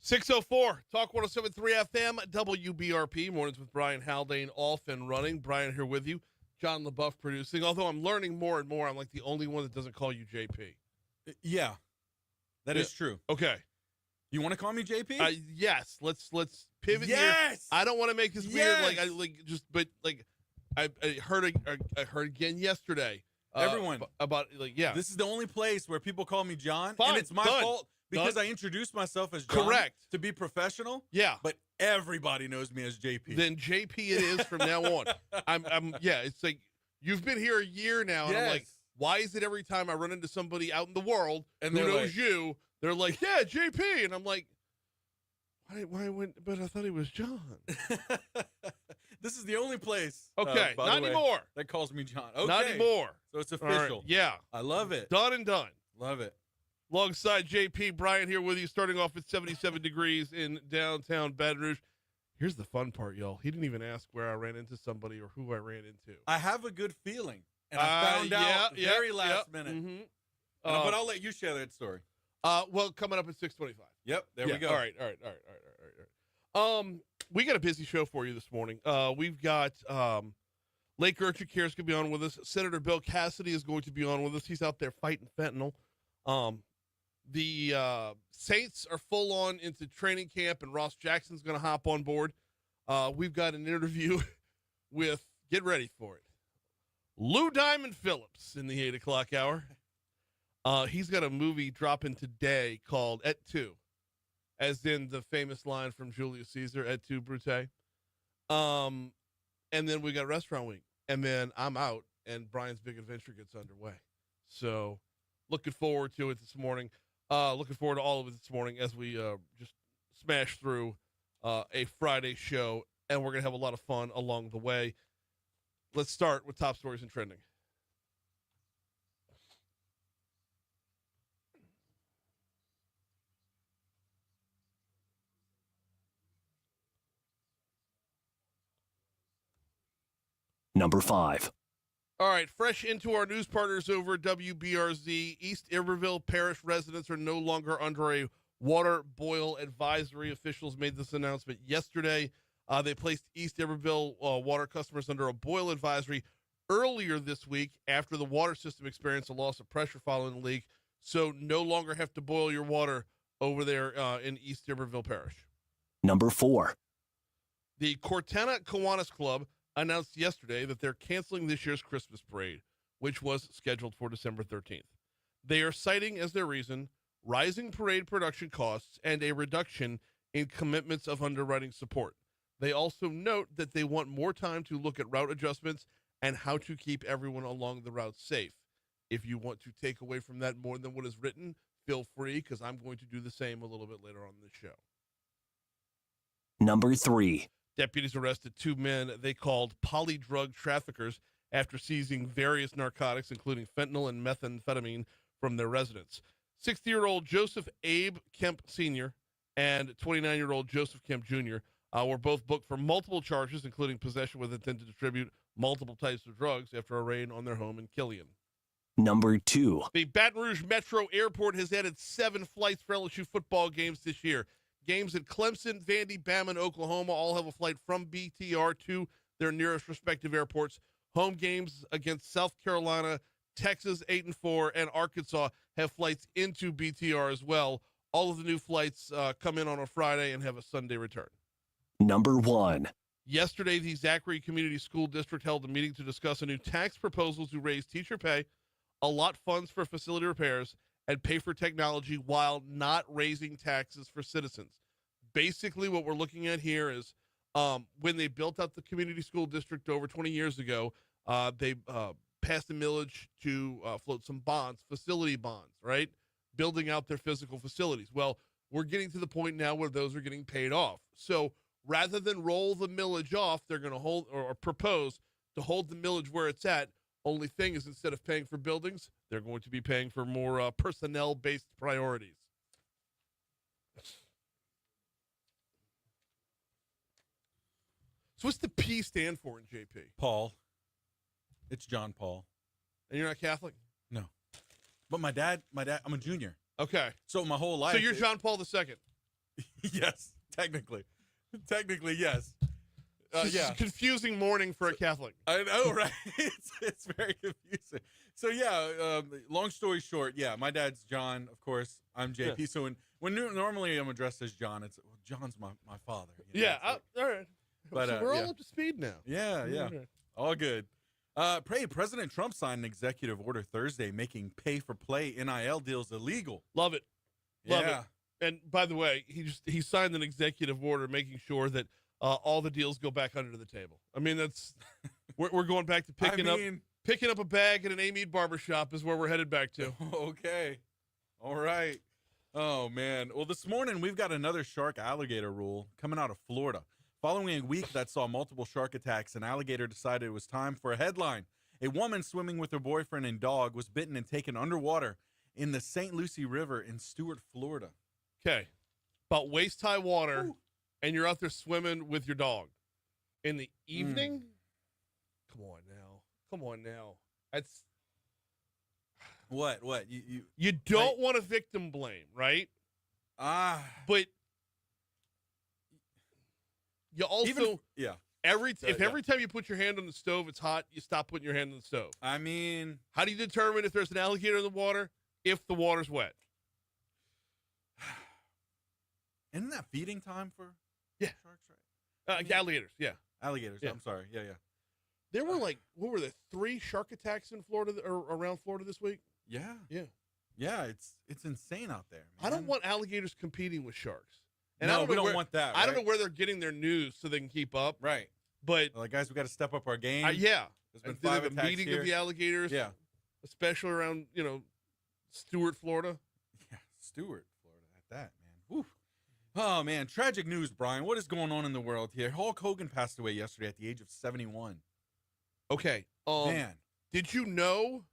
6:04, Talk 107.3 FM, WBRP, mornings with Brian Haldane, off and running. Brian here with you. John LaBeouf producing. Although I'm learning more and more, I'm like the only one that doesn't call you JP. Yeah, that is true. Okay. You want to call me JP? Yes. Let's pivot here. Yes. I don't want to make this weird. I heard again yesterday. Everyone about This is the only place where people call me John, Fine, and it's my done. fault because I introduced myself as John. Correct. To be professional. Yeah. But everybody knows me as JP. Then JP it is from now on. It's like you've been here a year now, and I'm like, why is it every time I run into somebody out in the world and who knows you, they're like, yeah, JP, and I'm like, why went? But I thought he was John. This is the only place. Okay, not anymore. That calls me John. Okay, not anymore. So it's official. Right. Yeah, I love it. Done and done. Love it. Alongside JP, Brian here with you, starting off at 77 degrees in downtown Baton Rouge. Here's the fun part, y'all. He didn't even ask where I ran into somebody or who I ran into. I have a good feeling, and I found out very last minute. Mm-hmm. But I'll let you share that story. Well, coming up at 6:25. Yep, there we go. All right. We got a busy show for you this morning. We've got Lake Urchin Cares going to be on with us. Senator Bill Cassidy is going to be on with us. He's out there fighting fentanyl. The Saints are full on into training camp, and Ross Jackson's going to hop on board. We've got an interview with, get ready for it, Lou Diamond Phillips in the 8 o'clock hour. He's got a movie dropping today called Et Tu, as in the famous line from Julius Caesar, Et tu, Brute. And then we got Restaurant Week. And then I'm out, and Brian's big adventure gets underway. So looking forward to it this morning. Looking forward to all of it this morning as we just smash through a Friday show, and we're going to have a lot of fun along the way. Let's start with top stories and trending. Number 5. All right, fresh into our news partners over at WBRZ. East Iberville Parish residents are no longer under a water boil advisory. Officials made this announcement yesterday. They placed East Iberville water customers under a boil advisory earlier this week after the water system experienced a loss of pressure following the leak. So no longer have to boil your water over there in East Iberville Parish. Number 4. The Cortana Kiwanis Club announced yesterday that they're canceling this year's Christmas parade, which was scheduled for December 13th. They are citing as their reason rising parade production costs and a reduction in commitments of underwriting support. They also note that they want more time to look at route adjustments and how to keep everyone along the route safe. If you want to take away from that more than what is written, feel free, because I'm going to do the same a little bit later on in the show. Number 3. Deputies arrested 2 men they called polydrug traffickers after seizing various narcotics, including fentanyl and methamphetamine, from their residence. 60-year-old Joseph Abe Kemp Sr. and 29-year-old Joseph Kemp Jr. Were both booked for multiple charges, including possession with intent to distribute multiple types of drugs after a raid on their home in Killian. Number 2. The Baton Rouge Metro Airport has added 7 flights for LSU football games this year. Games at Clemson, Vandy, Bama, and Oklahoma all have a flight from BTR to their nearest respective airports. Home games against South Carolina, Texas 8-4, and Arkansas have flights into BTR as well. All of the new flights come in on a Friday and have a Sunday return. Number 1. Yesterday, the Zachary Community School District held a meeting to discuss a new tax proposal to raise teacher pay, allot funds for facility repairs, and pay for technology while not raising taxes for citizens. Basically, what we're looking at here is when they built up the community school district over 20 years ago, they passed a millage to float some bonds, facility bonds, right? Building out their physical facilities. Well, we're getting to the point now where those are getting paid off. So rather than roll the millage off, they're going to hold or propose to hold the millage where it's at. Only thing is, instead of paying for buildings, they're going to be paying for more personnel-based priorities. So what's the P stand for in JP? Paul. It's John Paul. And you're not Catholic? No. But my dad, I'm a junior. Okay. So my whole life. So you're John Paul II. Yes, technically, yes. It's Yeah, a confusing morning for a Catholic. I know, right? It's very confusing. So yeah, long story short, yeah, my dad's John, of course. I'm JP. Yeah. So when normally I'm addressed as John, it's John's my father. You know, Yeah, it's like- all right. But, So we're yeah. all up to speed now. yeah, yeah, All right. all good. President Trump signed an executive order Thursday making pay-for-play NIL deals illegal. Love it. Love Yeah. it. And by the way, he signed an executive order making sure that all the deals go back under the table. I mean, that's we're going back to picking up a bag at an Amede barbershop is where we're headed back to. Okay. All right. Oh, man. Well, this morning we've got another shark alligator rule coming out of Florida. Following a week that saw multiple shark attacks, an alligator decided it was time for a headline. A woman swimming with her boyfriend and dog was bitten and taken underwater in the St. Lucie River in Stuart, Florida. Okay. About waist-high water, and you're out there swimming with your dog. In the evening? Come on now. That's... What? You don't want to victim blame, right? But you also... Every time you put your hand on the stove, it's hot, you stop putting your hand on the stove. I mean... How do you determine if there's an alligator in the water? If the water's wet. Isn't that feeding time for sharks, right? Alligators, yeah. Alligators, Yeah. I'm sorry. Yeah. There were what were there, 3 shark attacks in Florida or around Florida this week? Yeah. Yeah. Yeah, it's insane out there, man. I don't want alligators competing with sharks. And we don't want that, I don't know right? where they're getting their news so they can keep up. Right. But Like, guys, we got to step up our game. yeah. There's been Did they 5 have a attacks meeting here. of the alligators. Yeah. Especially around, Stuart, Florida. Yeah, Stuart, Florida, at that, man. Woo. Oh, man, tragic news, Brian. What is going on in the world here? Hulk Hogan passed away yesterday at the age of 71. Okay. Man. Did you know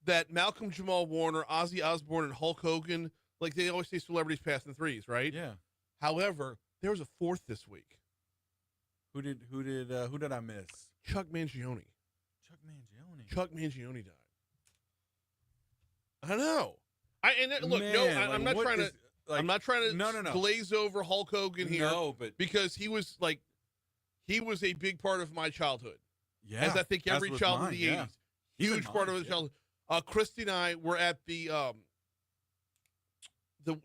that Malcolm Jamal Warner, Ozzy Osbourne, and Hulk Hogan, like they always say celebrities pass in threes, right? Yeah. However, there was a 4th this week. Who did I miss? Chuck Mangione. Chuck Mangione. Chuck Mangione died. I know. I'm not trying to. I'm not trying to No. glaze over Hulk Hogan here. No, but because he was a big part of my childhood. yeah, As I think every was child mine, in the yeah. 80s. Huge part of his childhood. Christy and I were at the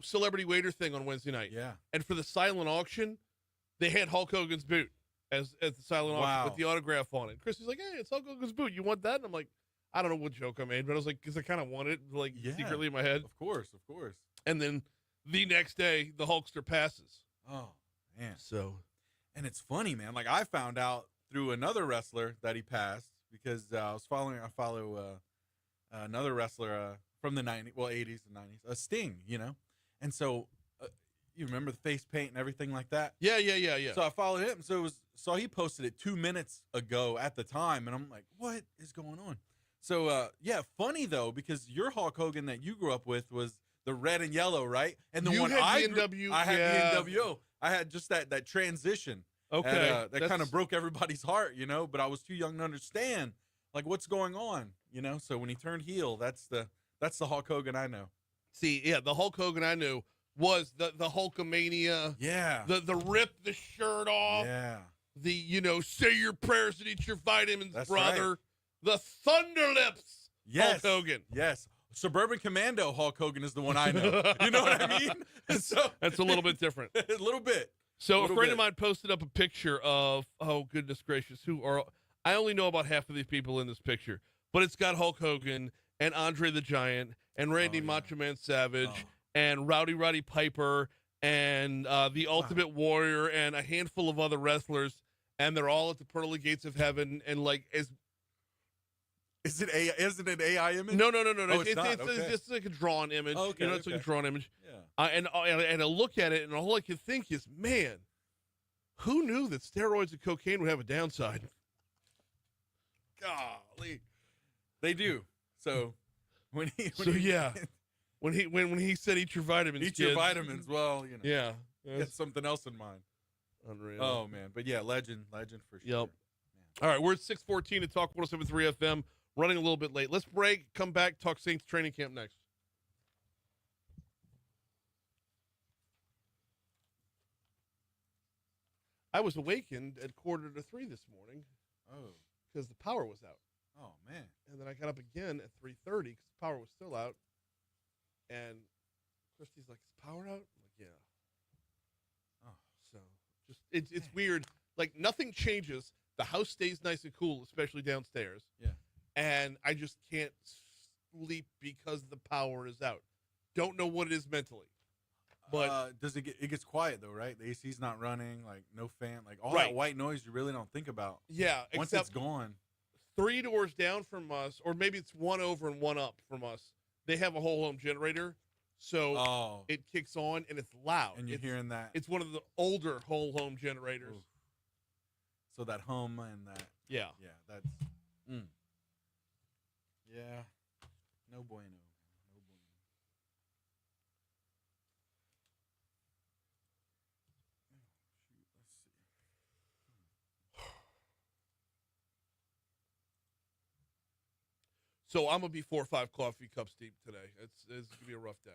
celebrity waiter thing on Wednesday night. Yeah. And for the silent auction, they had Hulk Hogan's boot as the silent auction with the autograph on it. Christy's like, hey, it's Hulk Hogan's boot. You want that? And I'm like, I don't know what joke I made, but I was like, because I kind of wanted it, secretly in my head. Of course. And then the next day, the Hulkster passes. Oh, man. So, And it's funny, man. Like, I found out through another wrestler that he passed because I follow another wrestler from the 80s and 90s, Sting, And so you remember the face paint and everything like that? Yeah. So I followed him. So he posted it 2 minutes ago at the time, and I'm like, what is going on? So funny though, because your Hulk Hogan that you grew up with was the red and yellow, right? And the You one had I the had the NWO. I had just that transition. Okay. That kind of broke everybody's heart, but I was too young to understand like what's going on, So when he turned heel, that's the Hulk Hogan I know. See, yeah, the Hulk Hogan I knew was the Hulkamania. Yeah. The rip the shirt off. Yeah. The, say your prayers and eat your vitamins, That's brother. right. The Thunder Lips Yes. Hulk Hogan. Yes. Suburban Commando Hulk Hogan is the one I know. You know what I mean? So That's a little bit different. a little bit. So a friend of mine posted up a picture of, oh, goodness gracious, I only know about half of these people in this picture, but it's got Hulk Hogan and Andre the Giant and Randy Macho Man Savage and Rowdy Piper and the Ultimate Warrior and a handful of other wrestlers, and they're all at the pearly gates of heaven, and Is it an AI image? No. Oh, it's not? It's Okay. just like a drawn image. Oh, okay, It's like a drawn image. Yeah. And I look at it, and all I can think is, man, who knew that steroids and cocaine would have a downside? Golly. They do. So when he said eat your vitamins, eat your vitamins, well, yeah, get something else in mind. unreal. Oh man, but yeah, legend for sure. Yep. All right, we're at 6:14 to talk 107.3 FM. Running a little bit late. Let's break. Come back. Talk Saints training camp next. I was awakened at 2:45 this morning Oh. because the power was out. Oh man. And then I got up again at 3:30 because the power was still out. And Christy's like, "Is the power out?" I'm like, "Yeah." Oh. So just it's weird. Like nothing changes. The house stays nice and cool, especially downstairs. Yeah. And I just can't sleep because the power is out. Don't know what it is mentally. But does it gets quiet though, right? The AC's not running, like no fan, like all Right. that white noise you really don't think about. yeah, Once except it's gone. 3 doors down from us, or maybe it's one over and one up from us. They have a whole home generator, so Oh. it kicks on and it's loud. And you're hearing that. It's one of the older whole home generators. Oof. So that hum and that. Yeah. Yeah, that's. Yeah. No bueno. No bueno. Oh, shoot. Let's see. So I'm gonna be 4 or 5 coffee cups deep today. It's gonna be a rough day.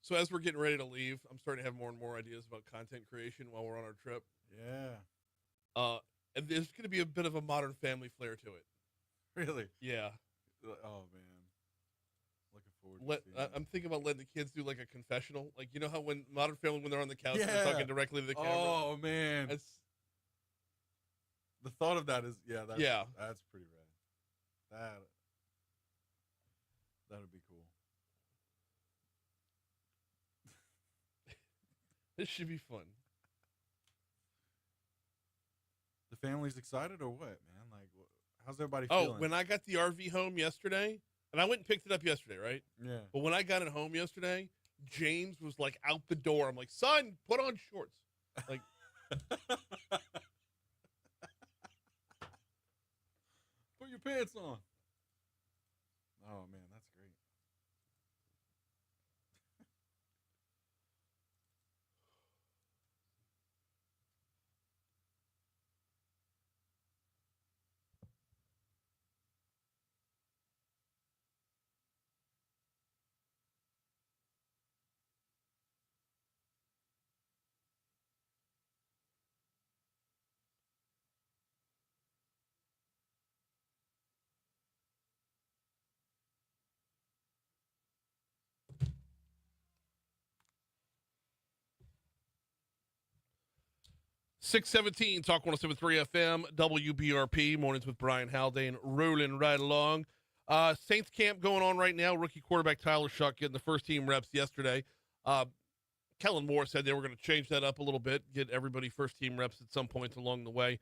So as we're getting ready to leave, I'm starting to have more and more ideas about content creation while we're on our trip. Yeah. And there's going to be a bit of a Modern Family flair to it. Really? Yeah. Oh man. Looking forward to seeing it. I'm thinking about letting the kids do like a confessional. Like, you know how when Modern Family, when they're on the couch, Yeah. they're talking directly to the camera? Oh man. It's, The thought of that is that's pretty rad. That'd be cool. this should be fun. The family's excited or what, man? Like, how's everybody Oh, feeling? when I got the RV home yesterday, and I went and picked it up yesterday, right? Yeah. But when I got it home yesterday, James was like out the door. I'm like, "Son, put on shorts." Like, Put your pants on. Oh man, that's great. 617, Talk 107.3 FM, WBRP, mornings with Brian Haldane, rolling right along. Saints camp going on right now. Rookie quarterback Tyler Shuck getting the first team reps yesterday. Kellen Moore said they were going to change that up a little bit, get everybody first team reps at some point along the way.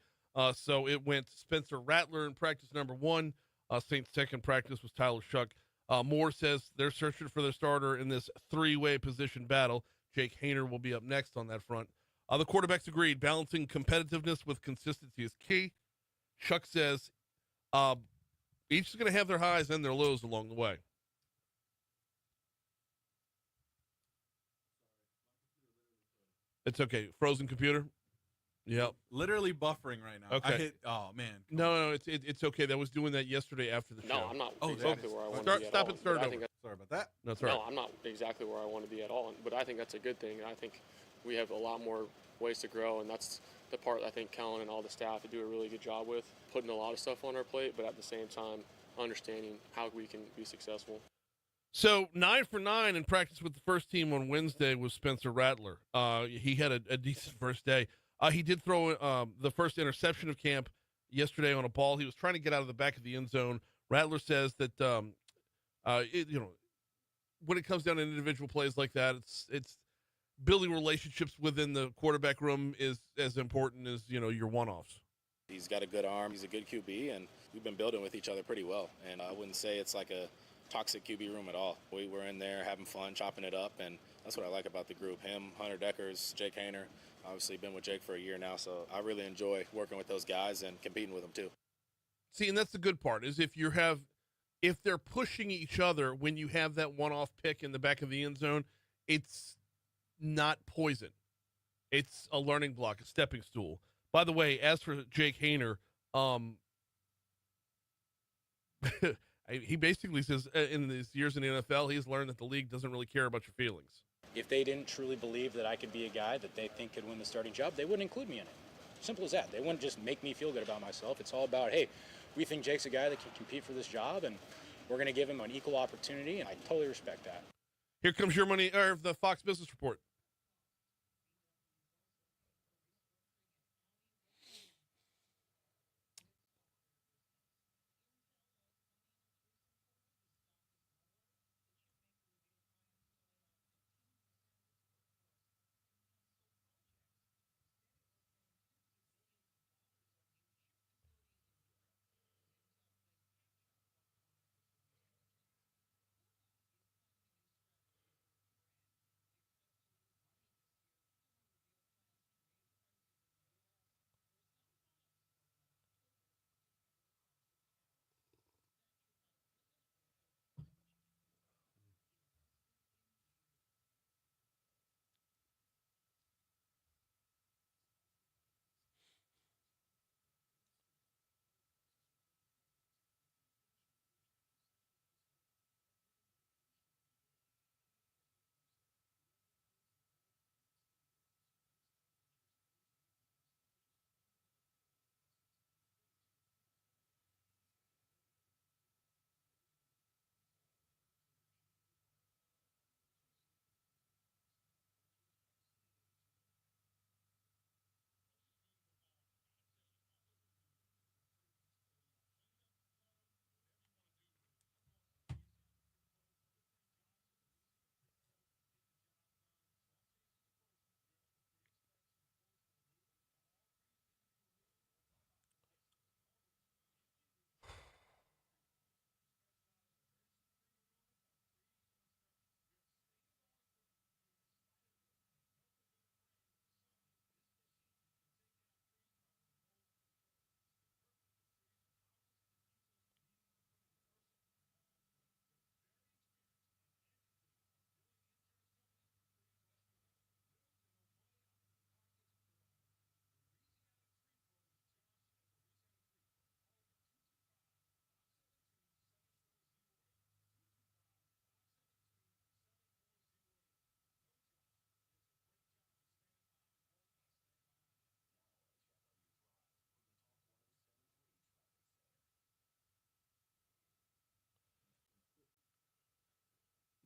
So it went Spencer Rattler in practice number 1. Saints' second practice was Tyler Shuck. Moore says they're searching for their starter in this 3-way position battle. Jake Hayner will be up next on that front. The quarterbacks agreed balancing competitiveness with consistency is key. Shuck says each is going to have their highs and their lows along the way. It's okay. Frozen computer? Yep. Literally buffering right now. Okay. Oh man. No, it's okay. That was doing that yesterday after the show. No, I'm not Oh, exactly that where I is- want to be at Stop all. and start but I over. think Sorry about that. That's right. No, I'm not exactly where I want to be at all. But I think that's a good thing. And I think we have a lot more ways to grow, and that's the part I think Kellen and all the staff do a really good job with, putting a lot of stuff on our plate, but at the same time, understanding how we can be successful. So 9 for 9 in practice with the first team on Wednesday was Spencer Rattler. He had a decent first day. He did throw the first interception of camp yesterday on a ball. He was trying to get out of the back of the end zone. Rattler says that when it comes down to individual plays like that, it's building relationships within the quarterback room is as important as your one-offs. He's got a good arm. He's a good QB, and we've been building with each other pretty well. And I wouldn't say it's like a toxic QB room at all. We were in there having fun, chopping it up, and That's what I like about the group. Him, Hunter Deckers, Jake Hayner. Obviously been with Jake for a year now, so I really enjoy working with those guys and competing with them too. See, and that's the good part is if they're pushing each other when you have that one-off pick in the back of the end zone, it's not poison. It's a learning block, a stepping stool. By the way, as for Jake Hayner, he basically says in his years in the NFL, he's learned that the league doesn't really care about your feelings. If they didn't truly believe that I could be a guy that they think could win the starting job, they wouldn't include me in it. Simple as that. They wouldn't just make me feel good about myself. It's all about, hey, we think Jake's a guy that can compete for this job, and we're going to give him an equal opportunity, and I totally respect that. Here comes your money, or the Fox Business Report.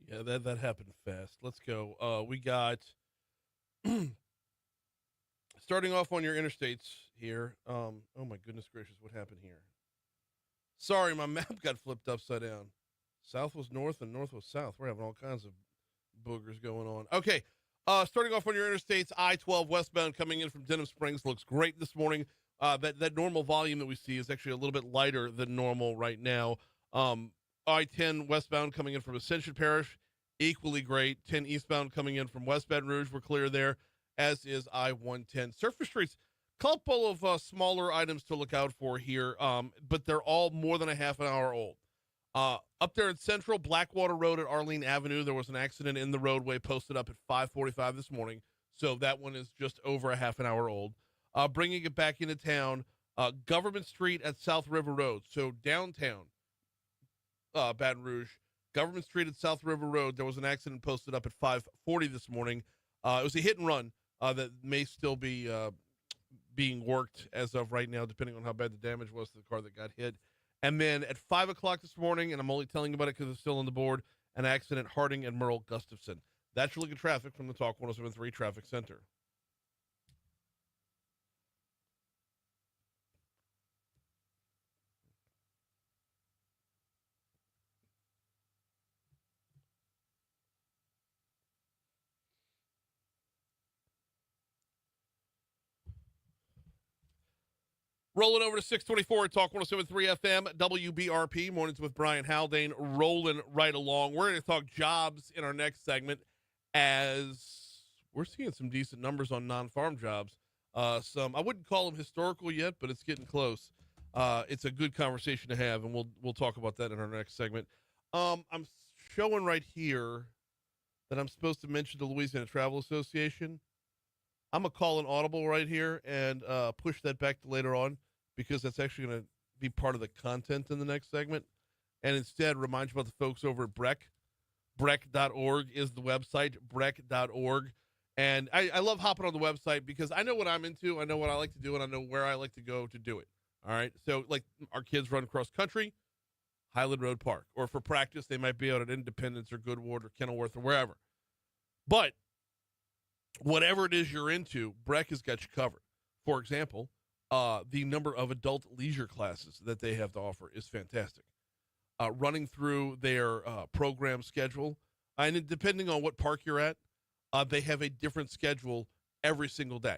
Yeah, that happened fast. Let's go. We got starting off on your interstates here. Oh my goodness gracious, what happened here? Sorry, my map got flipped upside down. South was north and north was south. We're having all kinds of boogers going on. Okay. Starting off on your interstates, I-12 westbound coming in from Denham Springs looks great this morning. That normal volume that we see is actually a little bit lighter than normal right now. I-10 westbound coming in from Ascension Parish, equally great. 10 eastbound coming in from West Baton Rouge, we're clear there, as is I-110. Surface streets, couple of smaller items to look out for here, but they're all more than a half an hour old. Up there in Central, Blackwater Road at Arlene Avenue, there was an accident in the roadway posted up at 5:45 this morning, so that one is just over a half an hour old. Bringing it back into town, Government Street at South River Road, so downtown Baton Rouge, Government Street at South River Road, there was an accident posted up at 5:40 this morning. It was a hit and run that may still be being worked as of right now, depending on how bad the damage was to the car that got hit. And then at 5 o'clock this morning, and I'm only telling you about it because it's still on the board, an accident, Harding and Merle Gustafson. That's your look at traffic from the Talk 107.3 Traffic Center. Rolling over to 624 Talk 107.3 FM, WBRP, Mornings with Brian Haldane, rolling right along. We're going to talk jobs in our next segment as we're seeing some decent numbers on non-farm jobs. Some, I wouldn't call them historical yet, but it's getting close. It's a good conversation to have, and we'll talk about that in our next segment. I'm showing right here that I'm supposed to mention the Louisiana Travel Association. I'm going to call an audible right here and push that back to later on, because that's actually going to be part of the content in the next segment. And instead, remind you about the folks over at Breck. Breck.org is the website, Breck.org. And I love hopping on the website because I know what I'm into, I know what I like to do, and I know where I like to go to do it. All right? So, like, our kids run cross country, Highland Road Park. Or for practice, they might be out at Independence or Goodwood or Kenilworth or wherever. But whatever it is you're into, Breck has got you covered. For example, the number of adult leisure classes that they have to offer is fantastic. Running through their program schedule, and depending on what park you're at, they have a different schedule every single day.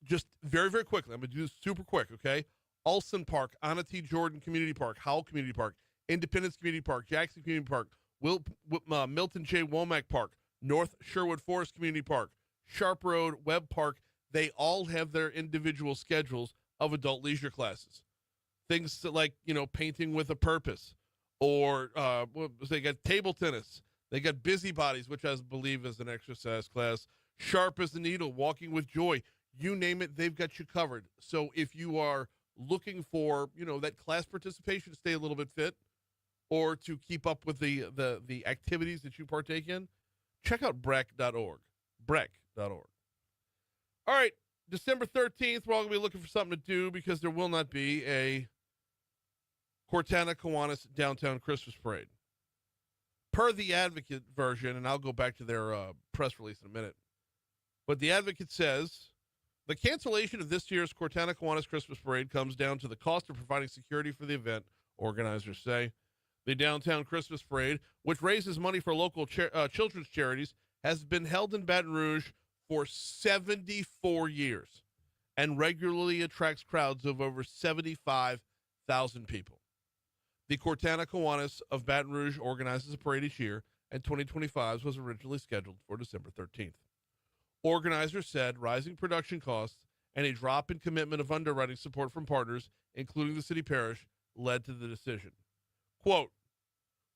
Just very, very quickly, I'm going to do this super quick, okay? Olson Park, Anna T. Jordan Community Park, Howell Community Park, Independence Community Park, Jackson Community Park, Milton J. Womack Park, North Sherwood Forest Community Park, Sharp Road, Webb Park. They all have their individual schedules of adult leisure classes. Things like, painting with a purpose, or they got table tennis. They got busybodies, which I believe is an exercise class. Sharp as the needle, walking with joy. You name it, they've got you covered. So if you are looking for, that class participation to stay a little bit fit, or to keep up with the activities that you partake in, check out Breck.org. Breck.org. All right, December 13th, we're all going to be looking for something to do because there will not be a Cortana Kiwanis Downtown Christmas Parade. Per the Advocate version, and I'll go back to their press release in a minute, but the Advocate says, the cancellation of this year's Cortana Kiwanis Christmas Parade comes down to the cost of providing security for the event, organizers say. The Downtown Christmas Parade, which raises money for local children's charities, has been held in Baton Rouge for 74 years and regularly attracts crowds of over 75,000 people. The Cortana Kiwanis of Baton Rouge organizes a parade each year, and 2025's was originally scheduled for December 13th. Organizers said rising production costs and a drop in commitment of underwriting support from partners, including the city parish, led to the decision. Quote,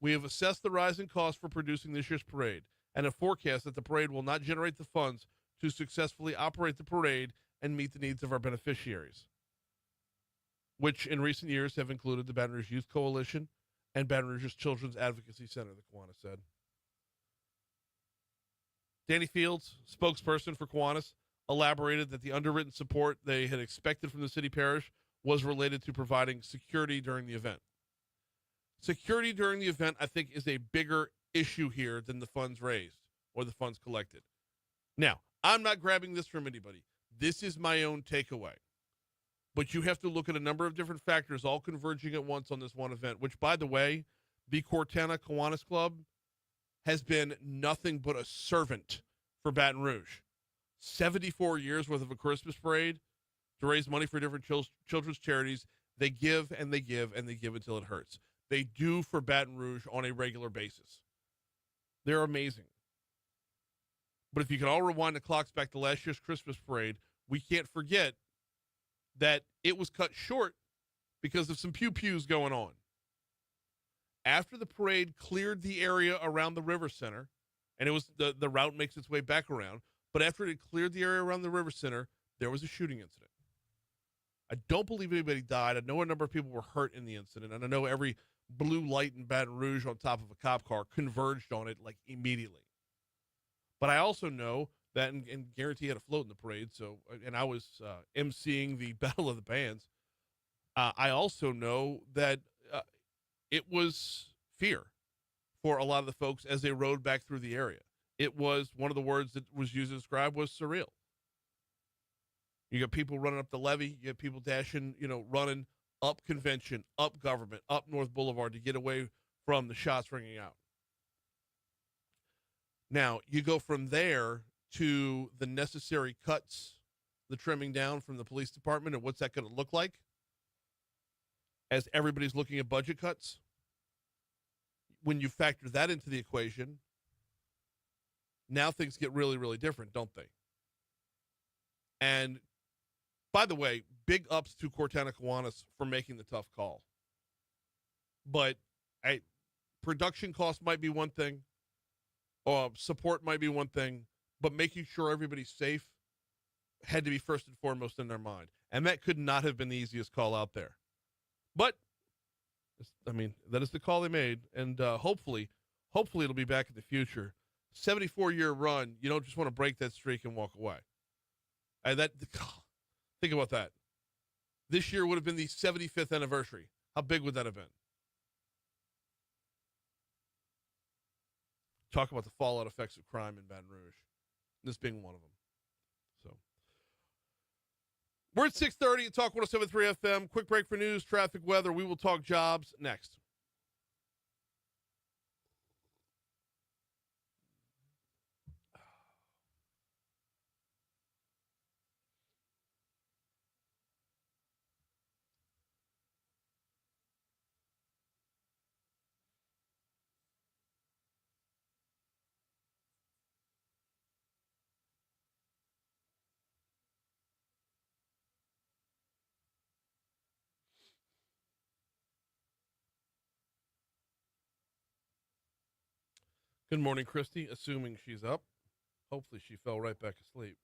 we have assessed the rising costs for producing this year's parade and have forecast that the parade will not generate the funds to successfully operate the parade and meet the needs of our beneficiaries, which in recent years have included the Baton Rouge Youth Coalition and Baton Rouge's Children's Advocacy Center, the Kiwanis said. Danny Fields, spokesperson for Kiwanis, elaborated that the underwritten support they had expected from the city parish was related to providing security during the event. Security during the event, I think, is a bigger issue here than the funds raised or the funds collected. Now, I'm not grabbing this from anybody. This is my own takeaway. But you have to look at a number of different factors all converging at once on this one event, which, by the way, the Cortana Kiwanis Club has been nothing but a servant for Baton Rouge. 74 years worth of a Christmas parade to raise money for different children's charities. They give and they give and they give until it hurts. They do for Baton Rouge on a regular basis. They're amazing. But if you can all rewind the clocks back to last year's Christmas parade, we can't forget that it was cut short because of some pew-pews going on. After the parade cleared the area around the River Center, and it was the route makes its way back around, but after it cleared the area around the River Center, there was a shooting incident. I don't believe anybody died. I know a number of people were hurt in the incident, and I know every blue light in Baton Rouge on top of a cop car converged on it like immediately. But I also know that, and guarantee had a float in the parade, and I was emceeing the Battle of the Bands. I also know that it was fear for a lot of the folks as they rode back through the area. It was, one of the words that was used to describe was surreal. You got people running up the levee, you got people dashing, running up Convention, up Government, up North Boulevard to get away from the shots ringing out. Now, you go from there to the necessary cuts, the trimming down from the police department, and what's that going to look like as everybody's looking at budget cuts. When you factor that into the equation, Now things get really, really different, don't they? And by the way, big ups to Cortana Kiwanis for making the tough call. But production cost might be one thing, support might be one thing, but making sure everybody's safe had to be first and foremost in their mind. And that could not have been the easiest call out there. But, I mean, that is the call they made. And hopefully it'll be back in the future. 74-year run, you don't just want to break that streak and walk away. And think about that. This year would have been the 75th anniversary. How big would that have been? Talk about the fallout effects of crime in Baton Rouge. This being one of them. So, we're at 6:30 at Talk 107.3 FM. Quick break for news, traffic, weather. We will talk jobs next. Good morning, Christy, assuming she's up. Hopefully she fell right back asleep.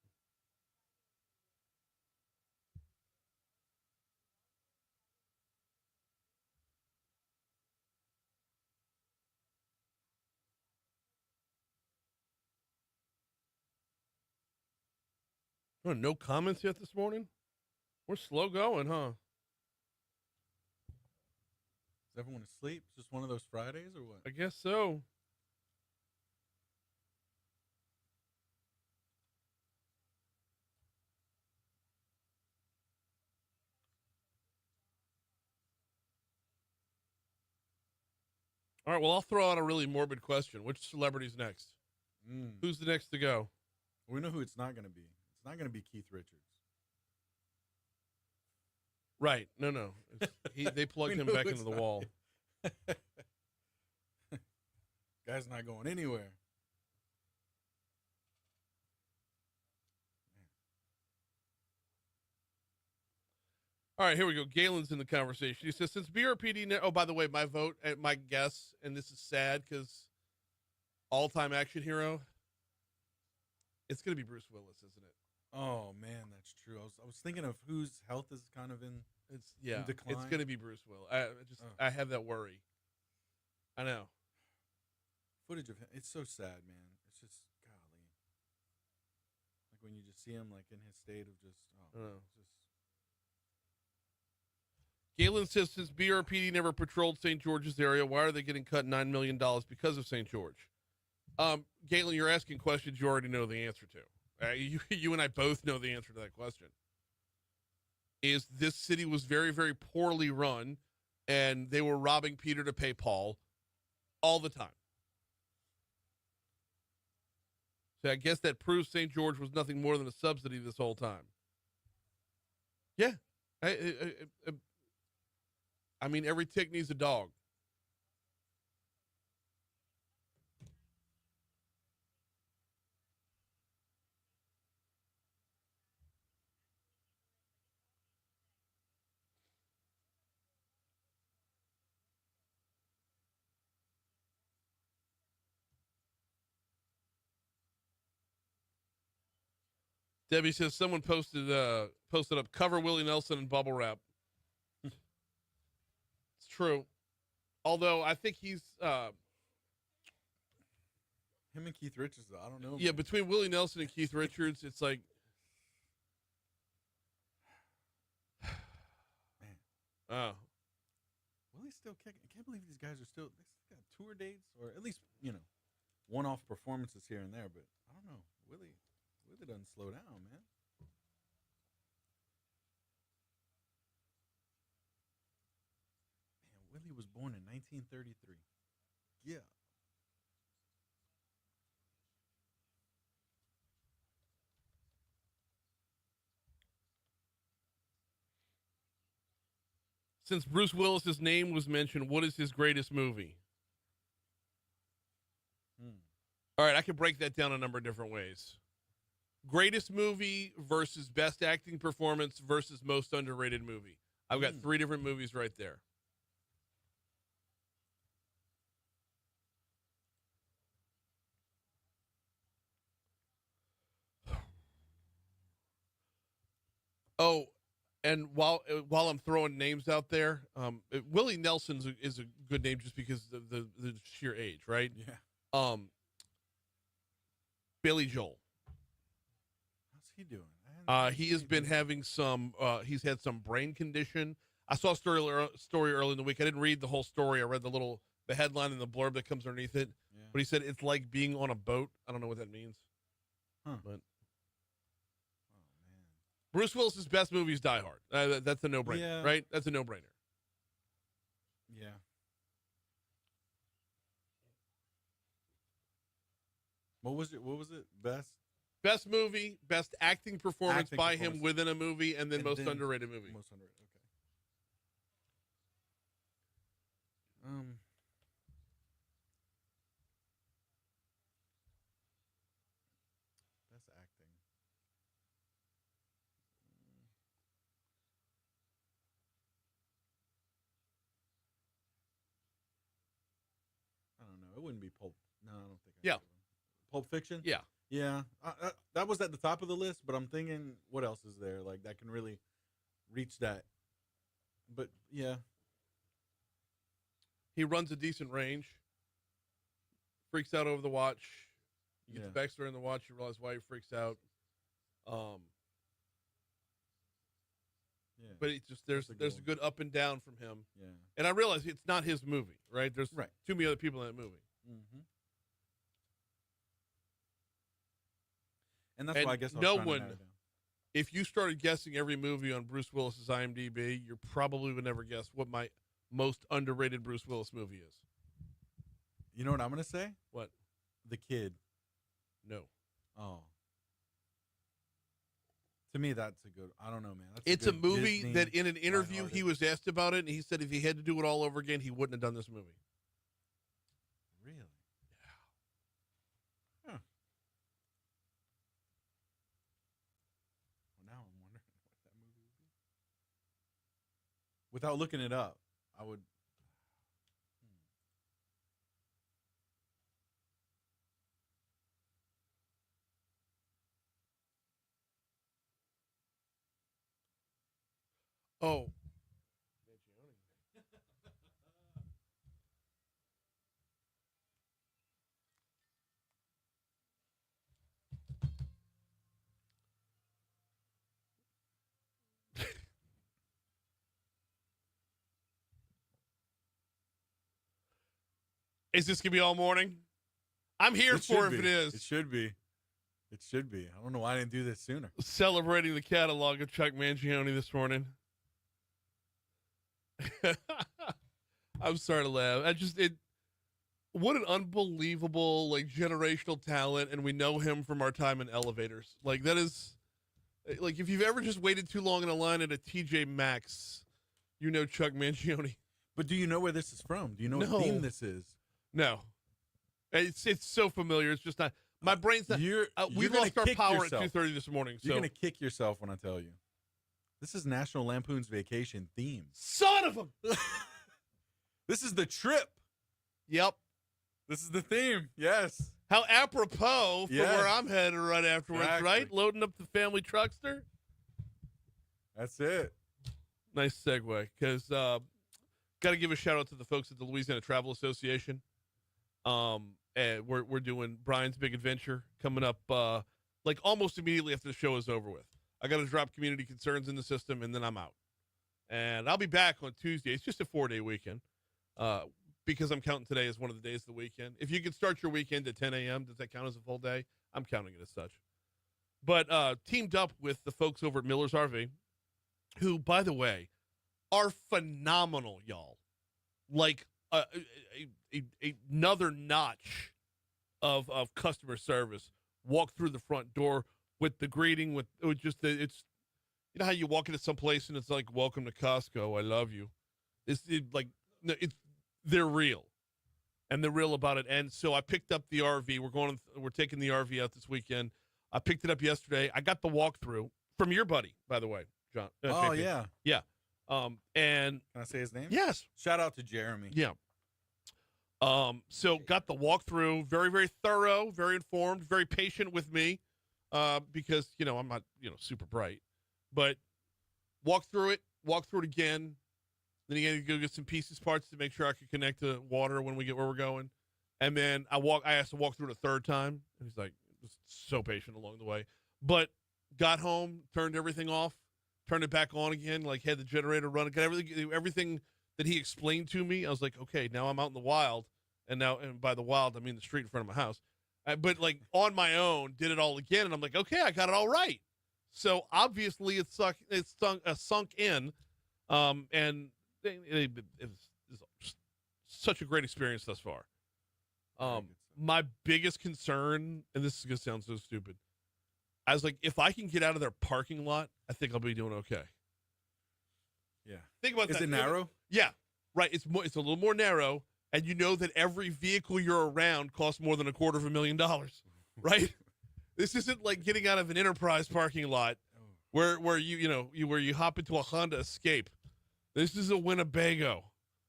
Oh, no comments yet this morning? We're slow going, huh? Is everyone asleep? Just one of those Fridays or what? I guess so. All right, well, I'll throw out a really morbid question. Which celebrity's next? Who's the next to go? We know who it's not going to be. It's not going to be Keith Richards. Right. No. They plugged him back into the wall. Guy's not going anywhere. All right, here we go. Galen's in the conversation. He says, since BRPD... Oh, by the way, my vote, my guess, and this is sad because all-time action hero, it's going to be Bruce Willis, isn't it? Oh, man, that's true. I was thinking of whose health is kind of in decline. It's going to be Bruce Willis. I have that worry. I know. Footage of him, it's so sad, man. It's just, golly. Like when you just see him like in his state of just, Galen says, since BRPD never patrolled St. George's area, why are they getting cut $9 million because of St. George? Galen, you're asking questions you already know the answer to. You and I both know the answer to that question. Is this city was very, very poorly run, and they were robbing Peter to pay Paul all the time. So I guess that proves St. George was nothing more than a subsidy this whole time. Yeah. I mean, every tick needs a dog. Debbie says someone posted up cover Willie Nelson in bubble wrap. It's true. Although I think he's him and Keith Richards, though, I don't know. Yeah, between Willie Nelson and Keith Richards, it's like man. Willie's still kicking. I can't believe these guys are still got tour dates or at least, one-off performances here and there, but I don't know. Willie doesn't slow down, man. Willie was born in 1933. Yeah. Since Bruce Willis's name was mentioned, what is his greatest movie? All right, I can break that down a number of different ways. Greatest movie versus best acting performance versus most underrated movie. I've got 3 different movies right there. Oh, and while I'm throwing names out there, Willie Nelson is a good name just because of the sheer age, right? Yeah. Billy Joel. How's he doing? He has been having some. He's had some brain condition. I saw a story early in the week. I didn't read the whole story. I read the headline and the blurb that comes underneath it. Yeah. But he said it's like being on a boat. I don't know what that means. Huh. But Oh man. Bruce Willis's best movie is Die Hard. That's a no-brainer, Yeah. right? That's a no-brainer. Yeah. What was it? Best movie, best acting performance Acting by performance. him within a movie, and then And most then underrated movie. Most underrated. Okay. Best acting. I don't know. It wouldn't be Pulp. No, I don't think. I Yeah. could. Pulp Fiction. Yeah. Yeah, that was at the top of the list, but I'm thinking, what else is there like that can really reach that? But yeah, He runs a decent range. Freaks out over the watch. He gets Yeah. backstory on the watch. You realize why he freaks out. yeah, But it's just there's That's a good there's a one. good up and down from him. yeah, And I realize it's not his movie, right? There's Right. too many other people in that movie. mm-hmm. And that's And why I guess I was no trying to one- narrow it down. If you started guessing every movie on Bruce Willis's IMDb, you probably would never guess what my most underrated Bruce Willis movie is. You know what I'm gonna say? What? The Kid. No. Oh, to me that's a good. I don't know, man. That's It's a good movie Disney, that in an interview he lighthearted. was asked about it, and he said if he had to do it all over again, he wouldn't have done this movie. Really? Huh. Well, now I'm wondering what that movie would be. Without looking it up, I would. Oh. Is this gonna be all morning? I'm here It for should if it be. is. It should be. It should be. I don't know why I didn't do this sooner. Celebrating the catalog of Chuck Mangione this morning. I'm sorry to laugh. What an unbelievable, like, generational talent, and we know him from our time in elevators. Like, that is, like, if you've ever just waited too long in a line at a TJ Maxx, you know Chuck Mangione. But do you know where this is from? Do you know No. what theme this is? No, it's so familiar. It's just not. My brain's not. You're We gonna lost our kick power yourself. at 2:30 this morning. You're So gonna kick yourself when I tell you. This is National Lampoon's Vacation theme. son of a. This is the trip. Yep. This is the theme. Yes. How apropos for Yes. where I'm headed right afterwards, Exactly. right? Loading up the family truckster. That's it. Nice segue, because got to give a shout out to the folks at the Louisiana Travel Association. And we're doing Brian's Big Adventure coming up, like almost immediately after the show is over with. I got to drop community concerns in the system, and then I'm out. And I'll be back on Tuesday. It's just a 4-day weekend, because I'm counting today as one of the days of the weekend. If you can start your weekend at 10 a.m., does that count as a full day? I'm counting it as such. But teamed up with the folks over at Miller's RV, who, by the way, are phenomenal, y'all. Like another notch of customer service. Walk through the front door with the greeting, with just it's, you know how you walk into some place and it's like, "Welcome to Costco, I love you." They're real. and they're real about it. And so I picked up the RV. We're taking the RV out this weekend. I picked it up yesterday. I got the walkthrough from your buddy, by the way, John. Oh, JP. yeah. Yeah. And Can I say his name? yes. Shout out to Jeremy. Yeah. So got the walkthrough, very, very thorough, very informed, very patient with me, because, I'm not, super bright, but walk through it again. Then you got to go get some pieces, parts to make sure I can connect to water when we get where we're going. And then I asked to walk through it a third time, and he's like, just so patient along the way. But got home, turned everything off, turned it back on again, like had the generator running, got everything that he explained to me. I was like, okay, now I'm out in the wild, and by the wild I mean the street in front of my house. But like on my own, did it all again, and I'm like, okay, I got it all right. So obviously it's sunk in, and it's such a great experience thus far. My biggest concern, and this is gonna sound so stupid, I was like, if I can get out of their parking lot, I think I'll be doing okay. Yeah. Think about that. Is it narrow? Yeah, right. It's a little more narrow, and you know that every vehicle you're around costs more than $250,000, right? This isn't like getting out of an Enterprise parking lot where you hop into a Honda Escape. This is a Winnebago.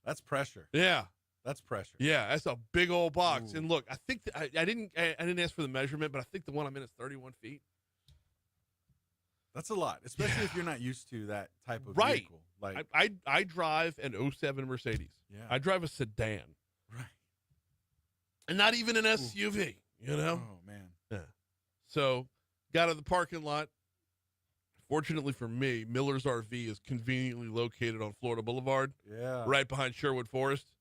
That's pressure. Yeah. That's pressure. Yeah, that's a big old box. Ooh. And look, I think I didn't ask for the measurement, but I think the one I'm in is 31 feet. That's a lot, especially if you're not used to that type of Right. vehicle. Like, I drive an 07 Mercedes. yeah, I drive a sedan, right. and not even an SUV. Oh man. Yeah. So got out of the parking lot. Fortunately for me, Miller's RV is conveniently located on Florida Boulevard, Yeah. right behind Sherwood Forest.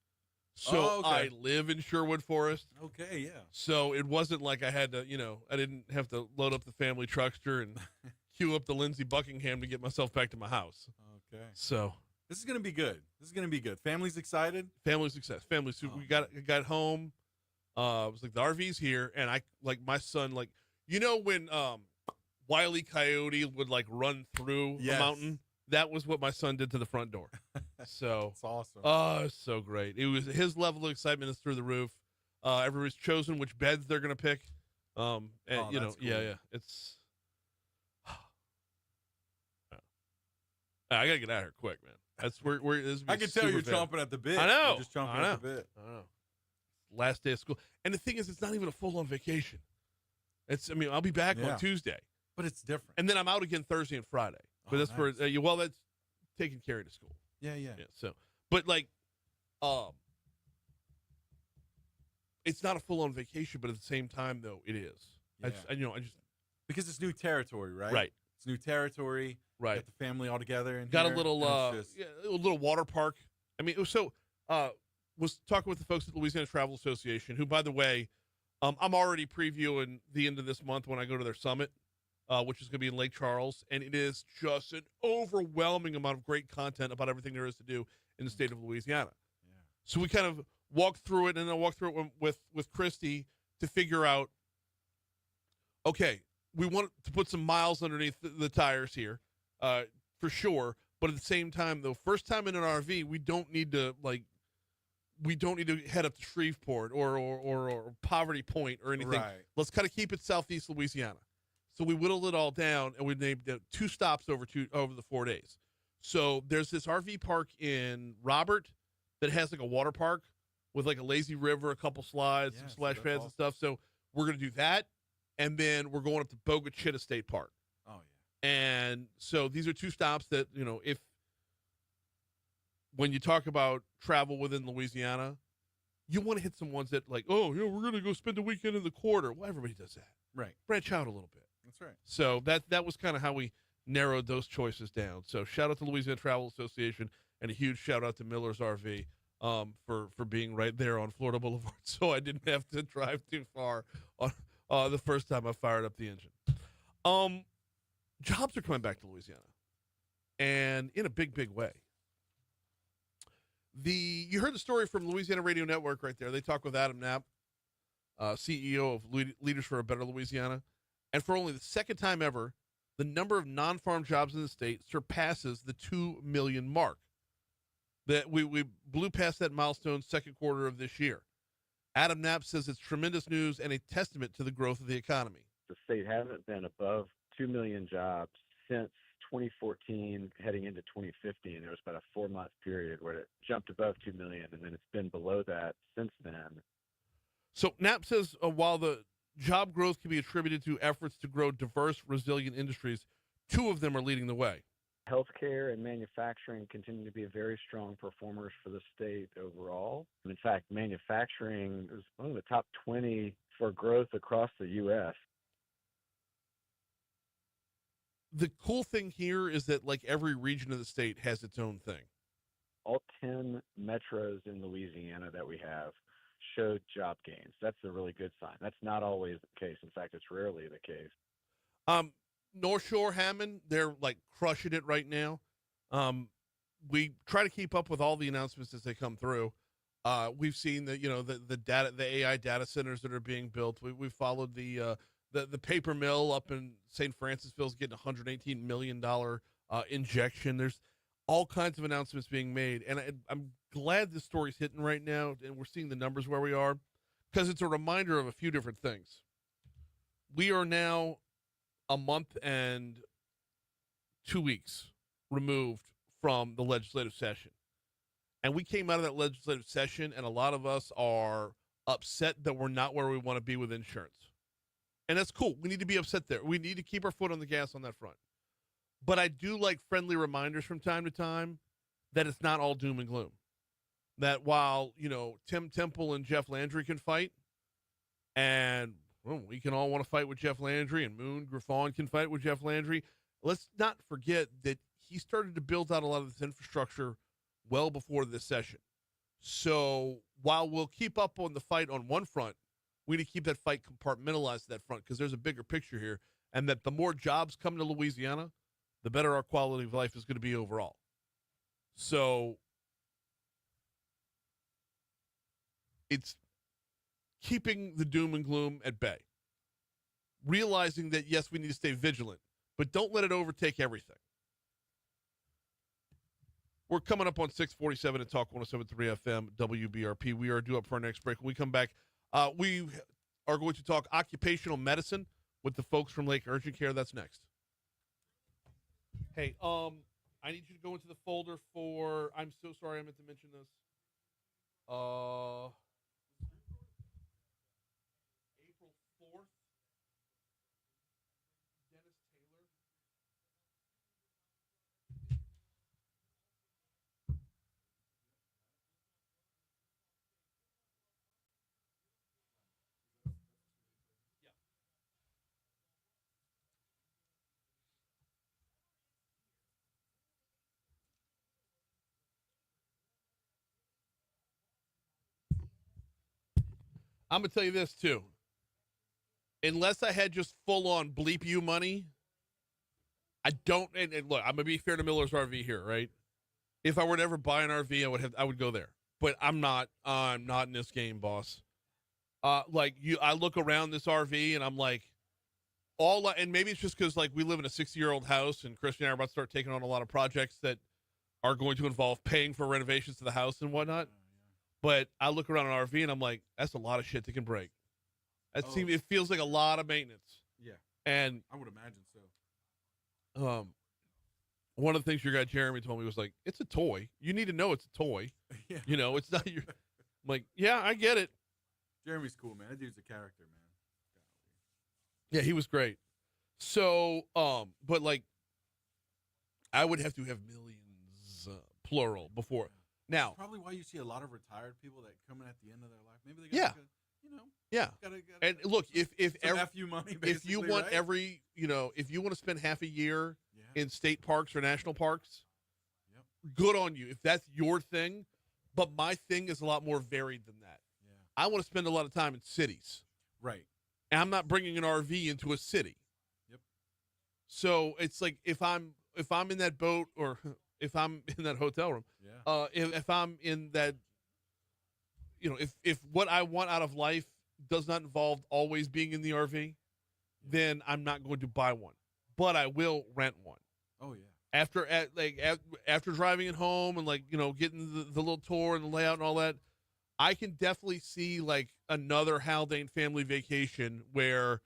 So Oh, okay. I live in Sherwood Forest. Okay. Yeah. So it wasn't like I had to, I didn't have to load up the family truckster and queue up the Lindsey Buckingham to get myself back to my house. Okay. So This is gonna be good. Family's excited. family success. Family. So Oh. we got home. It was like the RV's here, and I like my son, like, when Wile E. Coyote would like run through Yes. a mountain. That was what my son did to the front door. So, It's awesome. it's so great. It was his level of excitement is through the roof. Everybody's chosen which beds they're gonna pick. And Oh, that's cool. yeah. It's. I gotta get out of here quick, man. That's where this. I can tell you're chomping at the bit. I know. You're just chomping at the bit. I know. Last day of school, and the thing is, it's not even a full-on vacation. I'll be back Yeah. on Tuesday, But it's different. and then I'm out again Thursday and Friday. But Oh, that's for nice. that's taking Carrie to school. Yeah. Yeah. So, but like, it's not a full-on vacation, but at the same time, though, it is. Yeah. I just Because it's new territory, right? right. It's new territory. Right. Got the family all together. And Got a little a a little water park. It was so was talking with the folks at the Louisiana Travel Association, who, by the way, I'm already previewing the end of this month when I go to their summit, which is going to be in Lake Charles, and it is just an overwhelming amount of great content about everything there is to do in the state of Louisiana. Yeah. So we kind of walked through it, and I walked through it with Christy to figure out, okay, we want to put some miles underneath the tires here, for sure. But at the same time, though, first time in an RV, we don't need to head up to Shreveport or Poverty Point or anything. Right. Let's kind of keep it Southeast Louisiana. So we whittled it all down, and we named 2 stops over the 4 days. So there's this RV park in Robert that has like a water park with like a lazy river, a couple slides, Yeah, some so splash that's pads and stuff. So we're going to do that. And then we're going up to Bogue Chitto State Park. Oh, yeah. And so these are 2 stops that, when you talk about travel within Louisiana, you want to hit some ones that like, we're going to go spend a weekend in the Quarter. Well, everybody does that. Right. Branch out a little bit. That's right. So that was kind of how we narrowed those choices down. So shout out to Louisiana Travel Association, and a huge shout out to Miller's RV for being right there on Florida Boulevard, so I didn't have to drive too far on the first time I fired up the engine. Jobs are coming back to Louisiana, and in a big way. You heard the story from Louisiana Radio Network right there. They talk with Adam Knapp, CEO of Leaders for a Better Louisiana. And for only the second time ever, the number of non-farm jobs in the state surpasses the 2 million mark. That we blew past that milestone second quarter of this year. Adam Knapp says it's tremendous news and a testament to the growth of the economy. The state hasn't been above 2 million jobs since 2014 heading into 2015. There was about a 4-month period where it jumped above 2 million, and then it's been below that since then. So Knapp says while the job growth can be attributed to efforts to grow diverse, resilient industries, 2 of them are leading the way. Healthcare and manufacturing continue to be very strong performers for the state overall. In fact, manufacturing is one of the top 20 for growth across the U.S. The cool thing here is that like every region of the state has its own thing. All 10 metros in Louisiana that we have showed job gains. That's a really good sign. That's not always the case. In fact, it's rarely the case. North Shore, Hammond, they're like crushing it right now. We try to keep up with all the announcements as they come through. We've seen the AI data centers that are being built. We followed the paper mill up in St. Francisville is getting $118 million injection. There's all kinds of announcements being made, and I'm glad this story's hitting right now, and we're seeing the numbers where we are, because it's a reminder of a few different things. We are now a month and 2 weeks removed from the legislative session. And we came out of that legislative session, and a lot of us are upset that we're not where we want to be with insurance. And that's cool. We need to be upset there. We need to keep our foot on the gas on that front. But I do like friendly reminders from time to time that it's not all doom and gloom. That while, Tim Temple and Jeff Landry can fight, and we can all want to fight with Jeff Landry, and Moon Griffon can fight with Jeff Landry, let's not forget that he started to build out a lot of this infrastructure well before this session. So while we'll keep up on the fight on one front, we need to keep that fight compartmentalized to that front, because there's a bigger picture here, and that the more jobs come to Louisiana, the better our quality of life is going to be overall. So it's keeping the doom and gloom at bay, realizing that, yes, we need to stay vigilant, but don't let it overtake everything. We're coming up on 647 at Talk 107.3 FM, WBRP. We are due up for our next break. When we come back, we are going to talk occupational medicine with the folks from Lake Urgent Care. That's next. Hey, I need you to go into the folder for, I'm so sorry I meant to mention this. April 4th, Dennis Taylor. I'm going to tell you this, too. Unless I had just full-on bleep you money, I don't, and look, I'm going to be fair to Miller's RV here, right? If I were to ever buy an RV, I would go there. But I'm not in this game, boss. I look around this RV, and I'm like, and maybe it's just because, we live in a 60-year-old house, and Christian and I are about to start taking on a lot of projects that are going to involve paying for renovations to the house and whatnot. But I look around an RV and I'm like, that's a lot of shit that can break. It feels like a lot of maintenance. Yeah. And I would imagine so. One of the things your guy Jeremy told me was like, it's a toy. You need to know it's a toy. Yeah. It's not your. I'm like, yeah, I get it. Jeremy's cool, man. That dude's a character, man. Yeah, he was great. So, but I would have to have millions, plural, before. Now, that's probably why you see a lot of retired people that come in at the end of their life. Maybe they got gotta and look, if FU money, if you want right? if you want to spend half a year in state parks or national parks, yep, good on you if that's your thing. But my thing is a lot more varied than that. Yeah, I want to spend a lot of time in cities, right? And I'm not bringing an RV into a city. Yep. So it's like if I'm in that boat or if I'm in that hotel room, if I'm in that, if what I want out of life does not involve always being in the RV, then I'm not going to buy one, but I will rent one. Oh yeah. After driving it home and getting the little tour and the layout and all that, I can definitely see like another Haldane family vacation where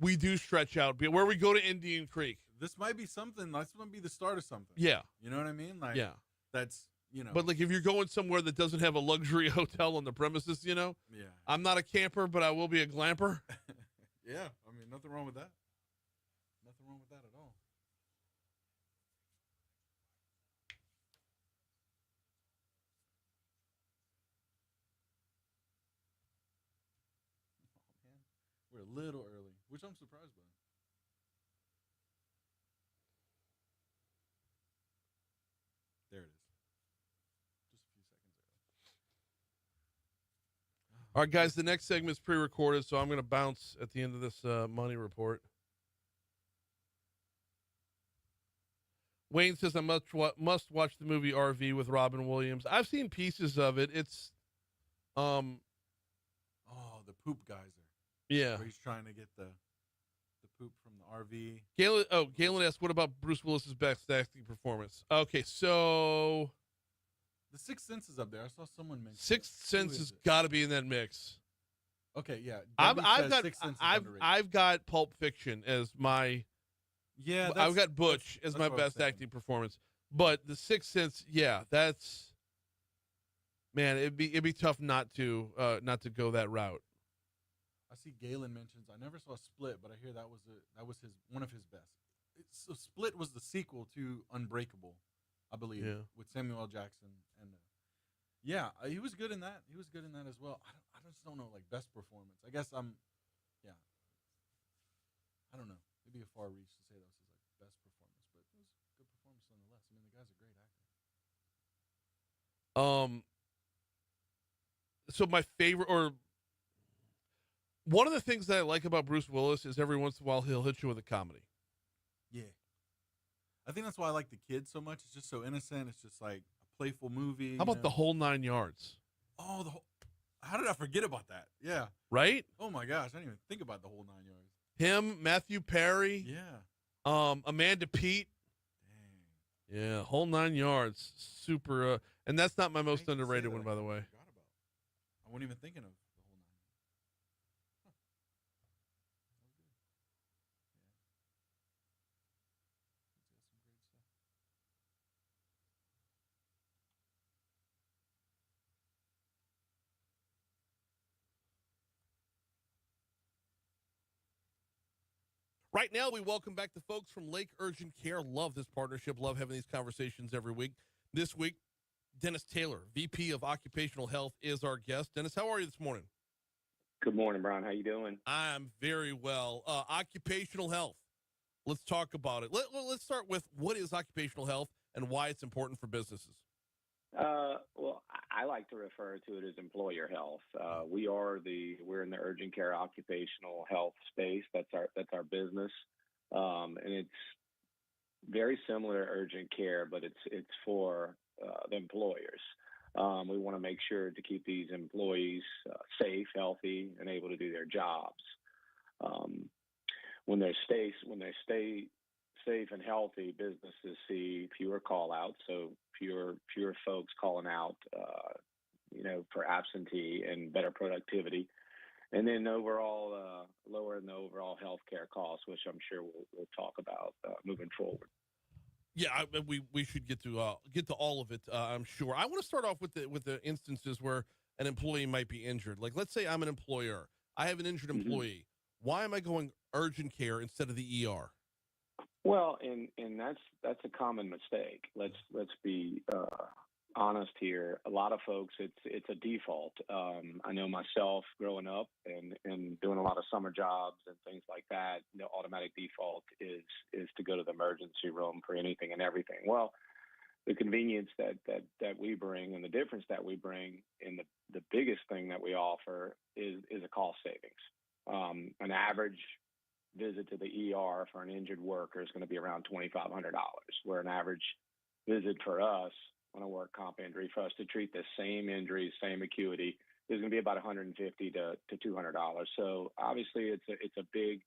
we do stretch out, where we go to Indian Creek. This might be something. This might be the start of something. Yeah. You know what I mean? Like, Yeah. that's, you know. But like if you're going somewhere that doesn't have a luxury hotel on the premises, you know, yeah. I'm not a camper, but I will be a glamper. Yeah. I mean, nothing wrong with that. Nothing wrong with that at all. Oh, man. We're a little early, which I'm surprised by. There it is. Just a few seconds ago. All right, guys, the next segment is pre-recorded, so I'm going to bounce at the end of this money report. Wayne says I must watch the movie RV with Robin Williams. I've seen pieces of it. It's, Oh, the poop geyser. yeah. Where he's trying to get the poop from the RV. Galen asked, what about Bruce Willis's best acting performance? Okay, so The Sixth Sense is up there. I saw someone mention Sixth Sense has got to be in that mix. Okay, yeah. I've Debbie says got Sixth Sense is I've underrated. I've got Pulp Fiction as my Yeah, I've got Butch as my that's what I was best thinking. acting performance. But the Sixth Sense, yeah, that's man, it'd be tough not to go that route. I see Galen mentions. I never saw Split, but I hear that was his one of his best. So Split was the sequel to Unbreakable, I believe, Yeah. with Samuel L. Jackson, and yeah, he was good in that. He was good in that as well. I just don't know, like, best performance. I guess I don't know. It'd be a far reach to say that was his like best performance, but it was a good performance nonetheless. I mean, the guy's a great actor. So my favorite, or one of the things that I like about Bruce Willis is every once in a while he'll hit you with a comedy. Yeah. I think that's why I like The Kid so much. It's just so innocent. It's just like a playful movie. How about The Whole 9 Yards? Oh, how did I forget about that? Yeah. Right? Oh my gosh, I didn't even think about The Whole 9 Yards. Him, Matthew Perry, Yeah. Amanda Peet. Dang. Yeah, Whole 9 Yards. Super. And that's not my most I hate to say underrated that, one, I by the kinda way. forgot about. I wasn't even thinking of The Whole 9 Yards. Huh. That was good. Yeah. He's got some great stuff. Right now, we welcome back the folks from Lake Urgent Care. Love this partnership. Love having these conversations every week. This week, Dennis Taylor, VP of Occupational Health, is our guest. Dennis, how are you this morning? Good morning, Brian. How you doing? I'm very well. Occupational health. Let's talk about it. Let's start with what is occupational health and why it's important for businesses. Well, I like to refer to it as employer health. We're in the urgent care occupational health space. That's our business, and it's very similar to urgent care, but it's for the employers. We want to make sure to keep these employees safe, healthy, and able to do their jobs. When they stay safe and healthy, businesses see fewer call outs, so fewer folks calling out, for absentee, and better productivity, and then overall lowering the overall healthcare costs, which I'm sure we'll talk about moving forward. Yeah, we should get to all of it. I'm sure. I want to start off with the instances where an employee might be injured. Like, let's say I'm an employer. I have an injured employee. Why am I going urgent care instead of the ER? Well, and that's a common mistake. Let's be honest here. A lot of folks, it's a default. I know myself growing up and doing a lot of summer jobs and things like that. The automatic default is to go to the emergency room for anything and everything. Well, the convenience that we bring and the difference that we bring, and the biggest thing that we offer is a cost savings. An average visit to the ER for an injured worker is going to be around $2,500, where an average visit for us on a work comp injury, for us to treat the same injury, same acuity, is going to be about $150 to $200. So obviously, it's a big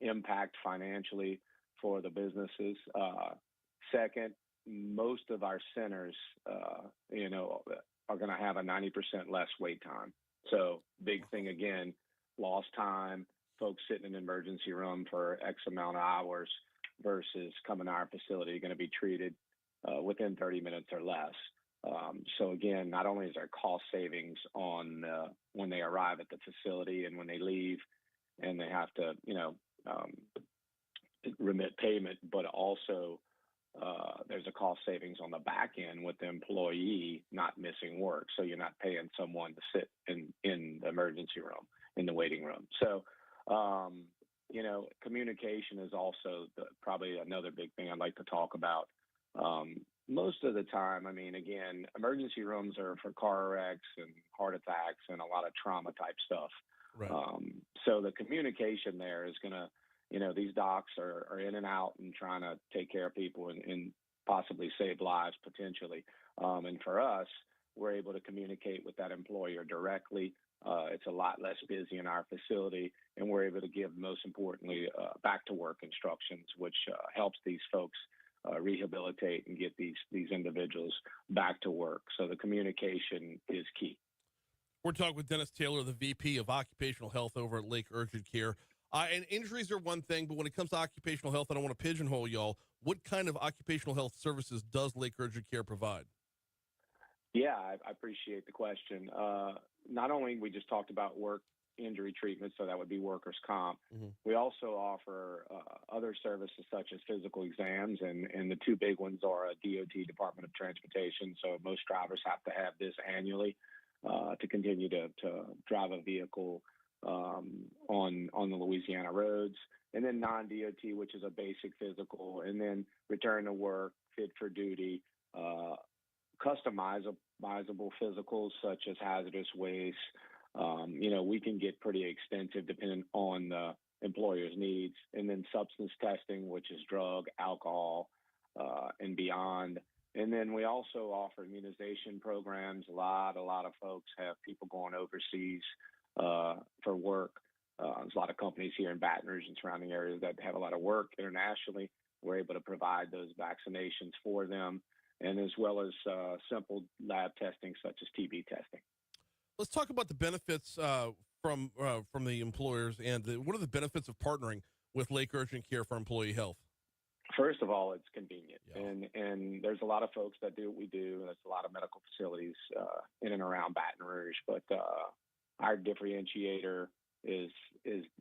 impact financially for the businesses. Second, most of our centers, are going to have a 90% less wait time. So big thing again, lost time, folks sitting in an emergency room for X amount of hours versus coming to our facility going to be treated within 30 minutes or less. So again, not only is there cost savings on when they arrive at the facility and when they leave, and they have to, remit payment, but also there's a cost savings on the back end with the employee not missing work. So you're not paying someone to sit in the emergency room, in the waiting room. So, communication is also probably another big thing I'd like to talk about. Most of the time, I mean, again, emergency rooms are for car wrecks and heart attacks and a lot of trauma type stuff. Right. So the communication there is going to, these docs are in and out and trying to take care of people and possibly save lives potentially. And for us, we're able to communicate with that employer directly. It's a lot less busy in our facility, and we're able to give, most importantly, back to work instructions, which helps these folks rehabilitate and get these individuals back to work. So the communication is key. We're talking with Dennis Taylor, the VP of Occupational Health over at Lake Urgent Care. And injuries are one thing, but when it comes to occupational health, I don't want to pigeonhole y'all. What kind of occupational health services does Lake Urgent Care provide? Yeah, I appreciate the question. Not only we just talked about work injury treatment, so that would be workers' comp. Mm-hmm. We also offer other services such as physical exams, and the two big ones are a DOT, Department of Transportation. So most drivers have to have this annually to continue to drive a vehicle on the Louisiana roads, and then non-DOT, which is a basic physical, and then return to work, fit for duty, customizable physicals such as hazardous waste. We can get pretty extensive depending on the employer's needs, and then substance testing, which is drug, alcohol, and beyond. And then we also offer immunization programs. A lot of folks have people going overseas for work. There's a lot of companies here in Baton Rouge and surrounding areas that have a lot of work internationally. We're able to provide those vaccinations for them, and as well as simple lab testing such as TB testing. Let's talk about the benefits from the employers, and what are the benefits of partnering with Lake Urgent Care for employee health? First of all, it's convenient, Yeah. and there's a lot of folks that do what we do. There's a lot of medical facilities in and around Baton Rouge, but our differentiator is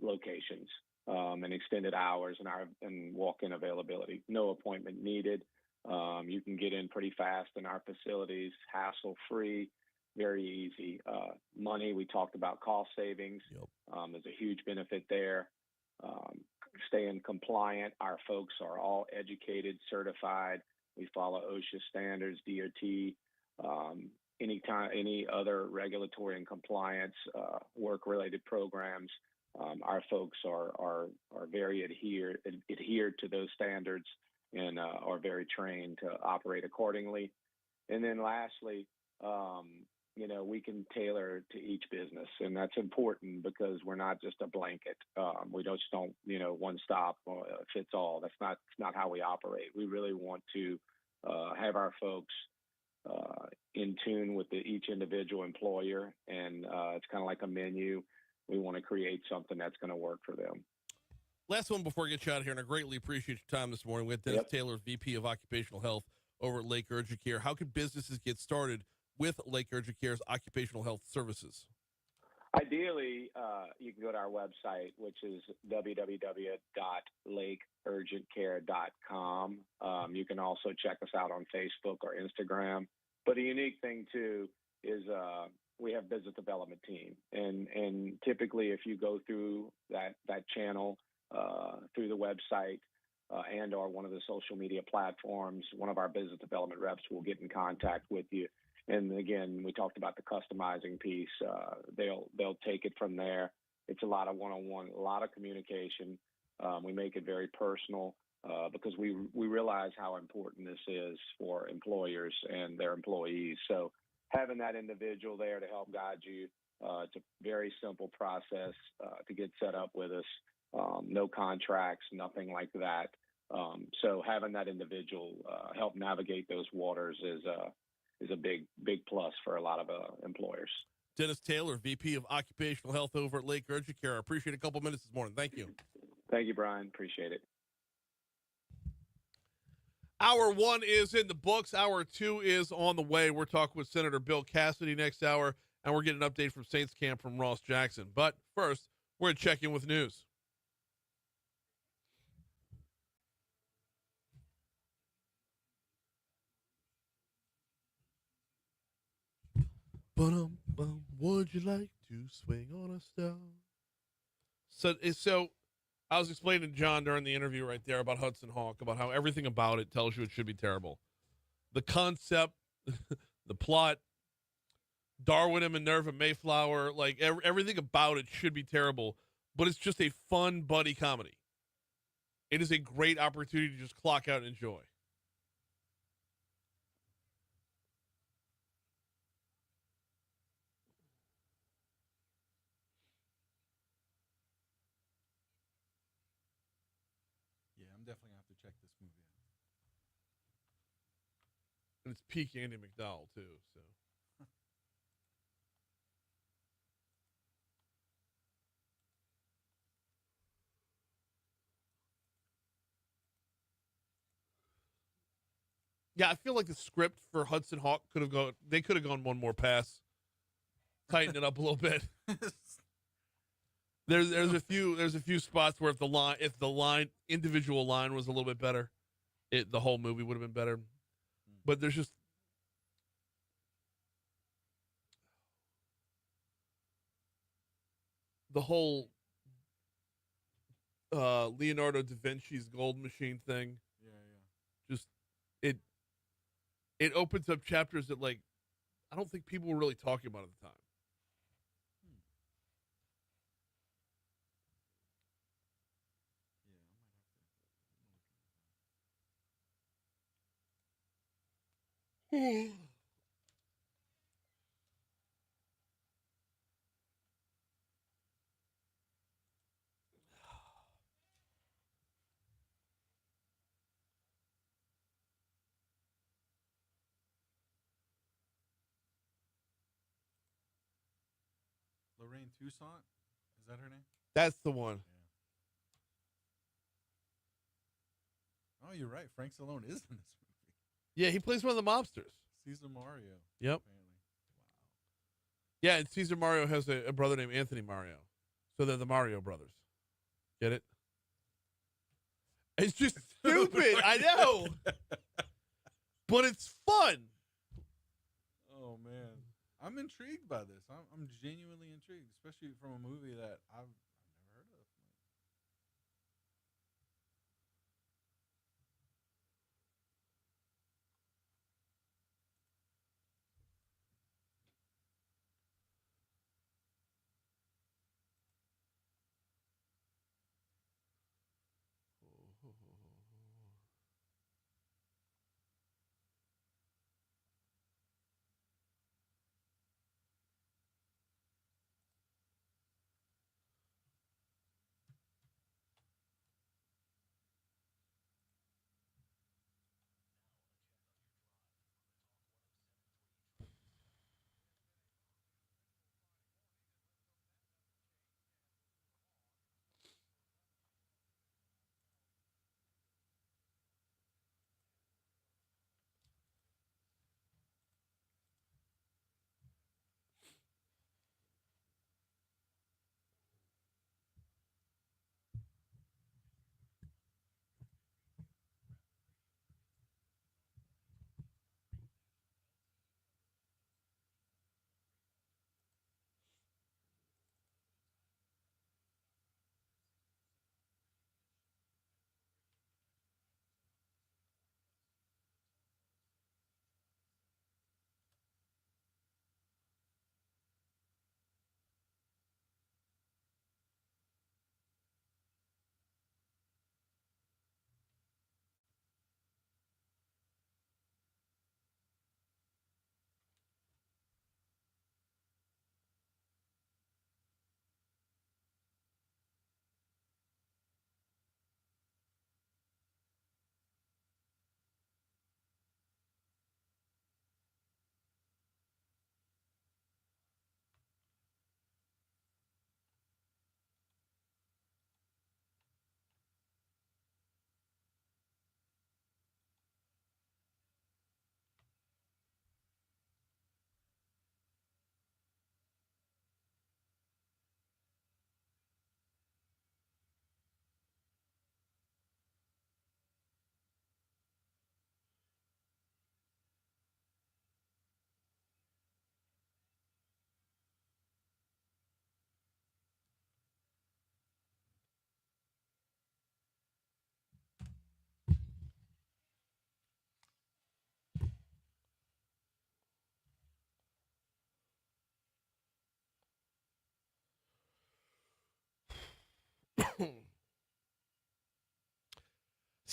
locations and extended hours and walk-in availability. No appointment needed. You can get in pretty fast in our facilities, hassle-free, very easy. Money, we talked about cost savings. Yep. There's a huge benefit there. Staying compliant. Our folks are all educated, certified. We follow OSHA standards, DOT, any other regulatory and compliance work-related programs. Our folks are very adhered to those standards and are very trained to operate accordingly. And then lastly, we can tailor to each business, and that's important because we're not just a blanket. We just don't, one stop fits all. That's not how we operate. We really want to have our folks in tune with each individual employer, and it's kind of like a menu. We want to create something that's going to work for them. Last one before I get you out of here, and I greatly appreciate your time this morning. We have Dennis Taylor, VP of Occupational Health over at Lake Urgent Care. How can businesses get started with Lake Urgent Care's occupational health services? Ideally, you can go to our website, which is www.lakeurgentcare.com. You can also check us out on Facebook or Instagram. But a unique thing, too, is we have business development team. And typically, if you go through that channel, through the website, and or one of the social media platforms, one of our business development reps will get in contact with you. And again, we talked about the customizing piece. They'll take it from there. It's a lot of one-on-one, a lot of communication. We make it very personal because we realize how important this is for employers and their employees. So having that individual there to help guide you, it's a very simple process to get set up with us. No contracts, nothing like that. So having that individual help navigate those waters is a big plus for a lot of employers. Dennis Taylor, VP of Occupational Health over at Lake Urgent Care. I appreciate a couple minutes this morning. Thank you. Thank you, Brian. Appreciate it. Hour 1 is in the books. Hour 2 is on the way. We're talking with Senator Bill Cassidy next hour, and we're getting an update from Saints camp from Ross Jackson. But first, we're going to check in with news. Would you like to swing on a star? So I was explaining to John during the interview right there about Hudson Hawk, about how everything about it tells you it should be terrible. The concept, the plot, Darwin and Minerva Mayflower, like everything about it should be terrible, but it's just a fun buddy comedy. It is a great opportunity to just clock out and enjoy. Yeah, I'm definitely going to have to check this movie out. And it's peak Andy McDowell, too, so. Yeah, I feel like the script for Hudson Hawk could have gone one more pass, tighten it up a little bit. There's a few spots where if the individual line was a little bit better, the whole movie would have been better. But there's just the whole Leonardo da Vinci's gold machine thing. Yeah. Just it opens up chapters that, like, I don't think people were really talking about at the time. Lorraine Toussaint? Is that her name? That's the one. Yeah. Oh, you're right. Frank Stallone is in this movie. Yeah, he plays one of the mobsters. Caesar Mario. Yep. Apparently. Wow. Yeah, and Caesar Mario has a brother named Anthony Mario. So they're the Mario brothers. Get it? It's just stupid. I know. But it's fun. Oh, man. I'm intrigued by this. I'm genuinely intrigued, especially from a movie that I've never heard of.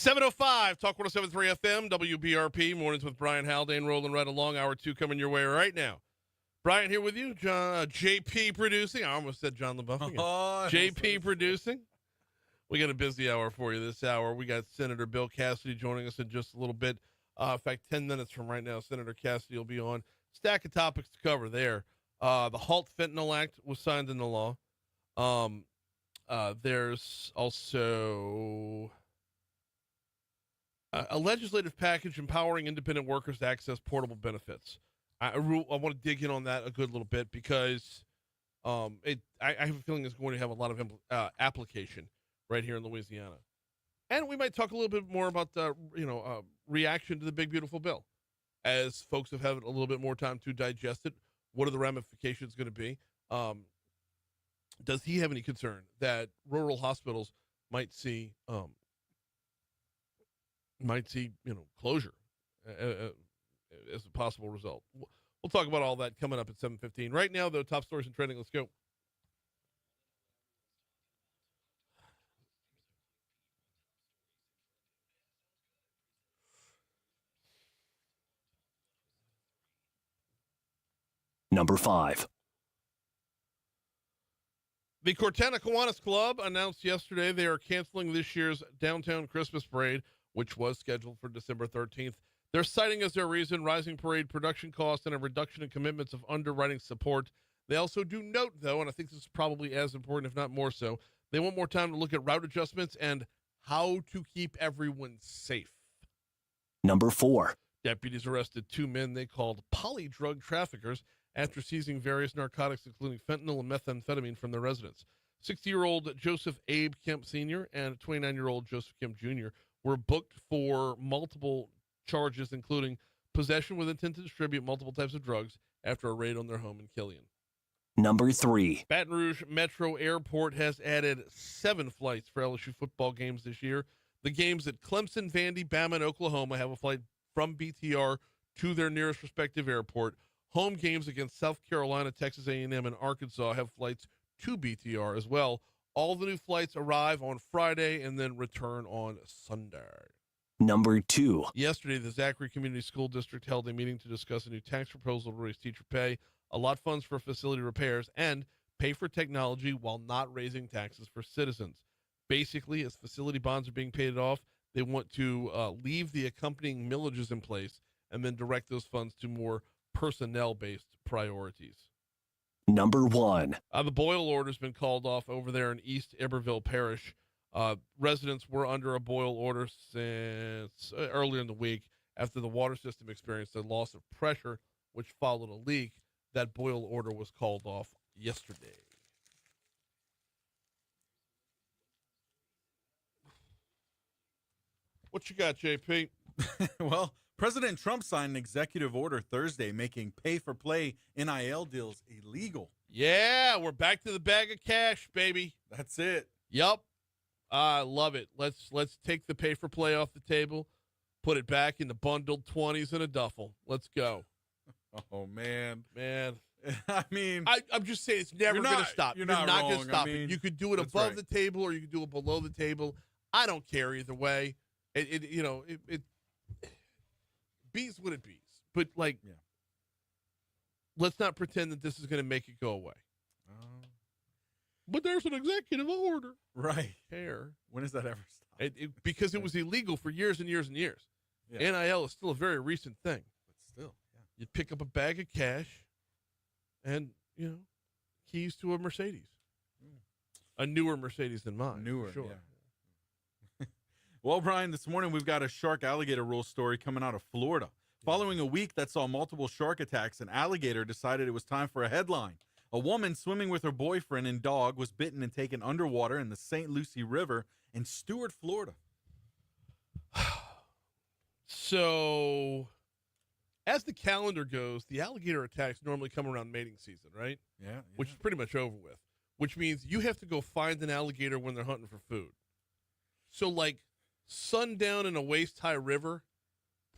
7:05, Talk 107.3 FM, WBRP, mornings with Brian Haldane, rolling right along. Hour 2 coming your way right now. Brian here with you, John, JP producing. I almost said John LaBeouf again. JP producing. We got a busy hour for you this hour. We got Senator Bill Cassidy joining us in just a little bit. In fact, 10 minutes from right now, Senator Cassidy will be on. Stack of topics to cover there. The HALT Fentanyl Act was signed into law. There's also a legislative package empowering independent workers to access portable benefits. I want to dig in on that a good little bit because I have a feeling it's going to have a lot of application right here in Louisiana. And we might talk a little bit more about the reaction to the big, beautiful bill. As folks have had a little bit more time to digest it, what are the ramifications going to be? Does he have any concern that rural hospitals might see closure as a possible result? We'll talk about all that coming up at 7:15. Right now, though, top stories and trending. Let's go. Number 5. The Cortana Kiwanis Club announced yesterday they are canceling this year's downtown Christmas parade, which was scheduled for December 13th. They're citing as their reason rising parade production costs and a reduction in commitments of underwriting support. They also do note, though, and I think this is probably as important, if not more so, they want more time to look at route adjustments and how to keep everyone safe. Number 4. Deputies arrested 2 men they called polydrug traffickers after seizing various narcotics, including fentanyl and methamphetamine, from their residence. 60-year-old Joseph Abe Kemp Sr. and 29-year-old Joseph Kemp Jr. were booked for multiple charges, including possession with intent to distribute multiple types of drugs after a raid on their home in Killian. Number 3. Baton Rouge Metro Airport has added 7 flights for LSU football games this year. The games at Clemson, Vandy, Bama, and Oklahoma have a flight from BTR to their nearest respective airport. Home games against South Carolina, Texas A&M, and Arkansas have flights to BTR as well. All the new flights arrive on Friday and then return on Sunday. Number 2. Yesterday, the Zachary Community School District held a meeting to discuss a new tax proposal to raise teacher pay, allot funds for facility repairs, and pay for technology while not raising taxes for citizens. Basically, as facility bonds are being paid off, they want to leave the accompanying millages in place and then direct those funds to more personnel-based priorities. Number 1. The boil order's been called off over there in East Iberville Parish. Residents were under a boil order since earlier in the week after the water system experienced a loss of pressure, which followed a leak. That boil order was called off yesterday. What you got, JP? Well, President Trump signed an executive order Thursday making pay-for-play NIL deals illegal. Yeah, we're back to the bag of cash, baby. That's it. Yep. I love it. Let's take the pay-for-play off the table, put it back in the bundled 20s in a duffel. Let's go. Oh, man. I mean, I'm just saying it's never going to stop. You're not going to wrong. stop I mean, it. You could do it that's above right. the table or you could do it below the table. I don't care either way. It bees what it bees. But, let's not pretend that this is going to make it go away. But there's an executive order. Right. Care. When does that ever stop? Because it was illegal for years and years and years. Yeah. NIL is still a very recent thing. But still, yeah. You'd pick up a bag of cash and, keys to a Mercedes. A newer Mercedes than mine. Newer, sure. yeah. Well, Brian, this morning we've got a shark alligator rule story coming out of Florida. Following a week that saw multiple shark attacks, an alligator decided it was time for a headline. A woman swimming with her boyfriend and dog was bitten and taken underwater in the St. Lucie River in Stuart, Florida. So, as the calendar goes, the alligator attacks normally come around mating season, right? Yeah. Which is pretty much over with. Which means you have to go find an alligator when they're hunting for food. So, sundown in a waist-high river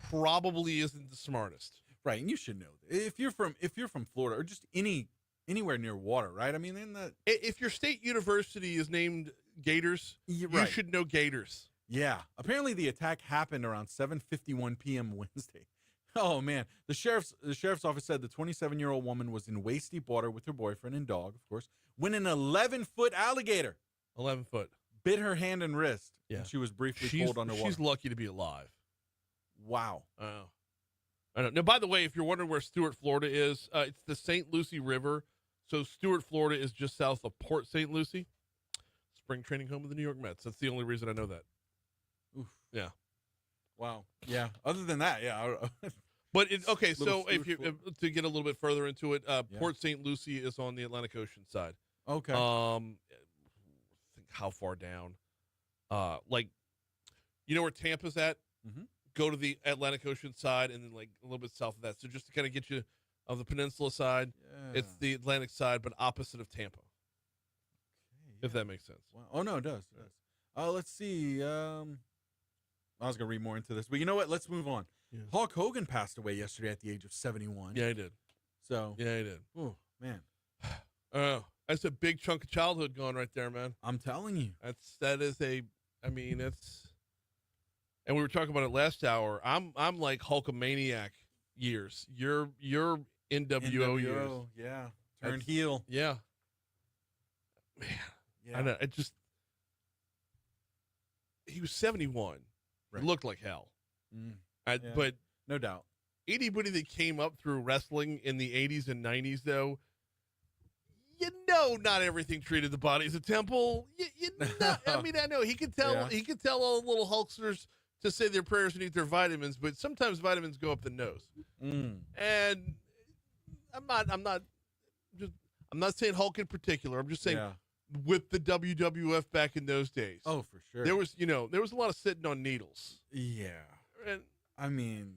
probably isn't the smartest. Right, and you should know that. If you're from Florida or just anywhere near water, right? I mean, if your state university is named Gators, you right. should know gators. Yeah. Apparently the attack happened around 7:51 p.m. Wednesday. Oh man. The sheriff's office said the 27-year-old woman was in waist-deep water with her boyfriend and dog, of course, when an 11-foot alligator 11 foot. bit her hand and wrist. Yeah. And she was briefly pulled underwater. She's lucky to be alive. Wow. Oh. I know. Now, by the way, if you're wondering where Stuart, Florida is, it's the St. Lucie River. So Stuart, Florida is just south of Port St. Lucie, spring training home of the New York Mets. That's the only reason I know that. Oof. Yeah. Wow. Yeah. Other than that, yeah. But okay, so Little if you Stuart, to get a little bit further into it, Port St. Lucie is on the Atlantic Ocean side. Okay. Think how far down? Like, you know where Tampa's at? Mhm. Go to the Atlantic Ocean side, and then like a little bit south of that. So just to kind of get you of the peninsula side, it's the Atlantic side, but opposite of Tampa. If that makes sense. Wow. Oh no, it does. It does. Let's see. I was gonna read more into this, but you know what? Let's move on. Yeah. Hulk Hogan passed away yesterday at the age of 71. Yeah, I did. So Yeah, I did. oh man, Oh, that's a big chunk of childhood gone right there, man. I'm telling you. That is it's. And we were talking about it last hour. I'm like Hulkamaniac years. You're NWO years. Yeah. Turned heel. Yeah. Man, Yeah. I know. He was 71. Right. It looked like hell. Mm, yeah. But no doubt. anybody that came up through wrestling in the 80s and 90s, though, you know, not everything treated the body as a temple. You know, I mean, I know he could tell. Yeah. He could tell all the little Hulksters to say their prayers and eat their vitamins, but sometimes vitamins go up the nose. Mm. And I'm not saying Hulk in particular. I'm just saying with the WWF back in those days. Oh, for sure. There was a lot of sitting on needles. Yeah. And I mean,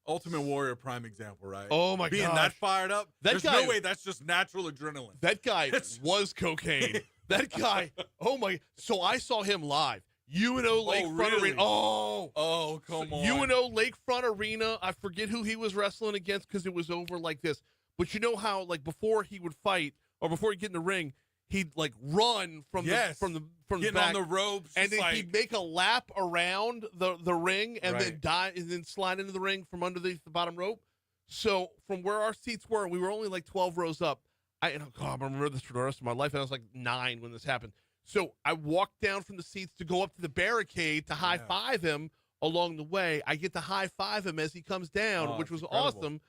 Ultimate Warrior prime example, right? oh my god, being that fired up. There's guy- no way that's just natural adrenaline. that guy was cocaine. That guy. Oh my. So I saw him live. UNO Lakefront really? Arena. Oh, come on. UNO Lakefront Arena. I forget who he was wrestling against because it was over like this. But you know how, like, before he would fight or before he'd get in the ring, he'd like run from the Getting back, on the ropes, and just then he'd make a lap around the ring and then Right. and then slide into the ring from underneath the bottom rope. So from where our seats were, we were only like 12 rows up. I remember this for the rest of my life. And I was like 9 when this happened. So I walked down from the seats to go up to the barricade to high five him along the way. I get to high five him as he comes down, which was incredible. awesome.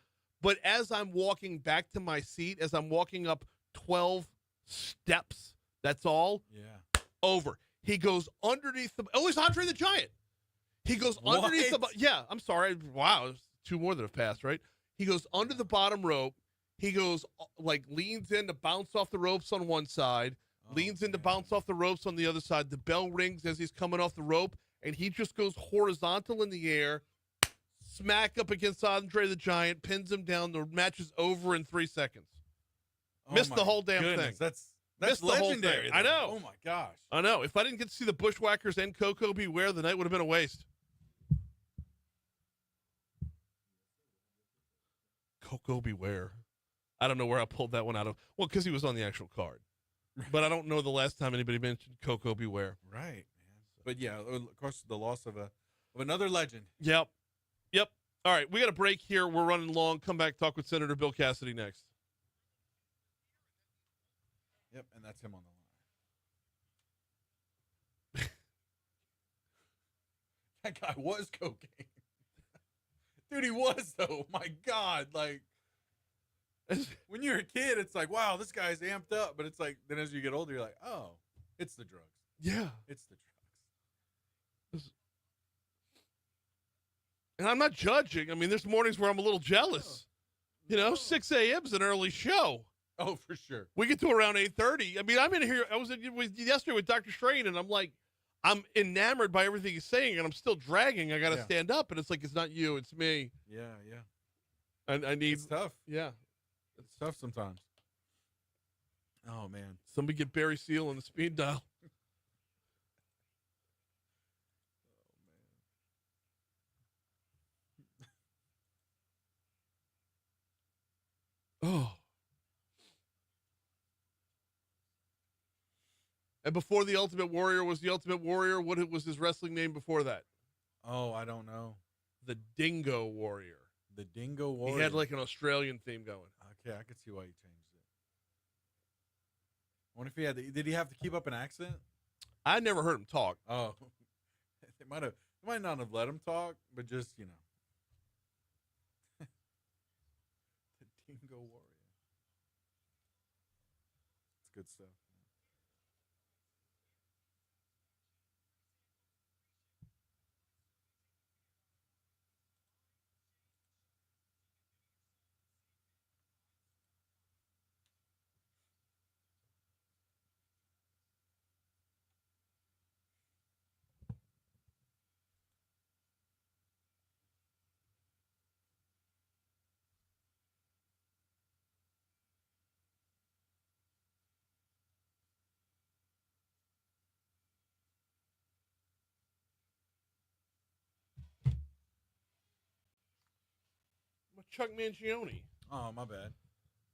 But as I'm walking back to my seat, as I'm walking up 12 steps, that's all, over. He goes underneath the, it's Andre the Giant. He goes underneath the, I'm sorry. Wow. There's 2 more that have passed, right? He goes under the bottom rope. He goes, like, leans in to bounce off the ropes on one side, leans in to bounce off the ropes on the other side. The bell rings as he's coming off the rope, and he just goes horizontal in the air, smack up against Andre the Giant, pins him down. The match is over in 3 seconds. Missed the whole damn thing. That's Missed the whole legendary. thing. I know. Oh my gosh. I know. If I didn't get to see the Bushwhackers and Coco Beware, the night would have been a waste. Coco Beware. I don't know where I pulled that one out of. Well, because he was on the actual card. But I don't know the last time anybody mentioned Coco Beware. Right, man. But yeah, of course, the loss of another legend. Yep. All right, we got a break here. We're running long. Come back, talk with Senator Bill Cassidy next. Yep, and that's him on the line. That guy was cocaine. Dude, he was, though. My God. Like, when you're a kid, it's like, wow, this guy's amped up. But it's like, then as you get older, you're like, oh, it's the drugs. Yeah. It's the drugs. And I'm not judging. I mean, there's mornings where I'm a little jealous. You know, 6 a.m.'s an early show. Oh, for sure. We get to around 8:30. I mean, I'm in here. I was yesterday with Dr. Strain, and I'm like, I'm enamored by everything he's saying, and I'm still dragging. I got to stand up, and it's like, it's not you, it's me. Yeah. I need. It's tough. Yeah. It's tough sometimes. Oh, man. Somebody get Barry Seal on the speed dial. Oh. And before the Ultimate Warrior was the Ultimate Warrior, what was his wrestling name before that? Oh, I don't know. The Dingo Warrior. The Dingo Warrior. He had like an Australian theme going. Okay, I could see why he changed it. I wonder if he had. Did he have to keep up an accent? I never heard him talk. Oh, they might not have let him talk, but just the Dingo Warrior. It's good stuff. Chuck Mangione. Oh, my bad.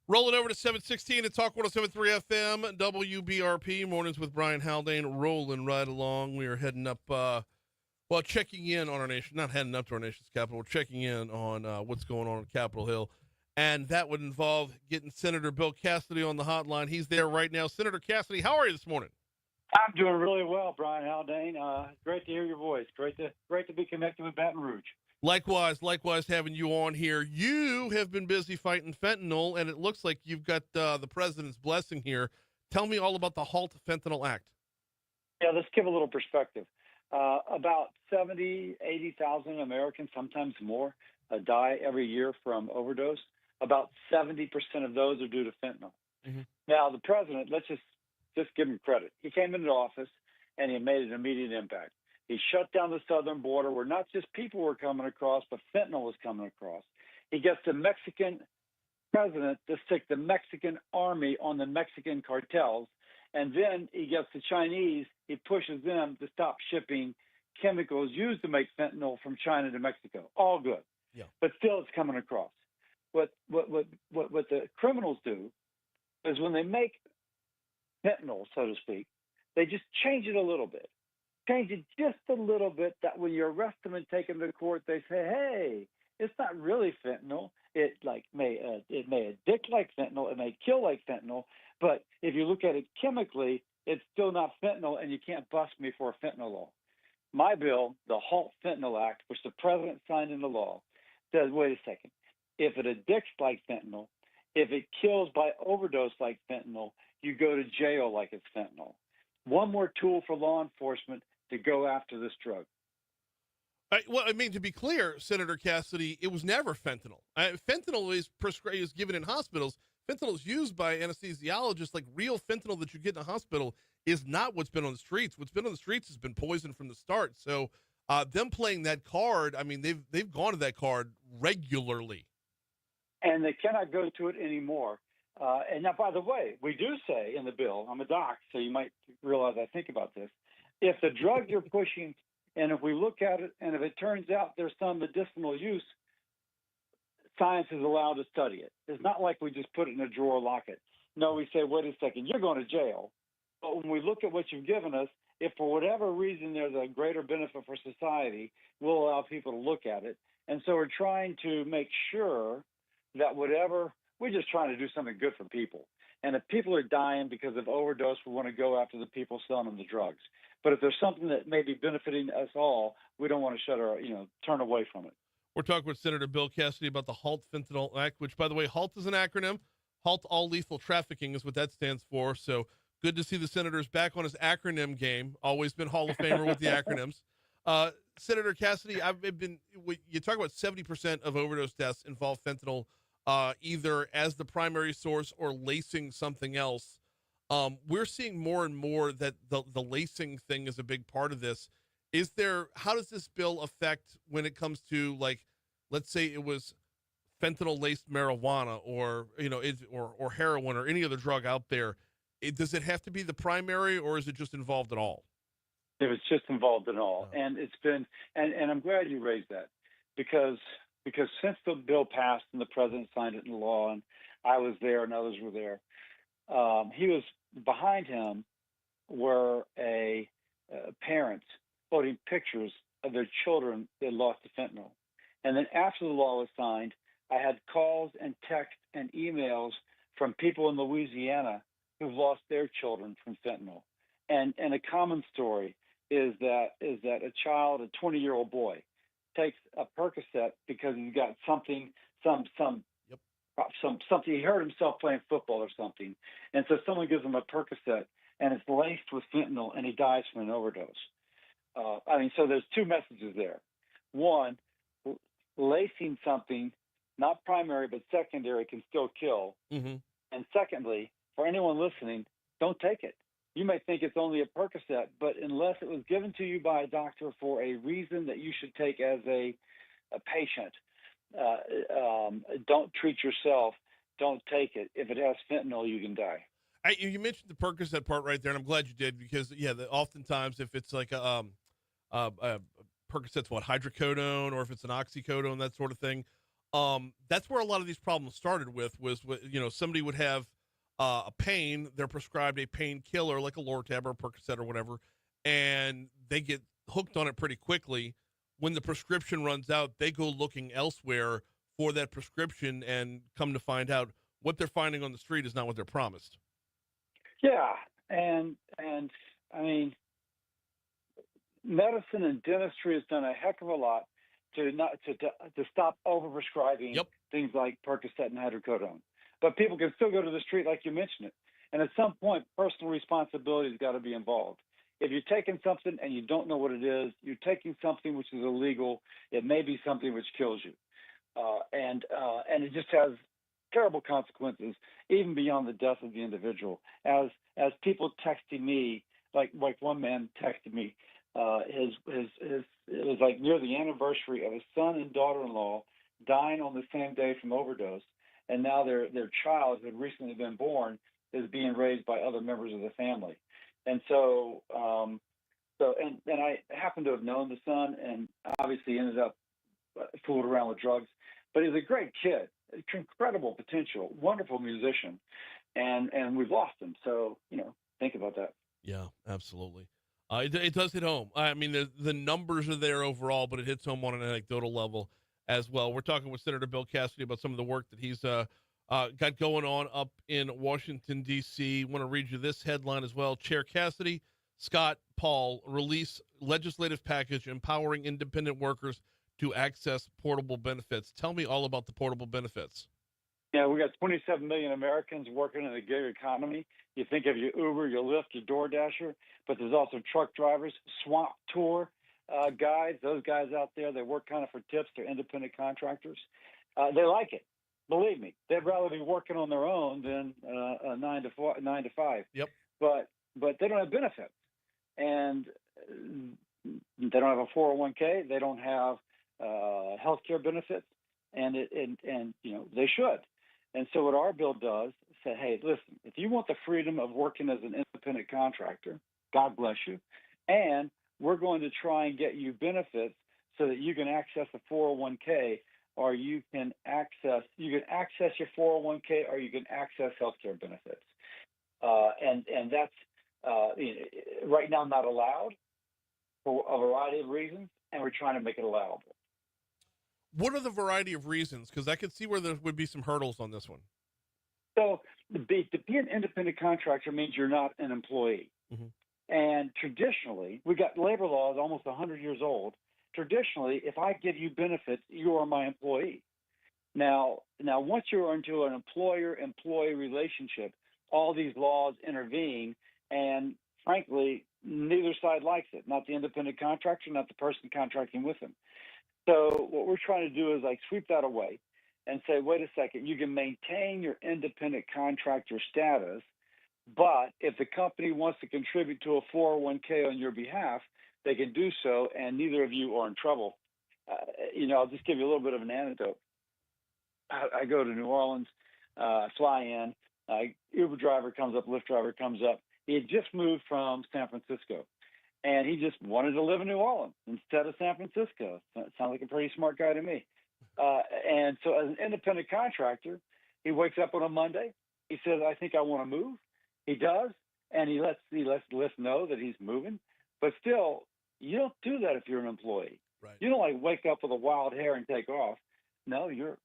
Rolling over to 716 at Talk 107.3 FM, WBRP, Mornings with Brian Haldane, rolling right along. We are heading up, checking in on our nation, not heading up to our nation's capital, we're checking in on what's going on Capitol Hill. And that would involve getting Senator Bill Cassidy on the hotline. He's there right now. Senator Cassidy, how are you this morning? I'm doing really well, Brian Haldane. Great to hear your voice. Great to be connected with Baton Rouge. Likewise having you on here. You have been busy fighting fentanyl, and it looks like you've got the president's blessing here. Tell me all about the Halt Fentanyl Act. Yeah, let's give a little perspective. About 80,000 Americans, sometimes more, die every year from overdose. About 70% of those are due to fentanyl. Mm-hmm. Now, the president, let's just give him credit. He came into office, and he made an immediate impact. He shut down the southern border where not just people were coming across, but fentanyl was coming across. He gets the Mexican president to stick the Mexican army on the Mexican cartels. And then he gets the Chinese, he pushes them to stop shipping chemicals used to make fentanyl from China to Mexico. All good. Yeah. But still it's coming across. What the criminals do is when they make fentanyl, so to speak, they just change it a little bit. Change it just a little bit that when you arrest them and take them to court, they say, hey, it's not really fentanyl. It may addict like fentanyl. It may kill like fentanyl. But if you look at it chemically, it's still not fentanyl, and you can't bust me for a fentanyl law. My bill, the Halt Fentanyl Act, which the president signed into law, says, wait a second. If it addicts like fentanyl, if it kills by overdose like fentanyl, you go to jail like it's fentanyl. One more tool for law enforcement to go after this drug. To be clear, Senator Cassidy, it was never fentanyl. Fentanyl is given in hospitals. Fentanyl is used by anesthesiologists. Like real fentanyl that you get in a hospital is not what's been on the streets. What's been on the streets has been poison from the start. So them playing that card, they've gone to that card regularly. And they cannot go to it anymore. And now, by the way, we do say in the bill, I'm a doc, so you might realize I think about this. If the drug you're pushing, and if we look at it, and if it turns out there's some medicinal use, science is allowed to study it. It's not like we just put it in a drawer, lock it. No, we say, wait a second, you're going to jail. But when we look at what you've given us, if for whatever reason there's a greater benefit for society, we'll allow people to look at it. And so we're trying to make sure that we're just trying to do something good for people. And if people are dying because of overdose, we want to go after the people selling them the drugs. But if there's something that may be benefiting us all, we don't want to turn away from it. We're talking with Senator Bill Cassidy about the Halt Fentanyl Act, which, by the way, HALT is an acronym. Halt All Lethal Trafficking is what that stands for. So good to see the senator's back on his acronym game. Always been Hall of Famer with the acronyms. Senator Cassidy, you talk about 70% of overdose deaths involve fentanyl, either as the primary source or lacing something else. We're seeing more and more that the lacing thing is a big part of this. How does this bill affect when it comes to, like, let's say it was fentanyl laced marijuana or heroin or any other drug out there? Does it have to be the primary, or is it just involved at all? If it's just involved in all. And it's been, and I'm glad you raised that because since the bill passed and the president signed it into law, and I was there and others were there, he was behind him. were parents putting pictures of their children they lost to fentanyl. And then after the law was signed, I had calls and texts and emails from people in Louisiana who've lost their children from fentanyl. And a common story is that a child, a 20-year-old boy, takes a Percocet because he's got something, something. He hurt himself playing football or something, and so someone gives him a Percocet, and it's laced with fentanyl, and he dies from an overdose. So there's two messages there. One, lacing something, not primary but secondary, can still kill. Mm-hmm. And secondly, for anyone listening, don't take it. You may think it's only a Percocet, but unless it was given to you by a doctor for a reason that you should take as a patient, don't treat yourself. Don't take it. If it has fentanyl, you can die. You mentioned the Percocet part right there, and I'm glad you did because oftentimes if it's like Percocet's hydrocodone, or if it's an oxycodone, that sort of thing. That's where a lot of these problems started was somebody would have a pain, they're prescribed a painkiller like a Lortab or a Percocet or whatever, and they get hooked on it pretty quickly. When the prescription runs out, they go looking elsewhere for that prescription, and come to find out what they're finding on the street is not what they're promised. Yeah, and I mean, medicine and dentistry has done a heck of a lot to stop overprescribing things like Percocet and hydrocodone. But people can still go to the street like you mentioned it. And at some point, personal responsibility has got to be involved. If you're taking something and you don't know what it is, you're taking something which is illegal. It may be something which kills you. And it just has terrible consequences, even beyond the death of the individual. As people texting me, like one man texted me, it was like near the anniversary of his son and daughter-in-law dying on the same day from overdose, and now their child, who had recently been born, is being raised by other members of the family. And so I happen to have known the son, and obviously ended up fooled around with drugs. But he's a great kid, incredible potential, wonderful musician, and we've lost him. So think about that. Yeah, absolutely. It does hit home. I mean, the numbers are there overall, but it hits home on an anecdotal level as well. We're talking with Senator Bill Cassidy about some of the work that he's got going on up in Washington, D.C. Want to read you this headline as well. Chair Cassidy, Scott Paul release legislative package empowering independent workers to access portable benefits. Tell me all about the portable benefits. Yeah, we got 27 million Americans working in the gig economy. You think of your Uber, your Lyft, your DoorDasher, but there's also truck drivers, swamp tour guys. Those guys out there, they work kind of for tips. They're independent contractors. They like it. Believe me, they'd rather be working on their own than a 9 to 5. Yep. But they don't have benefits, and they don't have a 401k. They don't have health care benefits, and they should. And so what our bill does say, hey, listen, if you want the freedom of working as an independent contractor, God bless you, and we're going to try and get you benefits so that you can access a 401k, or you can access your 401k, or you can access health care benefits. And that's right now not allowed for a variety of reasons, and we're trying to make it allowable. What are the variety of reasons? Because I could see where there would be some hurdles on this one. So to be an independent contractor means you're not an employee. Mm-hmm. And traditionally, we got labor laws almost 100 years old. Traditionally, if I give you benefits, you are my employee. Now, once you're into an employer-employee relationship, all these laws intervene, and frankly, neither side likes it. Not the independent contractor, not the person contracting with them. So what we're trying to do is sweep that away and say, wait a second, you can maintain your independent contractor status, but if the company wants to contribute to a 401k on your behalf, they can do so, and neither of you are in trouble. I'll just give you a little bit of an anecdote. I go to New Orleans, fly in, Uber driver comes up, Lyft driver comes up. He had just moved from San Francisco, and he just wanted to live in New Orleans instead of San Francisco. Sounds like a pretty smart guy to me. And so as an independent contractor, he wakes up on a Monday. He says, I think I want to move. He does. and he lets the list know that he's moving. But still, you don't do that if you're an employee. Right. You don't like wake up with a wild hair and take off. No, you're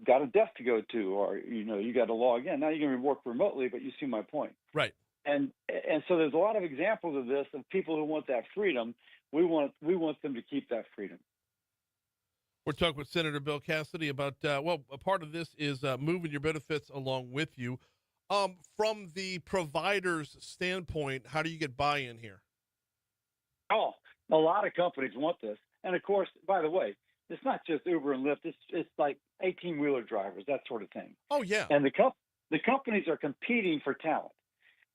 got a desk to go to, or you got to log in. Now you can work remotely, but you see my point. Right. And so there's a lot of examples of this of people who want that freedom. We want them to keep that freedom. We're talking with Senator Bill Cassidy about, a part of this is moving your benefits along with you. From the provider's standpoint, how do you get buy-in here? Oh, a lot of companies want this. And of course, by the way, it's not just Uber and Lyft. It's like 18-wheeler drivers, that sort of thing. Oh, yeah. And the companies are competing for talent.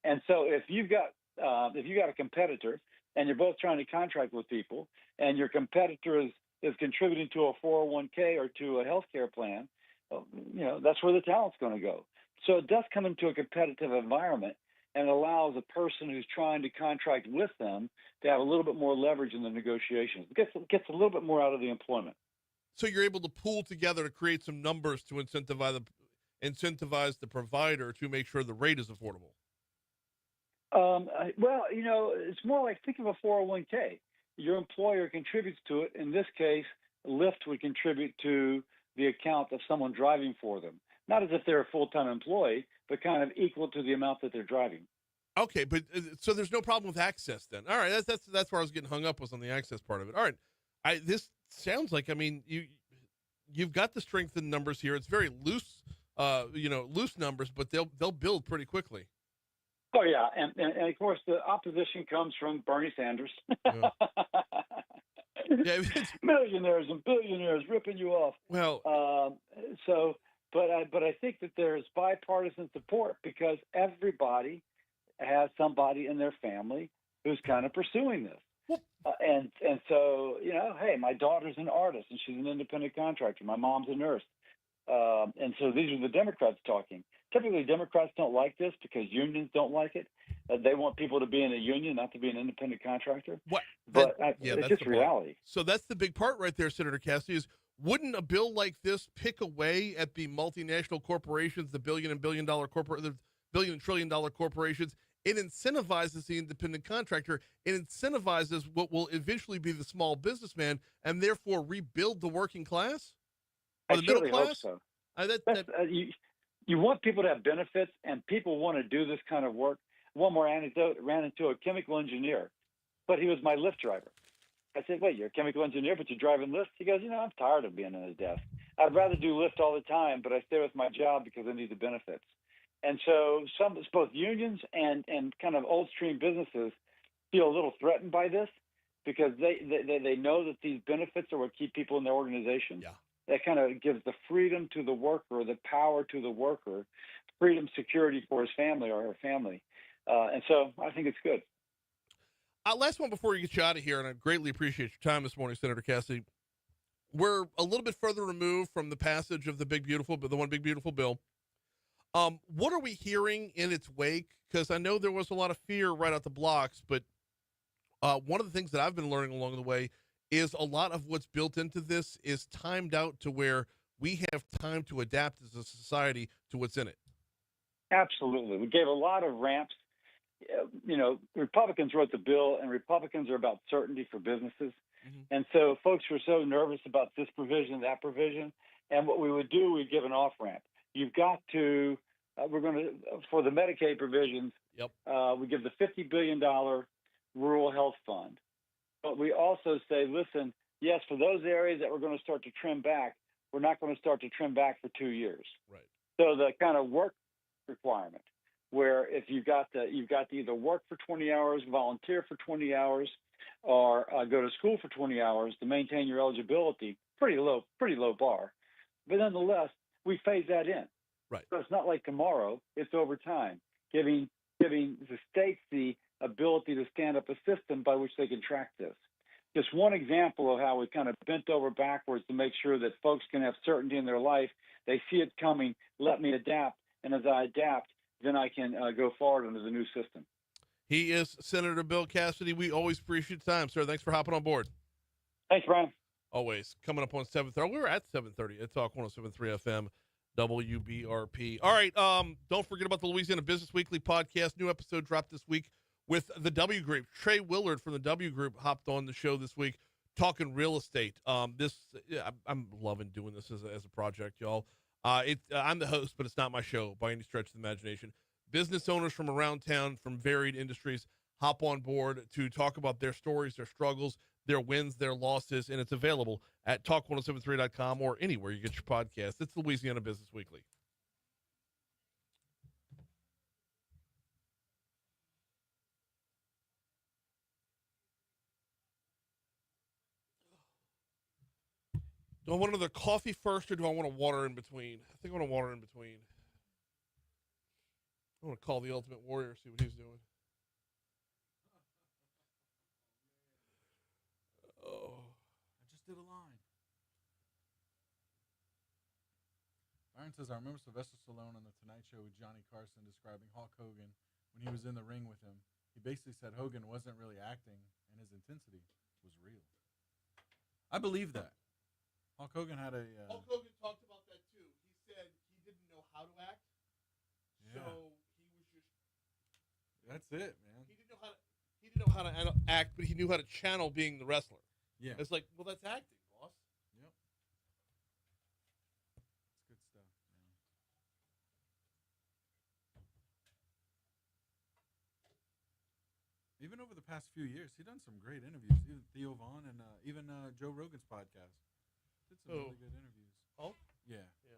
And so if you've got a competitor and you're both trying to contract with people, and your competitor is contributing to a 401k or to a healthcare plan, that's where the talent's going to go. So it does come into a competitive environment and allows a person who's trying to contract with them to have a little bit more leverage in the negotiations. It gets a little bit more out of the employment. So you're able to pool together to create some numbers to incentivize the provider to make sure the rate is affordable. It's more like, think of a 401k. Your employer contributes to it. In this case, Lyft would contribute to the account of someone driving for them. Not as if they're a full-time employee, but kind of equal to the amount that they're driving. Okay, but so there's no problem with access then. All right, that's where I was getting hung up, was on the access part of it. All right, this sounds like, you've got the strength in numbers here. It's very loose, loose numbers, but they'll build pretty quickly. Oh yeah, and of course the opposition comes from Bernie Sanders. Yeah. Millionaires and billionaires ripping you off. Well, but I think that there's bipartisan support because everybody has somebody in their family who's kind of pursuing this. And so, hey, my daughter's an artist and she's an independent contractor. My mom's a nurse. And so these are the Democrats talking. Typically, Democrats don't like this because unions don't like it. They want people to be in a union, not to be an independent contractor. It's just reality. So that's the big part right there, Senator Cassidy, is wouldn't a bill like this pick away at the multinational corporations, the billion and trillion dollar corporations? It incentivizes the independent contractor. It incentivizes what will eventually be the small businessman, and therefore rebuild the working class or the middle class. Hope so. You want people to have benefits, and people want to do this kind of work. One more anecdote: ran into a chemical engineer, but he was my Lyft driver. I said, "Wait, you're a chemical engineer, but you're driving Lyft?" He goes, "I'm tired of being on his desk. I'd rather do Lyft all the time, but I stay with my job because I need the benefits." And so both unions and kind of old stream businesses feel a little threatened by this because they know that these benefits are what keep people in their organizations. Yeah. That kind of gives the freedom to the worker, the power to the worker, freedom, security for his family or her family. And so I think it's good. Last one before we get you out of here, and I greatly appreciate your time this morning, Senator Cassidy. We're a little bit further removed from the passage of the one big beautiful bill. What are we hearing in its wake? Because I know there was a lot of fear right out the blocks, but one of the things that I've been learning along the way is a lot of what's built into this is timed out to where we have time to adapt as a society to what's in it. Absolutely. We gave a lot of ramps. Republicans wrote the bill, and Republicans are about certainty for businesses. Mm-hmm. And so folks were so nervous about this provision, that provision. And what we would do, we'd give an off-ramp. You've got to, for the Medicaid provisions, yep. We give the $50 billion rural health fund. But we also say, listen, yes, for those areas that we're going to start to trim back, we're not going to start to trim back for 2 years. Right. So the kind of work requirement, where if you've got to either work for 20 hours, volunteer for 20 hours, or go to school for 20 hours to maintain your eligibility, pretty low bar. But nonetheless, we phase that in. Right. So it's not like tomorrow; it's over time, giving the states the ability to stand up a system by which they can track this. Just one example of how we kind of bent over backwards to make sure that folks can have certainty in their life. They see it coming. Let me adapt, and as I adapt, then I can go forward under the new system. He is Senator Bill Cassidy. We always appreciate your time, sir. Thanks for hopping on board. Thanks, Brian. Always. Coming up on 7:30. We were at 7:30 at Talk 107.3 FM. WBRP. All right. Don't forget about the Louisiana Business Weekly podcast. New episode dropped this week with the W Group. Trey Willard from the W Group hopped on the show this week talking real estate. I'm loving doing this as a project, y'all. I'm the host, but it's not my show by any stretch of the imagination. Business owners from around town, from varied industries, hop on board to talk about their stories, their struggles, their wins, their losses, and it's available at talk1073.com or anywhere you get your podcast. It's Louisiana Business Weekly. Do I want another coffee first, or do I want a water in between? I think I want a water in between. I want to call the Ultimate Warrior, see what he's doing. Oh. I just did a line. Byron says, I remember Sylvester Stallone on The Tonight Show with Johnny Carson describing Hulk Hogan when he was in the ring with him. He basically said Hogan wasn't really acting and his intensity was real. I believe that. Hulk Hogan had a... Hulk Hogan talked about that too. He said he didn't know how to act, Yeah. so he was just... That's it, man. He didn't know how to act, but he knew how to channel being the wrestler. Yeah. It's like, well, that's acting, boss. Yep. It's good stuff, man. Even over the past few years, he's done some great interviews. Even Theo Vaughn and even Joe Rogan's podcast. Did some really good interviews. Hulk? Yeah. Yeah.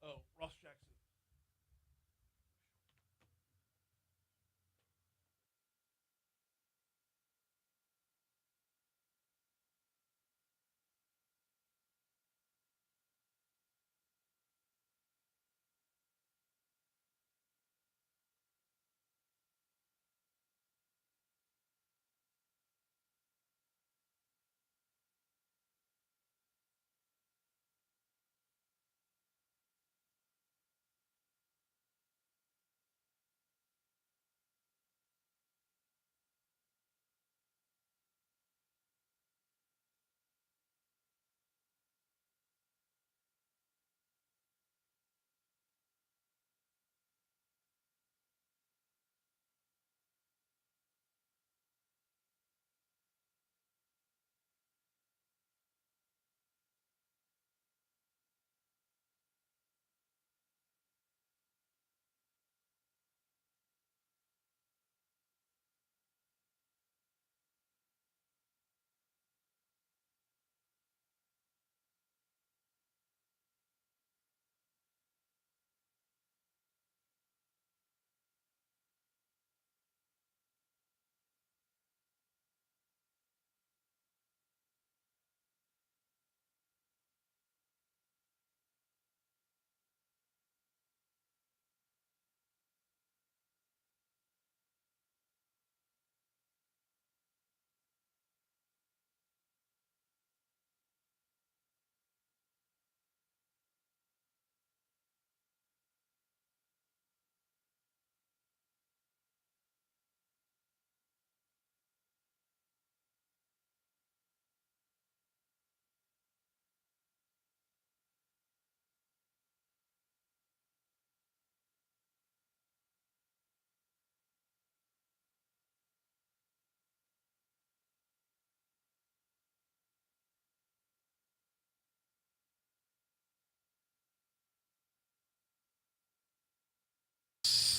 Oh, Ross Jackson.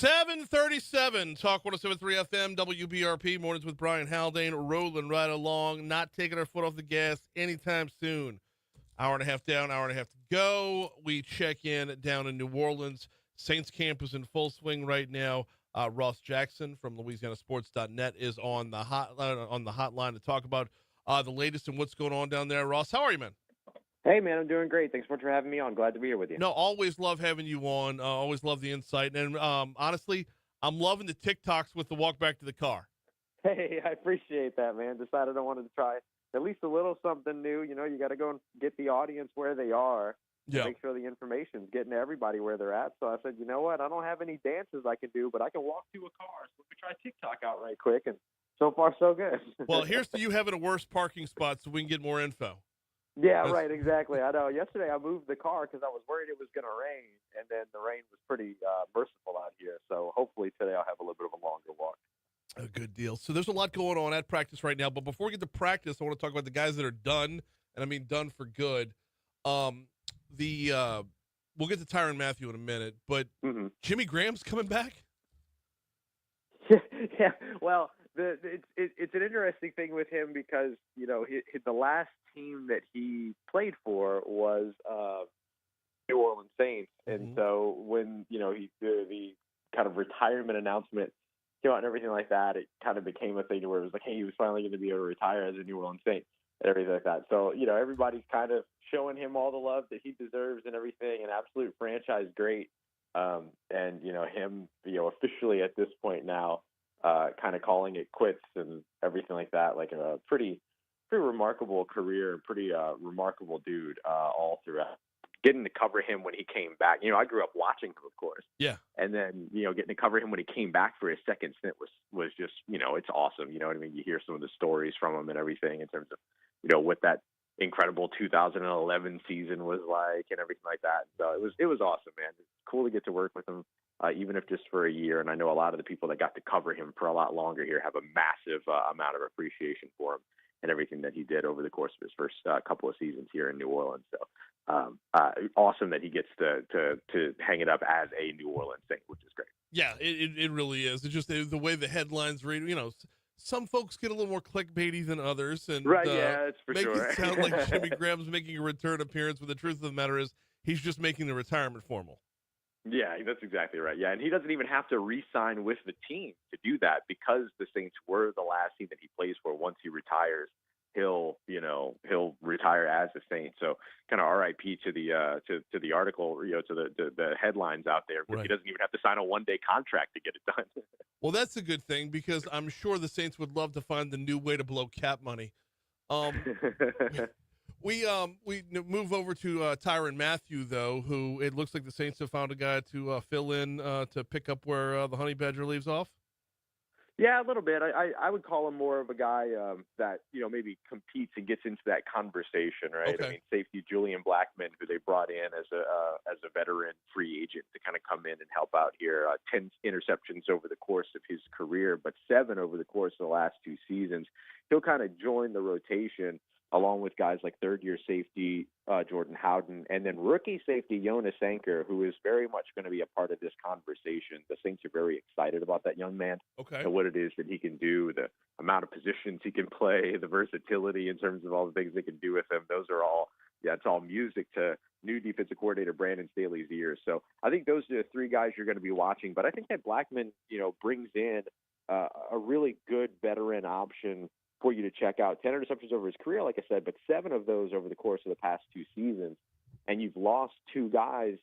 737, Talk 107.3 FM, WBRP, Mornings with Brian Haldane, rolling right along, not taking our foot off the gas anytime soon. Hour and a half down, hour and a half to go. We check in down in New Orleans. Saints camp is in full swing right now. Ross Jackson from LouisianaSports.net is on the hotline to talk about the latest and what's going on down there. Ross, how are you, man? Hey, man, I'm doing great. Thanks so much for having me on. Glad to be here with you. No, always love having you on. Always love the insight. And honestly, I'm loving the TikToks with the walk back to the car. Hey, I appreciate that, man. Decided I wanted to try at least a little something new. You know, you got to go and get the audience where they are. Yeah. Make sure the information's getting to everybody where they're at. So I said, you know what? I don't have any dances I can do, but I can walk to a car. So let me try TikTok out right quick. And so far, so good. Well, here's to you having a worse parking spot so we can get more info. Yeah, right, exactly. I know. Yesterday I moved the car because I was worried it was going to rain, and then the rain was pretty merciful out here. So hopefully today I'll have a little bit of a longer walk. A good deal. So there's a lot going on at practice right now. But before we get to practice, I want to talk about the guys that are done, and I mean done for good. We'll get to Tyrann Mathieu in a minute, but Jimmy Graham's coming back? Yeah, well, it's an interesting thing with him because, you know, the last team that he played for was New Orleans Saints. And so when, you know, the kind of retirement announcement came out and everything like that, it kind of became a thing where it was like, hey, he was finally going to be able to retire as a New Orleans Saint and everything like that. So, you know, everybody's kind of showing him all the love that he deserves and everything, an absolute franchise great. And, you know, him, you know, officially at this point now, kind of calling it quits and everything like that, like a pretty remarkable career, pretty remarkable dude all throughout. Getting to cover him when he came back. You know, I grew up watching him, of course. Yeah. And then, you know, getting to cover him when he came back for his second stint was just, you know, it's awesome. You know what I mean? You hear some of the stories from him and everything in terms of, you know, what that incredible 2011 season was like and everything like that. So it was awesome, man. It's cool to get to work with him, even if just for a year. And I know a lot of the people that got to cover him for a lot longer here have a massive amount of appreciation for him and everything that he did over the course of his first couple of seasons here in New Orleans. So awesome that he gets to hang it up as a New Orleans Saint, which is great. Yeah, it really is. It's just the way the headlines read, you know, some folks get a little more clickbaity than others, and right, yeah, it's for make sure. it sound like Jimmy Graham's making a return appearance, but the truth of the matter is he's just making the retirement formal. Yeah, that's exactly right. Yeah, and he doesn't even have to re-sign with the team to do that because the Saints were the last team that he plays for. Once he retires, he'll retire as a Saint. So kind of RIP to the article, you know, to the headlines out there. Because He doesn't even have to sign a one-day contract to get it done. Well, that's a good thing because I'm sure the Saints would love to find the new way to blow cap money. We move over to Tyrann Mathieu, though, who it looks like the Saints have found a guy to fill in to pick up where the Honey Badger leaves off. Yeah, a little bit. I would call him more of a guy that, you know, maybe competes and gets into that conversation, right? Okay. I mean, safety Julian Blackmon, who they brought in as a veteran free agent to kind of come in and help out here. 10 interceptions over the course of his career, but 7 over the course of the last 2 seasons. He'll kind of join the rotation along with guys like third-year safety Jordan Howden, and then rookie safety Jonas Anker, who is very much going to be a part of this conversation. The Saints are very excited about that young man and what it is that he can do, the amount of positions he can play, the versatility in terms of all the things they can do with him. Those are all, it's all music to new defensive coordinator Brandon Staley's ears. So I think those are the 3 guys you're going to be watching. But I think that Blackmon, you know, brings in a really good veteran option for you to check out. 10 interceptions over his career, like I said, but 7 of those over the course of the past 2 seasons. And you've lost 2 guys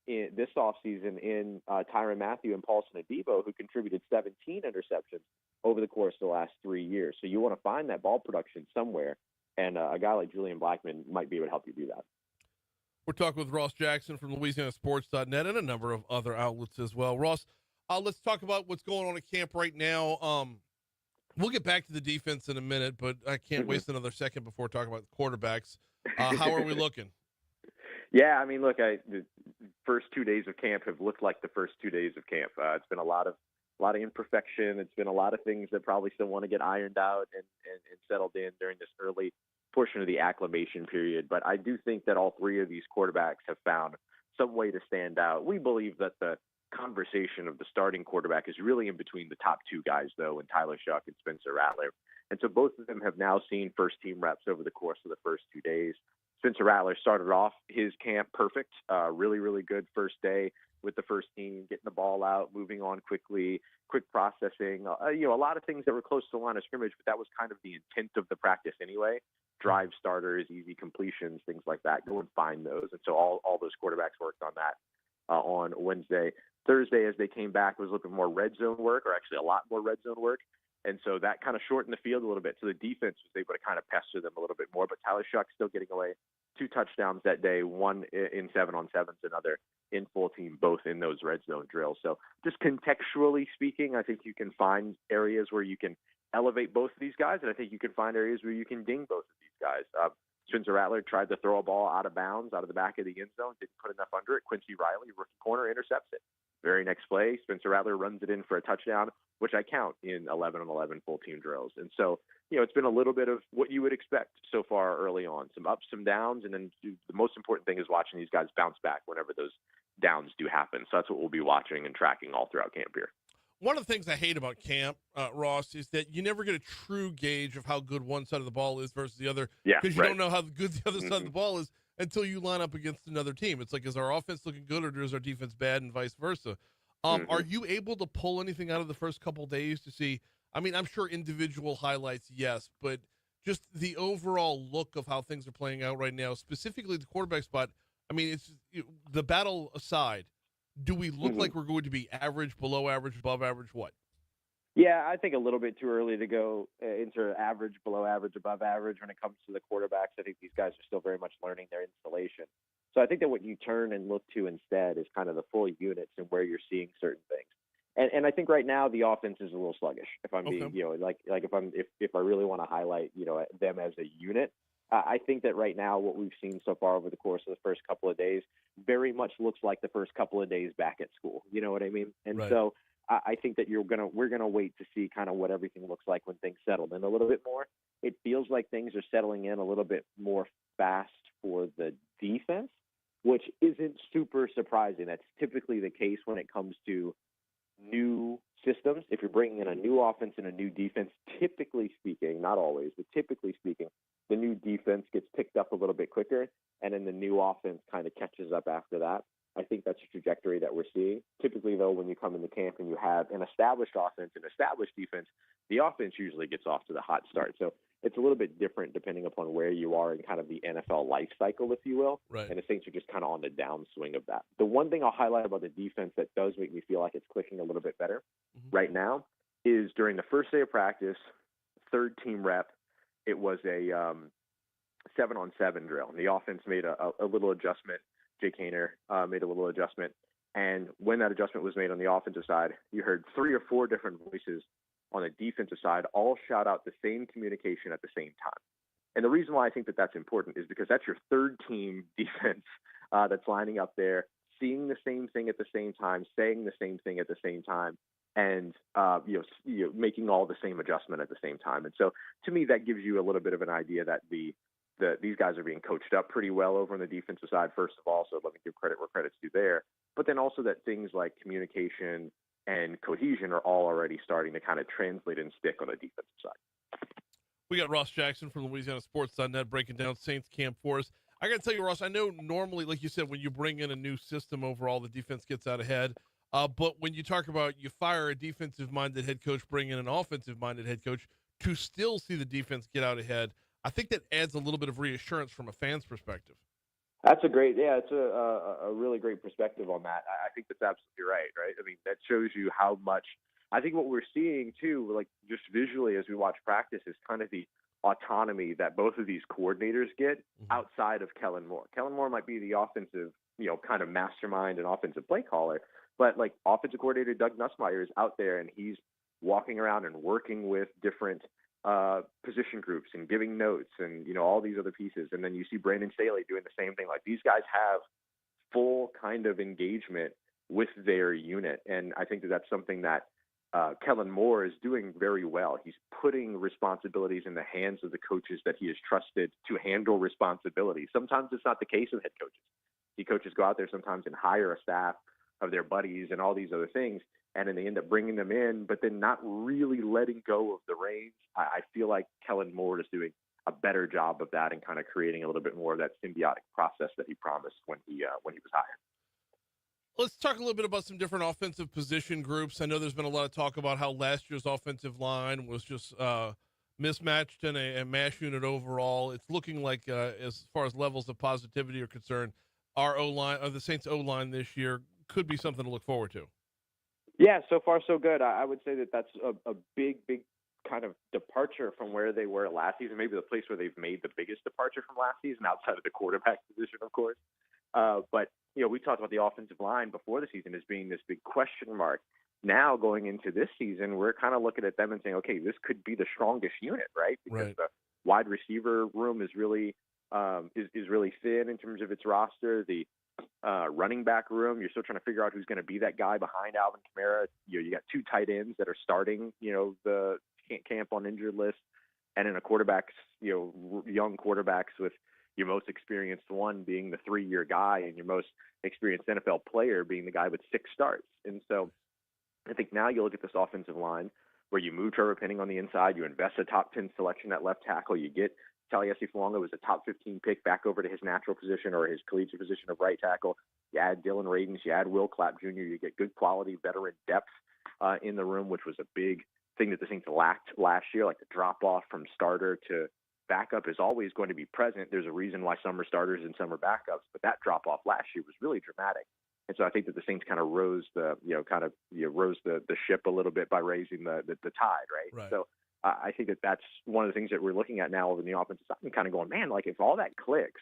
in this offseason in Tyrann Mathieu and Paulson Adebo, who contributed 17 interceptions over the course of the last 3 years. So you want to find that ball production somewhere, and a guy like Julian Blackmon might be able to help you do that. We're talking with Ross Jackson from LouisianaSports.net and a number of other outlets as well. Ross, let's talk about what's going on at camp right now. We'll get back to the defense in a minute, but I can't waste another second before talking about the quarterbacks. How are we looking? Yeah, I mean, look, the first 2 days of camp have looked like the first 2 days of camp. It's been a lot of imperfection. It's been a lot of things that probably still want to get ironed out and settled in during this early portion of the acclimation period. But I do think that all 3 of these quarterbacks have found some way to stand out. We believe that the conversation of the starting quarterback is really in between the top two guys, though, and Tyler Shuck and Spencer Rattler. And so both of them have now seen first-team reps over the course of the first 2 days. Spencer Rattler started off his camp perfect, really, really good first day with the first team, getting the ball out, moving on quickly, quick processing, a lot of things that were close to the line of scrimmage, but that was kind of the intent of the practice anyway. Drive starters, easy completions, things like that. Go and find those. And so all those quarterbacks worked on that on Wednesday. Thursday, as they came back, was looking more red zone work, or actually a lot more red zone work. And so that kind of shortened the field a little bit. So the defense was able to kind of pester them a little bit more. But Tyler Shuck still getting away 2 touchdowns that day, one in 7-on-7s, another in full team, both in those red zone drills. So just contextually speaking, I think you can find areas where you can elevate both of these guys, and I think you can find areas where you can ding both of these guys. Spencer Rattler tried to throw a ball out of bounds, out of the back of the end zone, didn't put enough under it. Quincy Riley, rookie corner, intercepts it. Very next play, Spencer Rattler runs it in for a touchdown, which I count in 11-on-11 full team drills. And so, it's been a little bit of what you would expect so far early on. Some ups, some downs, and then the most important thing is watching these guys bounce back whenever those downs do happen. So that's what we'll be watching and tracking all throughout camp here. One of the things I hate about camp, Ross, is that you never get a true gauge of how good one side of the ball is versus the other. Yeah, because you right. don't know how good the other side of the ball is until you line up against another team. It's like, is our offense looking good or is our defense bad, and vice versa? Are you able to pull anything out of the first couple days to see? I mean, I'm sure individual highlights, yes, but just the overall look of how things are playing out right now, specifically the quarterback spot. I mean, it's the battle aside. Do we look like we're going to be average, below average, above average? What? Yeah, I think a little bit too early to go into average, below average, above average when it comes to the quarterbacks. I think these guys are still very much learning their installation. So I think that what you turn and look to instead is kind of the full units and where you're seeing certain things. And I think right now the offense is a little sluggish. If I'm being, if I really want to highlight, them as a unit, I think that right now what we've seen so far over the course of the first couple of days very much looks like the first couple of days back at school. You know what I mean? And right. So I think that we're gonna wait to see kind of what everything looks like when things settle in a little bit more. It feels like things are settling in a little bit more fast for the defense, which isn't super surprising. That's typically the case when it comes to new systems. If you're bringing in a new offense and a new defense, typically speaking, not always, but typically speaking, the new defense gets picked up a little bit quicker, and then the new offense kind of catches up after that. I think that's a trajectory that we're seeing. Typically, though, when you come into camp and you have an established offense and established defense, the offense usually gets off to the hot start. So it's a little bit different depending upon where you are in kind of the NFL life cycle, if you will. Right. And the Saints are just kind of on the downswing of that. The one thing I'll highlight about the defense that does make me feel like it's clicking a little bit better right now is during the first day of practice, third team rep, it was a 7-on-7 drill. And the offense made a little adjustment. Jake Hayner made a little adjustment. And when that adjustment was made on the offensive side, you heard 3 or 4 different voices on the defensive side all shout out the same communication at the same time. And the reason why I think that that's important is because that's your third team defense that's lining up there, seeing the same thing at the same time, saying the same thing at the same time, and making all the same adjustment at the same time. And so to me, that gives you a little bit of an idea that these guys are being coached up pretty well over on the defensive side, first of all, so let me give credit where credit's due there. But then also that things like communication and cohesion are all already starting to kind of translate and stick on the defensive side. We got Ross Jackson from LouisianaSports.net breaking down Saints camp for us. I got to tell you, Ross, I know normally, like you said, when you bring in a new system overall, the defense gets out ahead. But when you talk about you fire a defensive-minded head coach, bring in an offensive-minded head coach to still see the defense get out ahead, I think that adds a little bit of reassurance from a fan's perspective. That's it's a really great perspective on that. I think that's absolutely right? I mean, that shows you how much, I think what we're seeing too, like just visually as we watch practice, is kind of the autonomy that both of these coordinators get outside of Kellen Moore. Kellen Moore might be the offensive, kind of mastermind and offensive play caller, but like offensive coordinator Doug Nussmeier is out there and he's walking around and working with different position groups and giving notes and, all these other pieces. And then you see Brandon Staley doing the same thing. Like these guys have full kind of engagement with their unit. And I think that that's something that Kellen Moore is doing very well. He's putting responsibilities in the hands of the coaches that he has trusted to handle responsibilities. Sometimes it's not the case with head coaches. The coaches go out there sometimes and hire a staff of their buddies and all these other things. And then they end up bringing them in, but then not really letting go of the reins. I feel like Kellen Moore is doing a better job of that and kind of creating a little bit more of that symbiotic process that he promised when he was hired. Let's talk a little bit about some different offensive position groups. I know there's been a lot of talk about how last year's offensive line was just mismatched in a mash unit overall. It's looking like, as far as levels of positivity are concerned, our O-line, or the Saints O-line this year, could be something to look forward to. Yeah, so far so good. I would say that that's a big kind of departure from where they were last season, maybe the place where they've made the biggest departure from last season outside of the quarterback position, of course. But, we talked about the offensive line before the season as being this big question mark. Now going into this season, we're kind of looking at them and saying, okay, this could be the strongest unit, right? Because the wide receiver room is really is really thin in terms of its roster. The running back room, you're still trying to figure out who's going to be that guy behind Alvin Kamara. You got 2 tight ends that are starting, the camp on injured list, and then a quarterbacks, young quarterbacks with your most experienced one being the 3-year guy and your most experienced NFL player being the guy with 6 starts. And so I think now you look at this offensive line where you move Trevor Penning on the inside, you invest a top 10 selection at left tackle, you get Taliesin Fuanga was a top 15 pick back over to his natural position or his collegiate position of right tackle. You add Dylan Radins, you add Will Clapp Jr., you get good quality veteran depth in the room, which was a big thing that the Saints lacked last year, like the drop-off from starter to backup is always going to be present. There's a reason why some are starters and some are backups, but that drop-off last year was really dramatic. And so I think that the Saints kind of rose the ship a little bit by raising the tide, right? So I think that that's one of the things that we're looking at now in the offensive side and kind of going, man, like if all that clicks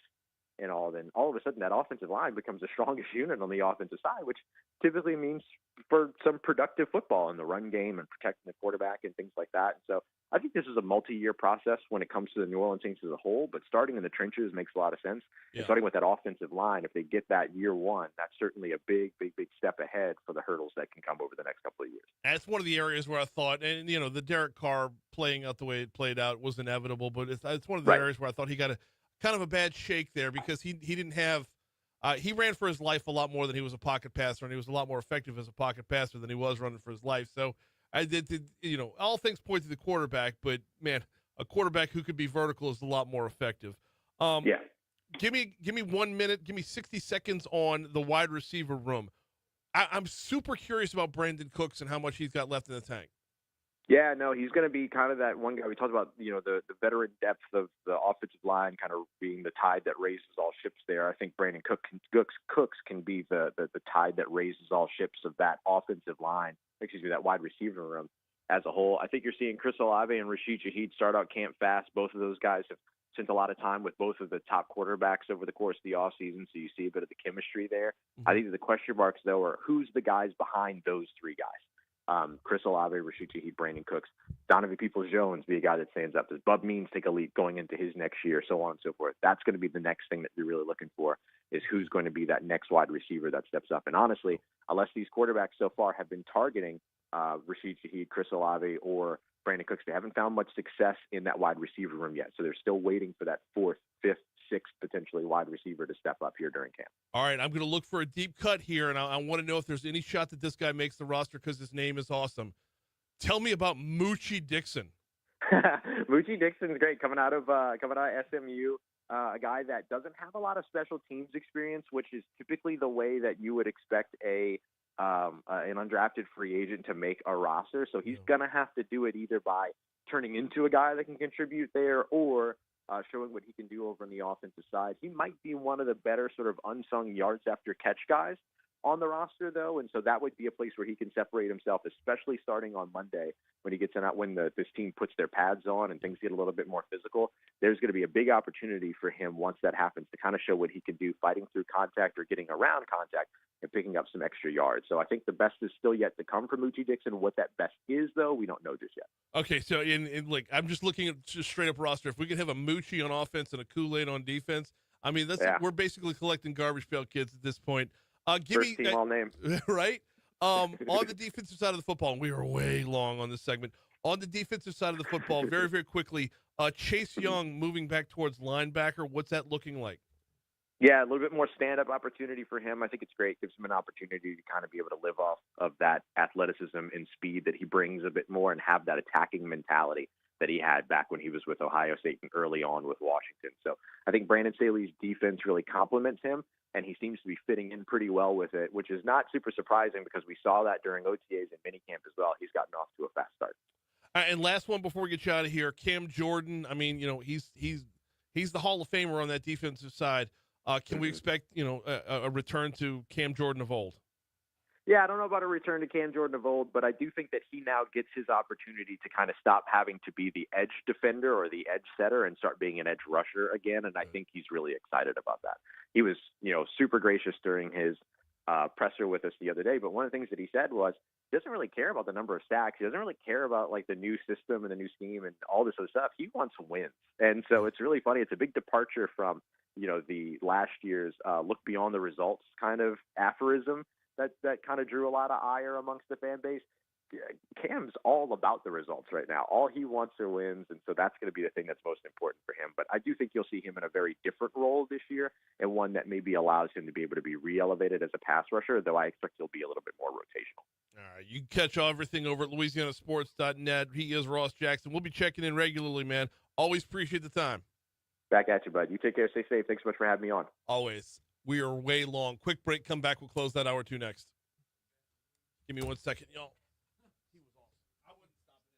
and all, then all of a sudden that offensive line becomes the strongest unit on the offensive side, which typically means for some productive football in the run game and protecting the quarterback and things like that. And so I think this is a multi-year process when it comes to the New Orleans Saints as a whole, but starting in the trenches makes a lot of sense. And starting with that offensive line, if they get that year one, that's certainly a big step ahead for the hurdles that can come over the next couple of years. That's one of the areas where I thought, and the Derek Carr playing out the way it played out was inevitable, but it's one of the areas where I thought he got a kind of a bad shake there because he didn't have he ran for his life a lot more than he was a pocket passer, and he was a lot more effective as a pocket passer than he was running for his life. So I did all things point to the quarterback, but man, a quarterback who could be vertical is a lot more effective. Give me 1 minute, give me 60 seconds on the wide receiver room. I'm super curious about Brandon Cooks and how much he's got left in the tank. Yeah, no, he's going to be kind of that one guy. We talked about, the veteran depth of the offensive line kind of being the tide that raises all ships there. I think Brandon Cooks can be the tide that raises all ships of that offensive line, that wide receiver room as a whole. I think you're seeing Chris Olave and Rashid Shaheed start out camp fast. Both of those guys have spent a lot of time with both of the top quarterbacks over the course of the offseason, so you see a bit of the chemistry there. I think the question marks, though, are who's the guys behind those 3 guys? Chris Olave, Rashid Shaheed, Brandon Cooks, Donovan Peoples-Jones be a guy that stands up. Does Bub Means take a leap going into his next year, so on and so forth? That's going to be the next thing that you're really looking for, is who's going to be that next wide receiver that steps up. And honestly, unless these quarterbacks so far have been targeting Rashid Shaheed, Chris Olave, or Brandon Cooks, they haven't found much success in that wide receiver room yet. So they're still waiting for that 4th, 5th, 6th potentially wide receiver to step up here during camp. All right, I'm going to look for a deep cut here, and I want to know if there's any shot that this guy makes the roster because his name is awesome. Tell me about Moochie Dixon. Moochie Dixon's great, coming out of SMU, a guy that doesn't have a lot of special teams experience, which is typically the way that you would expect an undrafted free agent to make a roster. So he's going to have to do it either by turning into a guy that can contribute there or showing what he can do over on the offensive side. He might be one of the better sort of unsung yards after catch guys on the roster, though, and so that would be a place where he can separate himself, especially starting on Monday when he gets in out when this team puts their pads on and things get a little bit more physical. There's going to be a big opportunity for him once that happens to kind of show what he can do fighting through contact or getting around contact and picking up some extra yards. So I think the best is still yet to come for Moochie Dixon. What that best is, though, we don't know just yet. Okay, so I'm just looking at just straight up roster. If we could have a Moochie on offense and a Kool-Aid on defense, I mean, we're basically collecting garbage pail kids at this point. First team all name. Right? On the defensive side of the football, and we are way long on this segment. On the defensive side of the football, very, very quickly, Chase Young moving back towards linebacker. What's that looking like? Yeah, a little bit more stand-up opportunity for him. I think it's great. Gives him an opportunity to kind of be able to live off of that athleticism and speed that he brings a bit more and have that attacking mentality that he had back when he was with Ohio State and early on with Washington. So I think Brandon Staley's defense really complements him, and he seems to be fitting in pretty well with it, which is not super surprising because we saw that during OTAs and minicamp as well. He's gotten off to a fast start. And last one before we get you out of here, Cam Jordan. I mean, he's the Hall of Famer on that defensive side. Can we expect, a return to Cam Jordan of old? Yeah, I don't know about a return to Cam Jordan of old, but I do think that he now gets his opportunity to kind of stop having to be the edge defender or the edge setter and start being an edge rusher again, and I think he's really excited about that. He was, super gracious during his presser with us the other day, but one of the things that he said was he doesn't really care about the number of sacks. He doesn't really care about, like, the new system and the new scheme and all this other stuff. He wants wins, and so it's really funny. It's a big departure from the last year's look beyond the results kind of aphorism that kind of drew a lot of ire amongst the fan base. Cam's all about the results right now. All he wants are wins, and so that's going to be the thing that's most important for him. But I do think you'll see him in a very different role this year, and one that maybe allows him to be able to be re-elevated as a pass rusher, though I expect he'll be a little bit more rotational. All right, you can catch everything over at LouisianaSports.net. He is Ross Jackson. We'll be checking in regularly, man. Always appreciate the time. Back at you, bud. You take care. Stay safe. Thanks so much for having me on. Always. We are way long. Quick break. Come back. We'll close that hour 2 next. Give me 1 second, y'all. He was awesome. I wouldn't stop it.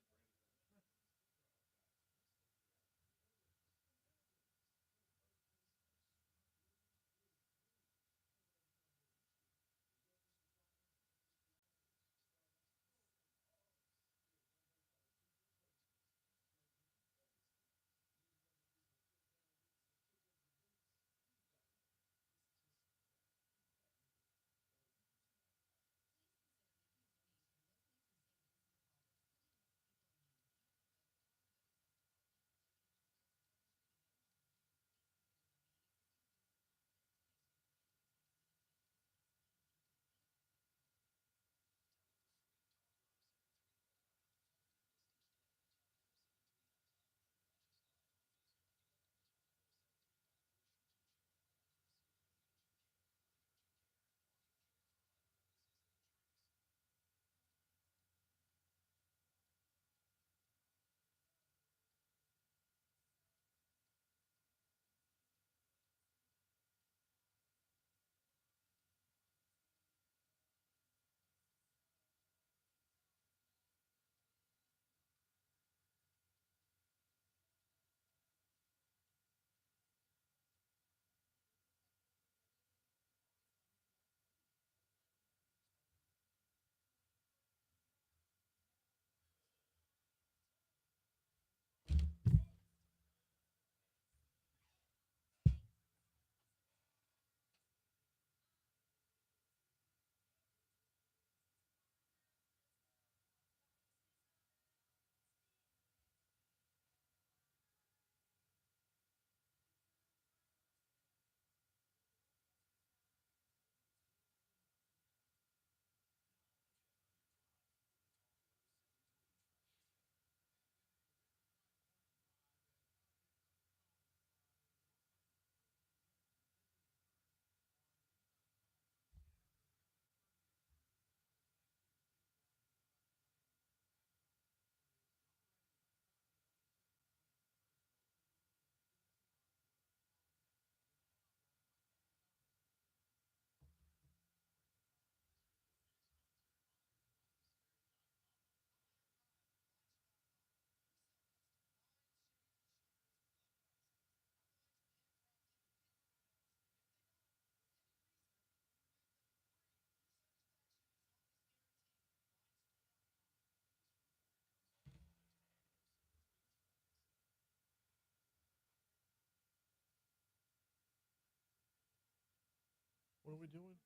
What are we doing?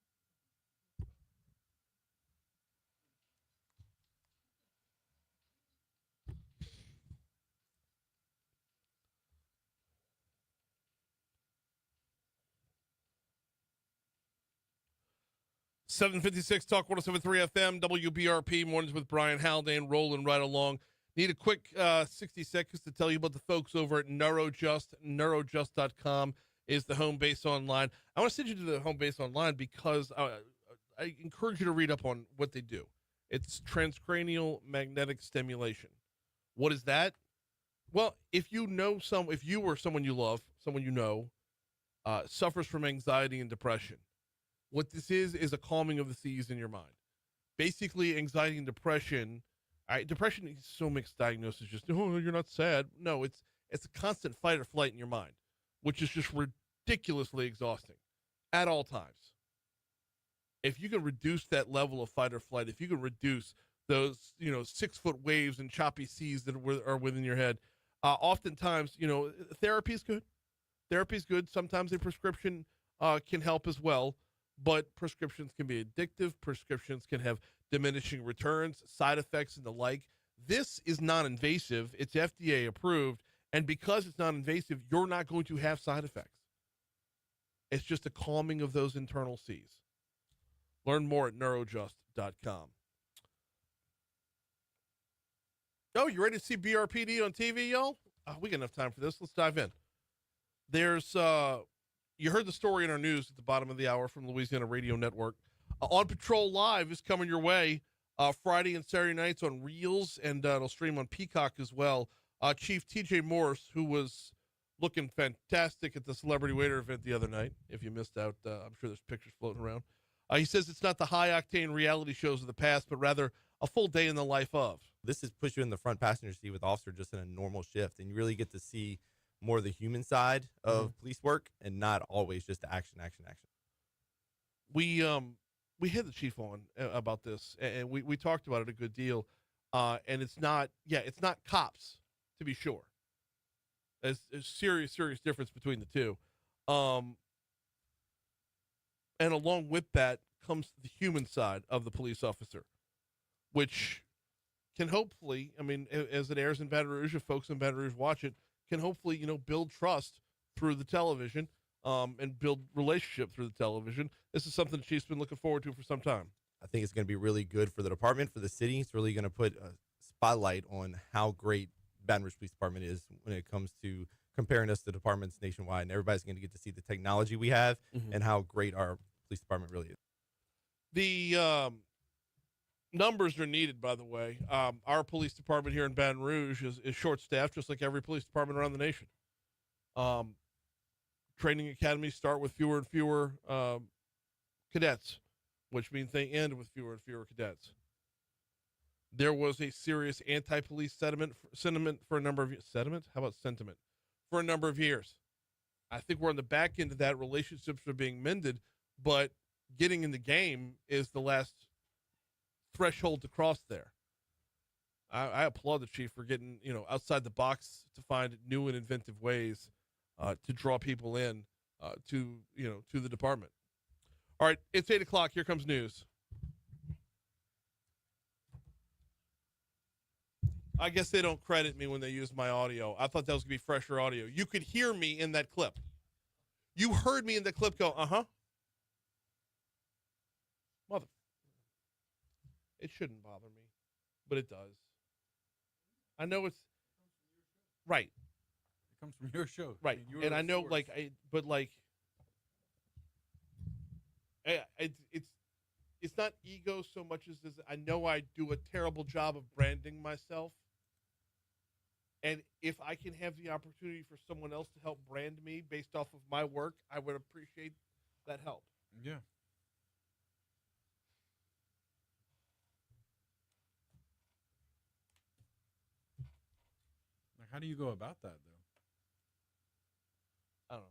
$7:56 Talk 107.3 FM WBRP mornings with Brian Haldane rolling right along. Need a quick 60 seconds to tell you about the folks over at Neurojust, neurojust.com. is the Home Base Online. I want to send you to the Home Base Online because I encourage you to read up on what they do. It's transcranial magnetic stimulation. What is that? Well, if you or someone you love, someone you know, suffers from anxiety and depression, what this is a calming of the seas in your mind. Basically, anxiety and depression. Depression is so mixed diagnosis. Just you're not sad. No, it's a constant fight or flight in your mind, which is just ridiculously exhausting at all times. If you can reduce that level of fight or flight, if you can reduce those 6-foot waves and choppy seas that are within your head, oftentimes therapy is good. Therapy is good. Sometimes a prescription can help as well. But prescriptions can be addictive. Prescriptions can have diminishing returns, side effects, and the like. This is non-invasive. It's FDA approved. And because it's non-invasive, you're not going to have side effects. It's just a calming of those internal seas. Learn more at neurojust.com. Oh, you ready to see BRPD on TV, y'all? We got enough time for this. Let's dive in. There's... You heard the story in our news at the bottom of the hour from Louisiana Radio Network. On Patrol Live is coming your way Friday and Saturday nights on Reels, and it'll stream on Peacock as well. Chief TJ Morse, who was looking fantastic at the Celebrity Waiter event the other night. If you missed out, I'm sure there's pictures floating around. He says it's not the high-octane reality shows of the past, but rather a full day in the life of. This has put you in the front passenger seat with officer just in a normal shift, and you really get to see more the human side of police work and not always just the action. We had the chief on about this, and we talked about it a good deal. And it's not cops, to be sure. There's a serious difference between the two. And along with that comes the human side of the police officer, which can hopefully, as it airs in Baton Rouge, if folks in Baton Rouge watch it, can hopefully, build trust through the television and build relationship through the television. This is something the Chief's been looking forward to for some time. I think it's going to be really good for the department, for the city. It's really going to put a spotlight on how great Baton Rouge Police Department is when it comes to comparing us to departments nationwide. And everybody's going to get to see the technology we have and how great our police department really is. The numbers are needed, by the way. Our police department here in Baton Rouge is short-staffed, just like every police department around the nation. Training academies start with fewer and fewer cadets, which means they end with fewer and fewer cadets. There was a serious anti-police sentiment for a number of years. Sentiment? How about sentiment? For a number of years. I think we're on the back end of that. Relationships are being mended, but getting in the game is the last threshold to cross there. I applaud the chief for getting outside the box to find new and inventive ways to draw people in to the department. All right, it's 8:00. Here comes news. I guess they don't credit me when they use my audio. I thought that was gonna be fresher audio. You could hear me in that clip. You heard me in that clip go, Mother. It shouldn't bother me, but it does. I know it's right. It comes from your show, right? And I know, source. It's not ego so much as I know I do a terrible job of branding myself, and if I can have the opportunity for someone else to help brand me based off of my work, I would appreciate that help. Yeah. How do you go about that, though? I don't know.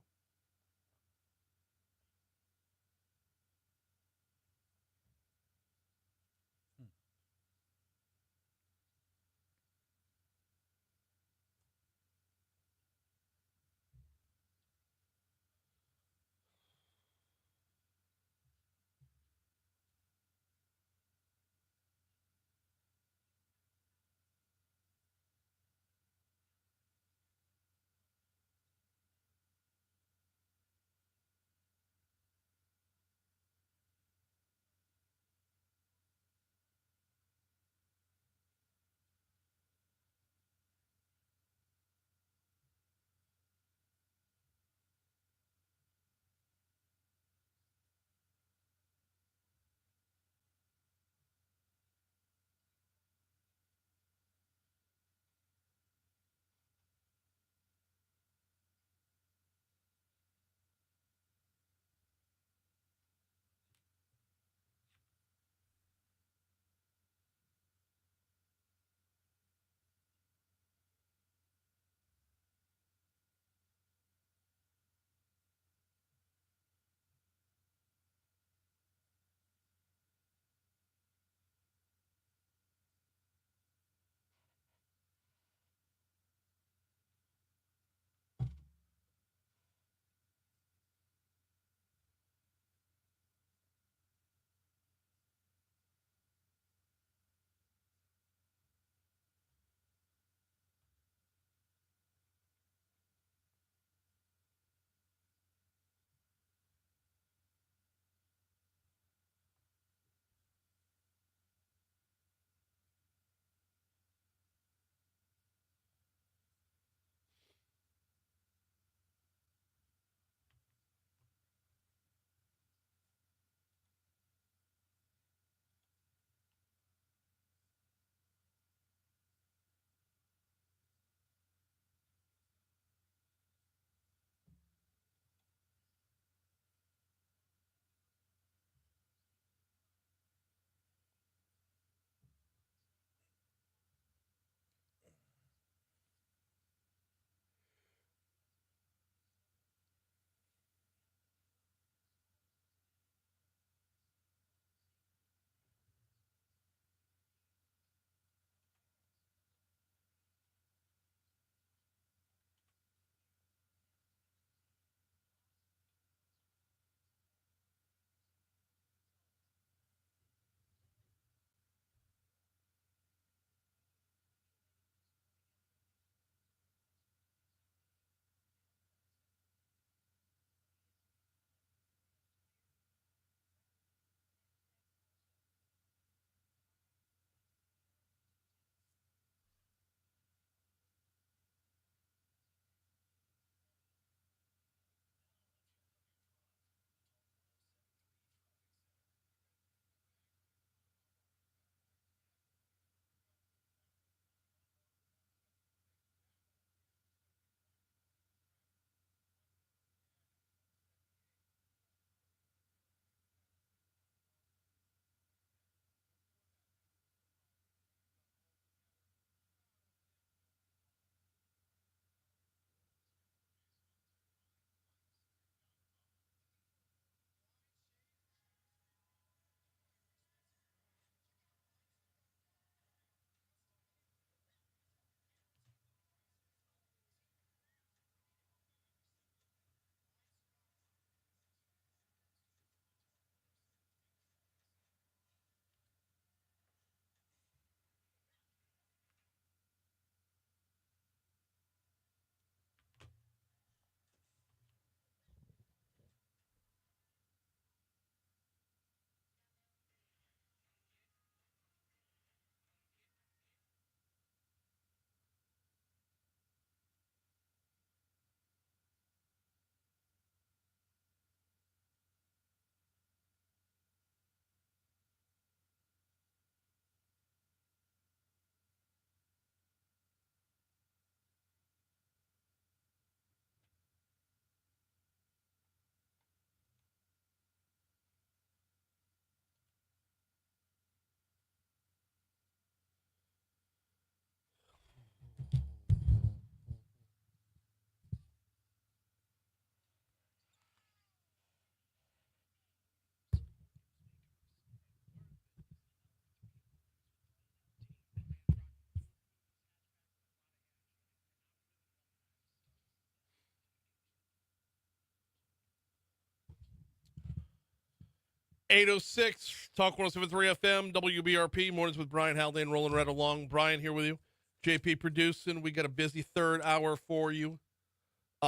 806 Talk 107.3 FM, WBRP, mornings with Brian Haldane, rolling right along. Brian here with you. JP producing. We got a busy third hour for you.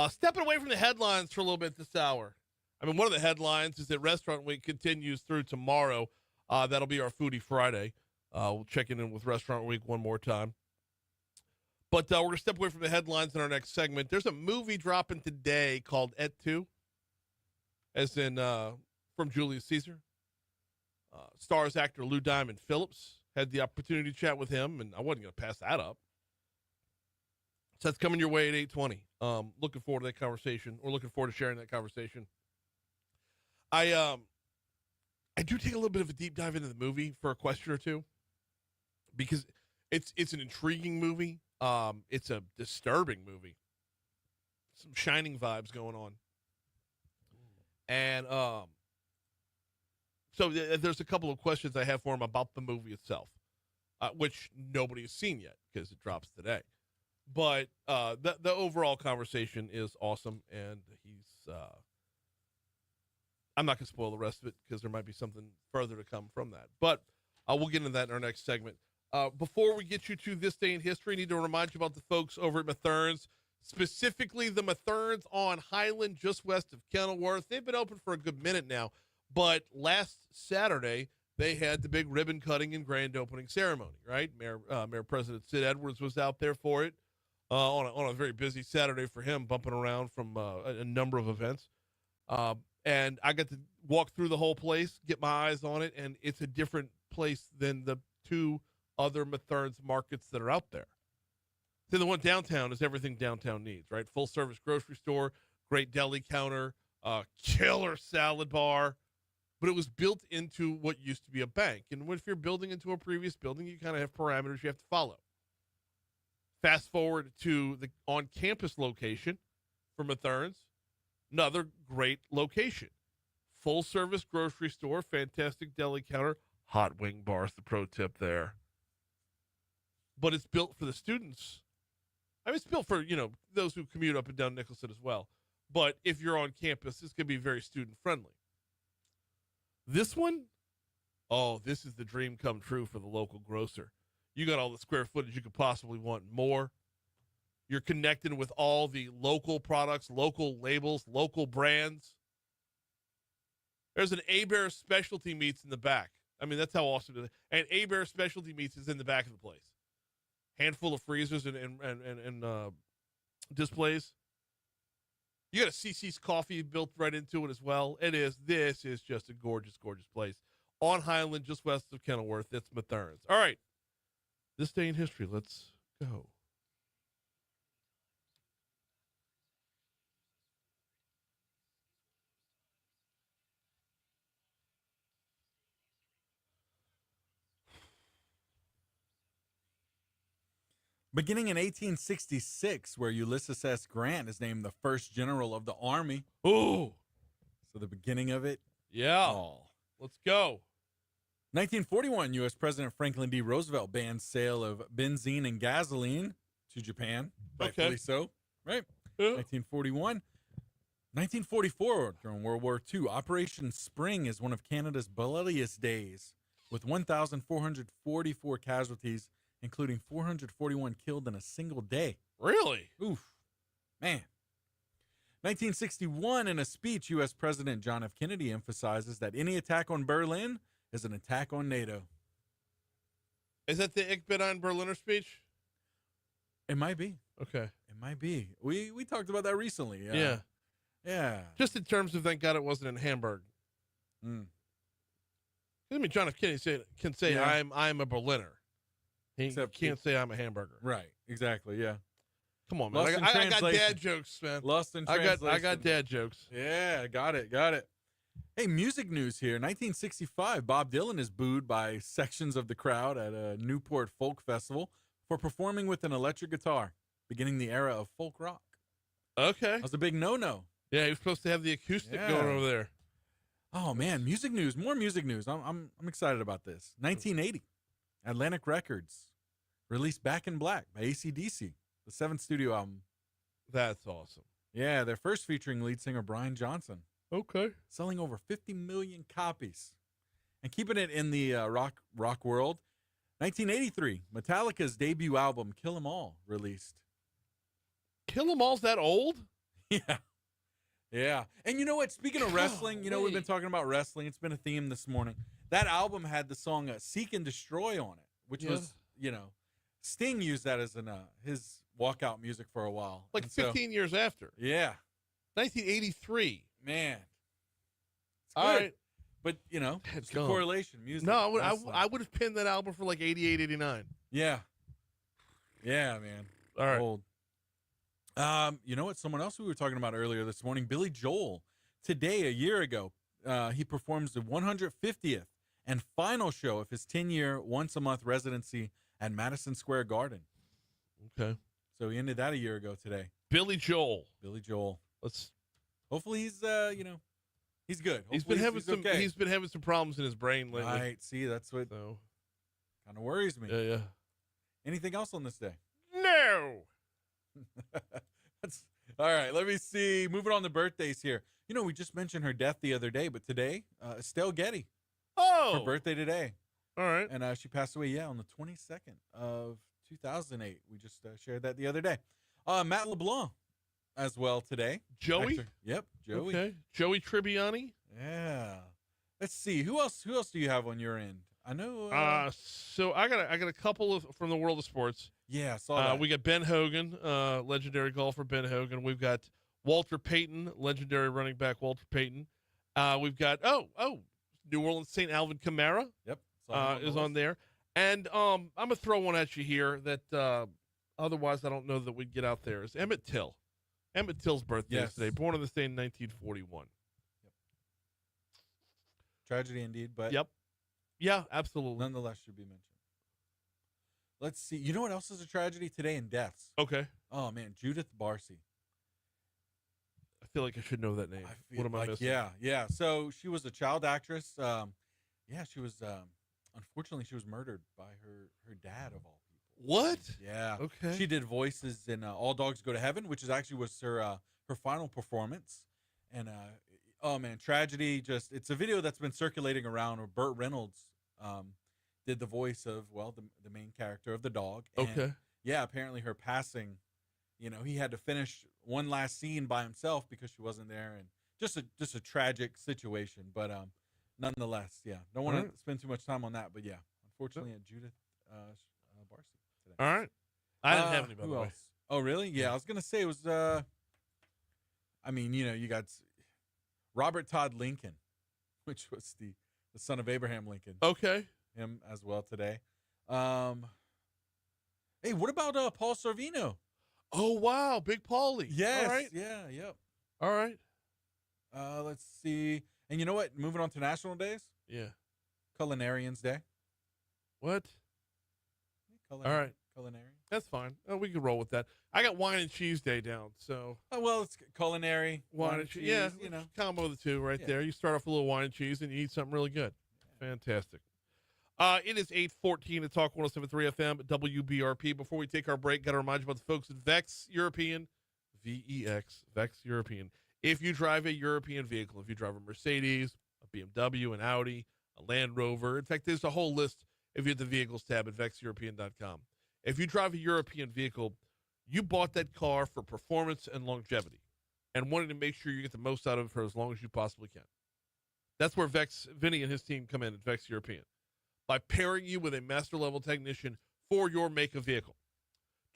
Stepping away from the headlines for a little bit this hour. I mean, one of the headlines is that Restaurant Week continues through tomorrow. That'll be our Foodie Friday. We'll check in with Restaurant Week one more time. But we're going to step away from the headlines in our next segment. There's a movie dropping today called Et Tu, as in from Julius Caesar. Stars actor Lou Diamond Phillips. Had the opportunity to chat with him, and I wasn't going to pass that up. So that's coming your way at 8:20. Looking forward to that conversation, or looking forward to sharing that conversation. I do take a little bit of a deep dive into the movie for a question or two, because it's an intriguing movie. It's a disturbing movie. Some Shining vibes going on. And so there's a couple of questions I have for him about the movie itself, which nobody has seen yet because it drops today. But the overall conversation is awesome, and he's I'm not going to spoil the rest of it because there might be something further to come from that. But we'll get into that in our next segment. Before we get you to this day in history, I need to remind you about the folks over at Mathern's, specifically the Mathern's on Highland, just west of Kenilworth. They've been open for a good minute now, but last Saturday they had the big ribbon cutting and grand opening ceremony, right? Mayor President Sid Edwards was out there for it on a very busy Saturday for him, bumping around from a number of events. And I got to walk through the whole place, get my eyes on it, and it's a different place than the two other Mathern's markets that are out there. So the one downtown is everything downtown needs, right? Full service grocery store, great deli counter, killer salad bar. But it was built into what used to be a bank. And if you're building into a previous building, you kind of have parameters you have to follow. Fast forward to the on-campus location for Mathern's, another great location. Full service grocery store, fantastic deli counter, hot wing bars, the pro tip there. But it's built for the students. I mean, it's built for, those who commute up and down Nicholson as well. But if you're on campus, this can be very student friendly. This one, this is the dream come true for the local grocer. You got all the square footage you could possibly want and more. You're connected with all the local products, local labels, local brands. There's an A-Bear Specialty Meats in the back. I mean, that's how awesome it is. And A-Bear Specialty Meats is in the back of the place. Handful of freezers and displays. You got a CC's Coffee built right into it as well. This is just a gorgeous, gorgeous place. On Highland, just west of Kenilworth. It's Mathern's. All right. This day in history, let's go. Beginning in 1866, where Ulysses S. Grant is named the first general of the Army. Ooh. So the beginning of it. Yeah. Oh. Let's go. 1941, U.S. President Franklin D. Roosevelt banned sale of benzene and gasoline to Japan. Rightfully so. Right? Yeah. 1941. 1944, during World War II, Operation Spring is one of Canada's bloodiest days, with 1,444 casualties, including 441 killed in a single day. Really? Oof. Man. 1961, in a speech, U.S. President John F. Kennedy emphasizes that any attack on Berlin is an attack on NATO. Is that the Ich bin ein Berliner speech? It might be. Okay. It might be. We talked about that recently. Yeah. Yeah. Just in terms of, thank God it wasn't in Hamburg. I mean, John F. Kennedy can say, Yeah. I'm a Berliner. He can't say I'm a hamburger. Right. Exactly. Yeah. Come on, man. I got dad jokes, man. Lost in translation. I got dad jokes. Yeah, got it. Hey, music news here. 1965, Bob Dylan is booed by sections of the crowd at a Newport Folk Festival for performing with an electric guitar, beginning the era of folk rock. Okay. That was a big no-no. Yeah, he was supposed to have the acoustic going over there. Oh, man, music news. More music news. I'm excited about this. 1980, Atlantic Records released Back in Black by AC/DC, the 7th studio album. That's awesome. Yeah, their first featuring lead singer Brian Johnson. Okay. Selling over 50 million copies. And keeping it in the rock world, 1983, Metallica's debut album, Kill 'Em All, released. Kill 'Em All's that old? Yeah. Yeah. And you know what? Speaking of wrestling, you know, we've been Golly. talking about wrestling. It's been a theme this morning. That album had the song Seek and Destroy on it, which Yeah. was, you know, Sting used that as his walkout music for a while. Like And so- 15 years after. Yeah. 1983. Man. It's All good. right. But, you know, it's the gum. correlation. Music. No, wrestling. I would have pinned that album for like 88, 89. Yeah. Yeah, man. All right. Old. You know what? Someone else we were talking about earlier this morning, Billy Joel. Today, a year ago, he performs the 150th and final show of his 10-year, once-a-month residency at Madison Square Garden. Okay. So he ended that a year ago today. Billy Joel. Billy Joel. Hopefully he's he's good. He's Hopefully been having some problems in his brain lately. Right. See, that's what So kind of worries me. yeah. Anything else on this day? No. That's all right. Let me see. Moving on to birthdays here. You know, we just mentioned her death the other day, but today, Estelle Getty, Oh. her birthday today, All right. and she passed away. On the 22nd of 2008. We just shared that the other day. Matt LeBlanc as well today. Joey. Actor. Yep, Joey. Okay. Joey Tribbiani. Yeah. Let's see. Who else do you have on your end? I know. So I got a couple of from the world of sports. Yeah, I saw that. We got Ben Hogan, legendary golfer Ben Hogan. We've got Walter Payton, legendary running back Walter Payton. We've got New Orleans St. Alvin Kamara. Yep. Saw him Is the on list. there. And I'm gonna throw one at you here that otherwise I don't know that we'd get out there. Is Emmett Till. Emmett Till's birthday Yes. is today. Born on this day in 1941. Tragedy indeed, but Yep. Yeah, absolutely. nonetheless should be mentioned. Let's see. You know what else is a tragedy today in deaths? Okay. Oh man, Judith Barcy. I feel like I should know that name. I feel What am I like, missing? Yeah. So she was a child actress. She was. Unfortunately, she was murdered by her dad of all people. What? Yeah. Okay. She did voices in All Dogs Go to Heaven, which is actually was her final performance. And oh man, tragedy. Just it's a video that's been circulating around. Where Burt Reynolds did the voice of the main character of the dog. And, Okay. yeah, apparently her passing. You know, he had to finish one last scene by himself because she wasn't there, and just a tragic situation. But nonetheless, yeah, don't want Alright. to spend too much time on that. But yeah, unfortunately, Judith Barcy today. All right. I didn't have any, by Who the way. else? Oh, really? Yeah, I was gonna say it was. I mean, you know, you got Robert Todd Lincoln, which was the son of Abraham Lincoln. Okay. Him as well today. Hey, what about Paul Sorvino? Oh wow, Big Paulie. Yes. All right. Yeah. Yep. All right. Let's see. And you know what? Moving on to national days. Yeah. Culinarians Day. What? All right. Culinary. That's fine. Oh, we can roll with that. I got wine and cheese day down, so Oh, well, it's culinary. wine and cheese. Yeah, You know. combo the two right Yeah. there. You start off with a little wine and cheese, and you eat something really good. Fantastic. It is 8:14 to Talk 107.3 FM WBRP. Before we take our break, got to remind you about the folks at Vex European, VEX, Vex European. If you drive a European vehicle, if you drive a Mercedes, a BMW, an Audi, a Land Rover, in fact, there's a whole list if you hit the vehicles tab at vexeuropean.com. If you drive a European vehicle, you bought that car for performance and longevity and wanted to make sure you get the most out of it for as long as you possibly can. That's where Vinny and his team come in at Vex European, by pairing you with a master-level technician for your make of vehicle.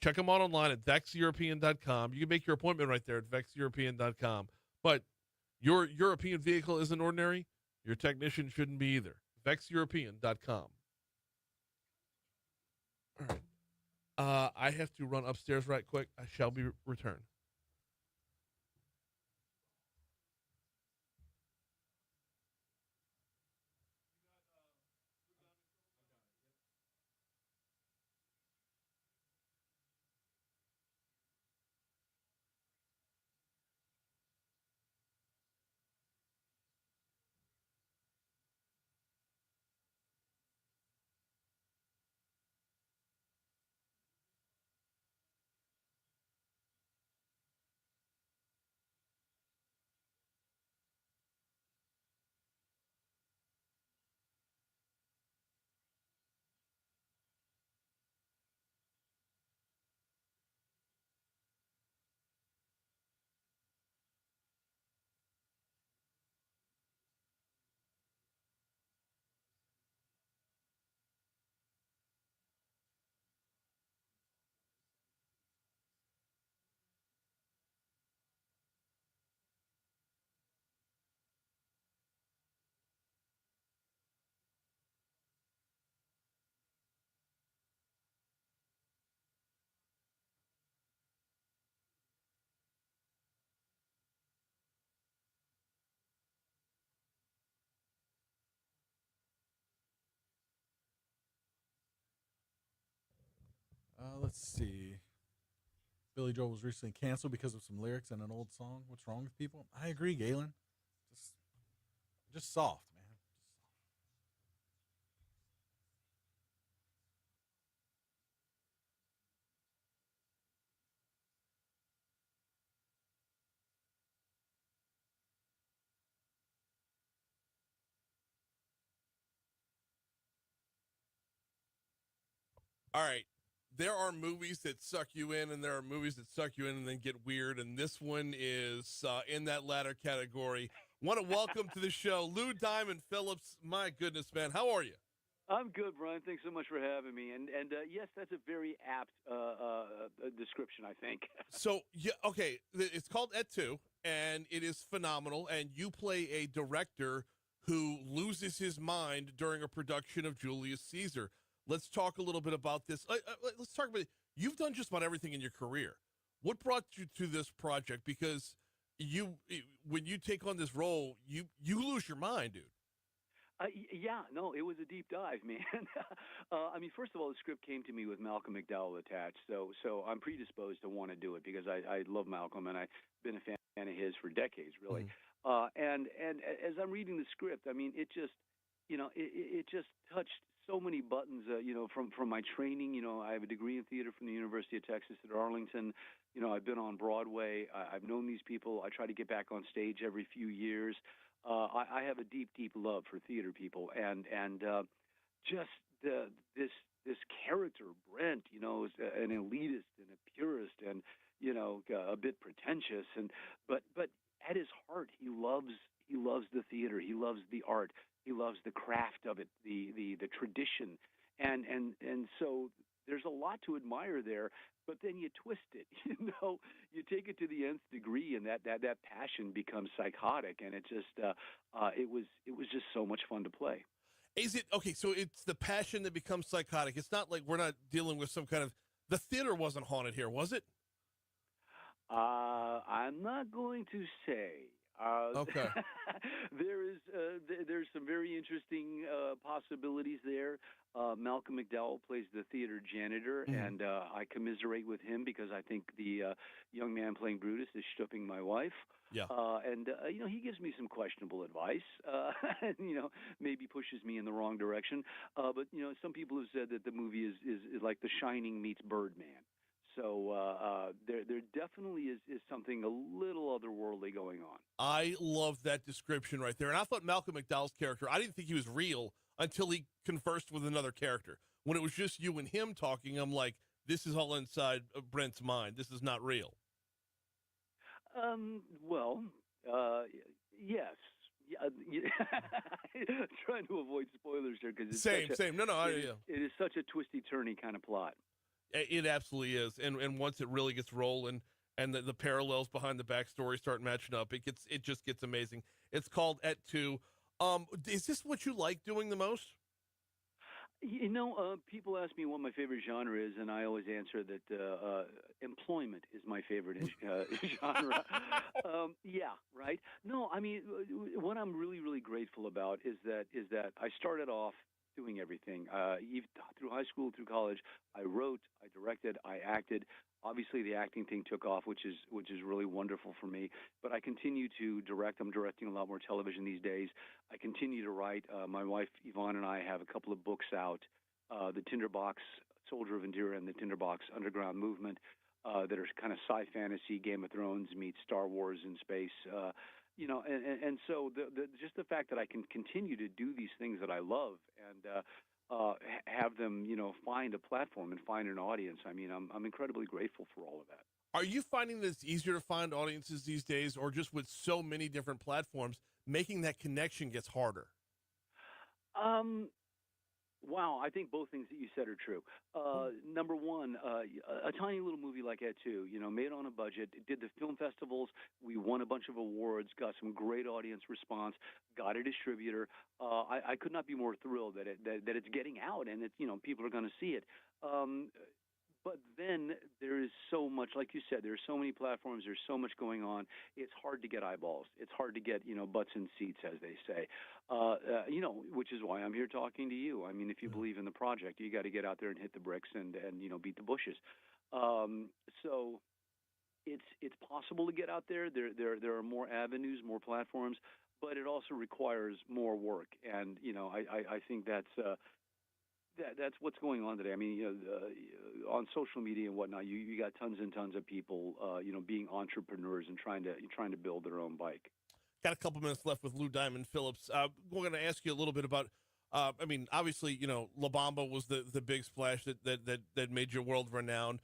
Check them out online at vexeuropean.com. You can make your appointment right there at vexeuropean.com. But your European vehicle isn't ordinary. Your technician shouldn't be either. vexeuropean.com. All right. I have to run upstairs right quick. I shall be returned. Let's see. Billy Joel was recently canceled because of some lyrics in an old song. What's wrong with people? I agree, Galen. Just soft, man. All right. There are movies that suck you in, and there are movies that suck you in and then get weird. And this one is in that latter category. Want to welcome to the show Lou Diamond Phillips. My goodness, man. How are you? I'm good, Brian. Thanks so much for having me. And yes, that's a very apt description, I think. So, yeah, okay. It's called Et Tu, and it is phenomenal. And you play a director who loses his mind during a production of Julius Caesar. Let's talk a little bit about this. Let's talk about it. You've done just about everything in your career. What brought you to this project? Because when you take on this role, you lose your mind, dude. Yeah, no, it was a deep dive, man. I mean, first of all, the script came to me with Malcolm McDowell attached, so I'm predisposed to want to do it because I love Malcolm and I've been a fan of his for decades, really. And as I'm reading the script, I mean, it just, it just touched so many buttons, from my training. I have a degree in theater from the University of Texas at Arlington. I've been on Broadway. I've known these people. I try to get back on stage every few years. I have a deep, deep love for theater people, and just this character, Brent, is an elitist and a purist, and a bit pretentious, but at his heart, he loves the theater. He loves the art. He loves the craft of it, the tradition, and so there's a lot to admire there. But then you twist it, you take it to the nth degree, and that passion becomes psychotic, and it just it was just so much fun to play. Is it okay? So it's the passion that becomes psychotic. It's not like we're not dealing with some kind of the theater wasn't haunted here, was it? I'm not going to say. Okay. There's some very interesting possibilities there. Malcolm McDowell plays the theater janitor, and I commiserate with him because I think the young man playing Brutus is stooping my wife. Yeah. And he gives me some questionable advice, and maybe pushes me in the wrong direction. But some people have said that the movie is like The Shining meets Birdman. So there definitely is something a little otherworldly going on. I love that description right there. And I thought Malcolm McDowell's character, I didn't think he was real until he conversed with another character. When it was just you and him talking, I'm like, this is all inside of Brent's mind. This is not real. Well, yes. Yeah, trying to avoid spoilers here because it's same. No, it is such a twisty, turny kind of plot. It absolutely is, and once it really gets rolling, and the parallels behind the backstory start matching up, it just gets amazing. It's called Et Tu. Is this what you like doing the most? People ask me what my favorite genre is, and I always answer that employment is my favorite genre. Yeah, right. No, I mean, what I'm really, really grateful about is that I started off doing everything. Even through high school, through college, I wrote, I directed, I acted. Obviously, the acting thing took off, which is really wonderful for me. But I continue to direct. I'm directing a lot more television these days. I continue to write. My wife Yvonne and I have a couple of books out, The Tinderbox Soldier of Endura and The Tinderbox Underground Movement, that are kind of sci-fantasy, Game of Thrones meets Star Wars in space. And so just the fact that I can continue to do these things that I love and have them, find a platform and find an audience. I mean, I'm incredibly grateful for all of that. Are you finding that it's easier to find audiences these days, or just with so many different platforms, making that connection gets harder? Wow, I think both things that you said are true. Number one, a tiny little movie like Et Tu, made on a budget, did the film festivals, we won a bunch of awards, got some great audience response, got a distributor. I could not be more thrilled that it's getting out and that people are going to see it. But then there is so much, like you said, there's so many platforms. There's so much going on. It's hard to get eyeballs. It's hard to get, butts in seats, as they say. Which is why I'm here talking to you. I mean, if you believe in the project, you got to get out there and hit the bricks and beat the bushes. So it's possible to get out there. There are more avenues, more platforms, but it also requires more work. And I think that's what's going on today. I mean, on social media and whatnot, you got tons and tons of people, being entrepreneurs and trying to build their own bike. Got a couple minutes left with Lou Diamond Phillips. We're going to ask you a little bit about. Obviously, La Bamba was the big splash that made you world renowned.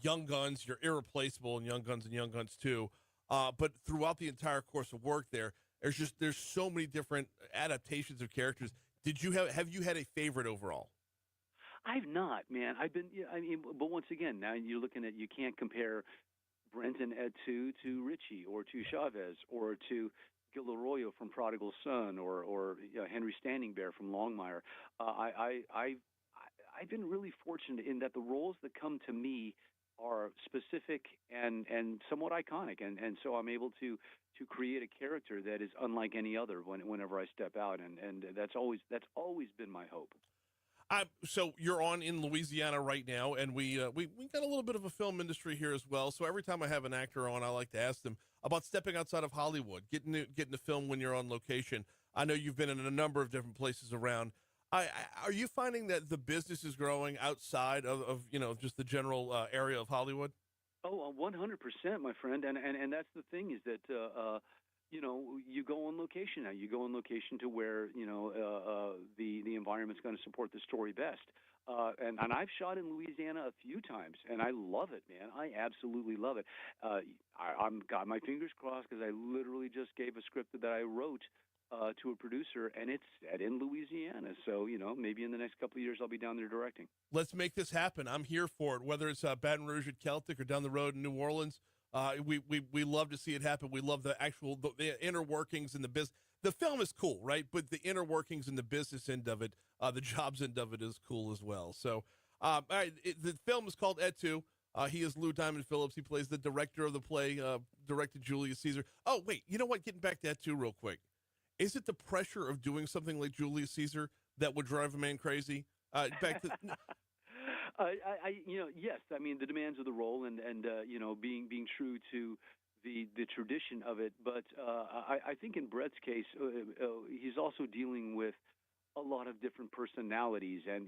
Young Guns, you're irreplaceable in Young Guns and Young Guns 2. But throughout the entire course of work there's so many different adaptations of characters. Have you had a favorite overall? I've not, man. But once again, now you're looking at, you can't compare Brenton Etu to Richie or to Chavez or to Gil Arroyo from Prodigal Son or Henry Standing Bear from Longmire. I've been really fortunate in that the roles that come to me are specific and somewhat iconic, and so I'm able to create a character that is unlike any other whenever I step out, and that's always been my hope. So you're on in Louisiana right now, and we got a little bit of a film industry here as well. So every time I have an actor on, I like to ask them about stepping outside of Hollywood, getting to film when you're on location. I know you've been in a number of different places around. Are you finding that the business is growing outside of just the general area of Hollywood? Oh, 100%, my friend, and that's the thing is that you go on location now. You go on location to where the environment's going to support the story best. And I've shot in Louisiana a few times, and I love it, man. I absolutely love it. I'm got my fingers crossed because I literally just gave a script that I wrote to a producer, and it's set in Louisiana. So, maybe in the next couple of years I'll be down there directing. Let's make this happen. I'm here for it, whether it's Baton Rouge at Celtic or down the road in New Orleans. We love to see it happen. We love the inner workings and the business. The film is cool, right? But the inner workings and the business end of it, the jobs end of it is cool as well. So, all right, the film is called Etu. He is Lou Diamond Phillips. He plays the director of the play, directed Julius Caesar. Oh, wait, you know what? Getting back to Etu real quick. Is it the pressure of doing something like Julius Caesar that would drive a man crazy? Back to yes. I mean, the demands of the role and being true to the tradition of it. But I think in Brett's case, he's also dealing with a lot of different personalities, and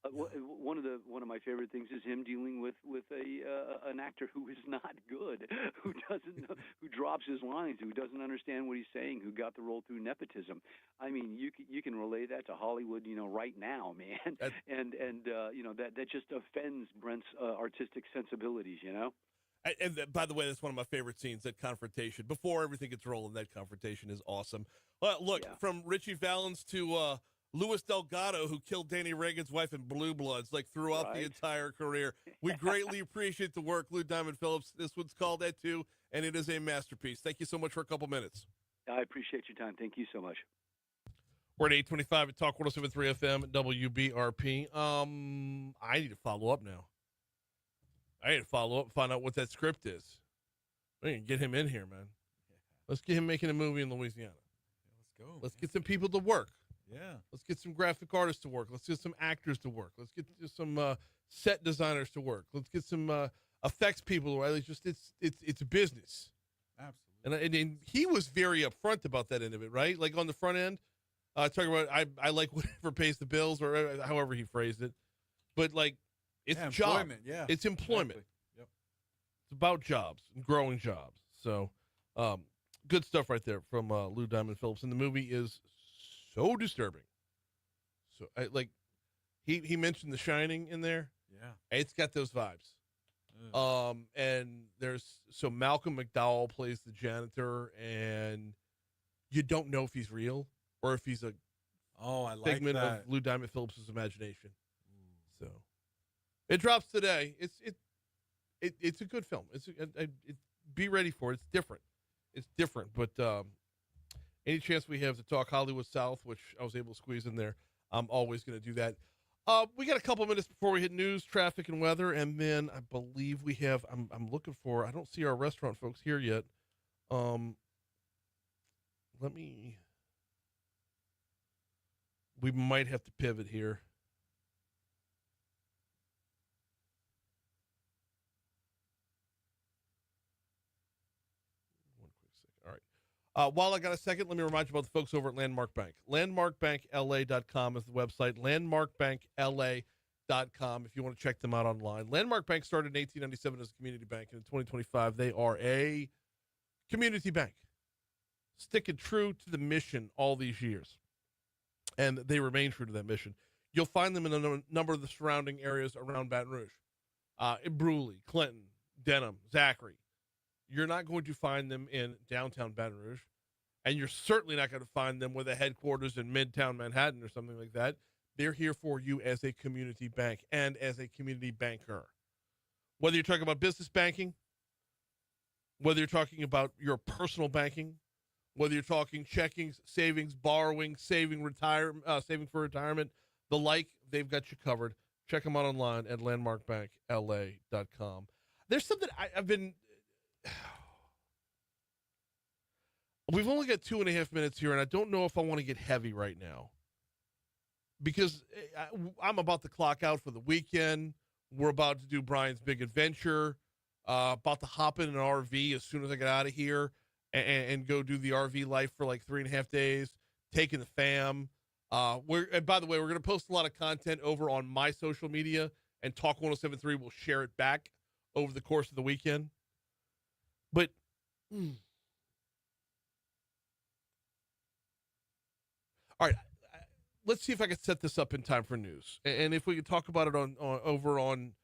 one of my favorite things is him dealing with an actor who is not good, who doesn't know, who drops his lines, who doesn't understand what he's saying, who got the role through nepotism. I mean, you can relay that to Hollywood, right now, man, and that just offends Brent's artistic sensibilities, And by the way, that's one of my favorite scenes, that confrontation. Before everything gets rolling, that confrontation is awesome. Look, from Richie Valens to Louis Delgado, who killed Danny Reagan's wife in Blue Bloods, throughout the entire career. We greatly appreciate the work, Lou Diamond Phillips. This one's called Etu, and it is a masterpiece. Thank you so much for a couple minutes. I appreciate your time. Thank you so much. We're at 8:25 at Talk 107.3 FM at WBRP. I need to follow up now. I need to follow up and find out what that script is. We can get him in here, man. Let's get him making a movie in Louisiana. Let's go. Let's get some people to work. Yeah. Let's get some graphic artists to work. Let's get some actors to work. Let's get some set designers to work. Let's get some effects people. Right? It's a business. Absolutely. And he was very upfront about that end of it, right? Like on the front end, talking about I like whatever pays the bills, or however he phrased it. But it's a job. Yeah. It's employment. Exactly. Yep. It's about jobs and growing jobs. So, good stuff right there from Lou Diamond Phillips. And the movie is so disturbing. So, he mentioned The Shining in there. Yeah. It's got those vibes. And Malcolm McDowell plays the janitor, and you don't know if he's real or if he's a figment of Lou Diamond Phillips' imagination. So it drops today. It's a good film. Be ready for it. It's different, but any chance we have to talk Hollywood South, which I was able to squeeze in there, I'm always going to do that. We got a couple minutes before we hit news, traffic, and weather, and then I believe we have. I'm looking for. I don't see our restaurant folks here yet. Let me. We might have to pivot here. One quick second. All right. While I got a second, let me remind you about the folks over at Landmark Bank. LandmarkBankLA.com is the website. LandmarkBankLA.com if you want to check them out online. Landmark Bank started in 1897 as a community bank, and in 2025 they are a community bank, sticking true to the mission all these years, and they remain true to that mission. You'll find them in a number of the surrounding areas around Baton Rouge, Brewley, Clinton, Denham, Zachary. You're not going to find them in downtown Baton Rouge, and you're certainly not going to find them with a headquarters in Midtown Manhattan or something like that. They're here for you as a community bank and as a community banker. Whether you're talking about business banking, whether you're talking about your personal banking, whether you're talking checkings, savings, borrowing, saving for retirement, the like, they've got you covered. Check them out online at landmarkbankla.com. There's something I've been... We've only got 2.5 minutes here, and I don't know if I want to get heavy right now because I'm about to clock out for the weekend. We're about to do Brian's big adventure, about to hop in an RV as soon as I get out of here and go do the RV life for like 3.5 days, taking the fam. And by the way, we're going to post a lot of content over on my social media, and Talk 107.3 will share it back over the course of the weekend. But all right, let's see if I can set this up in time for news. And if we can talk about it over on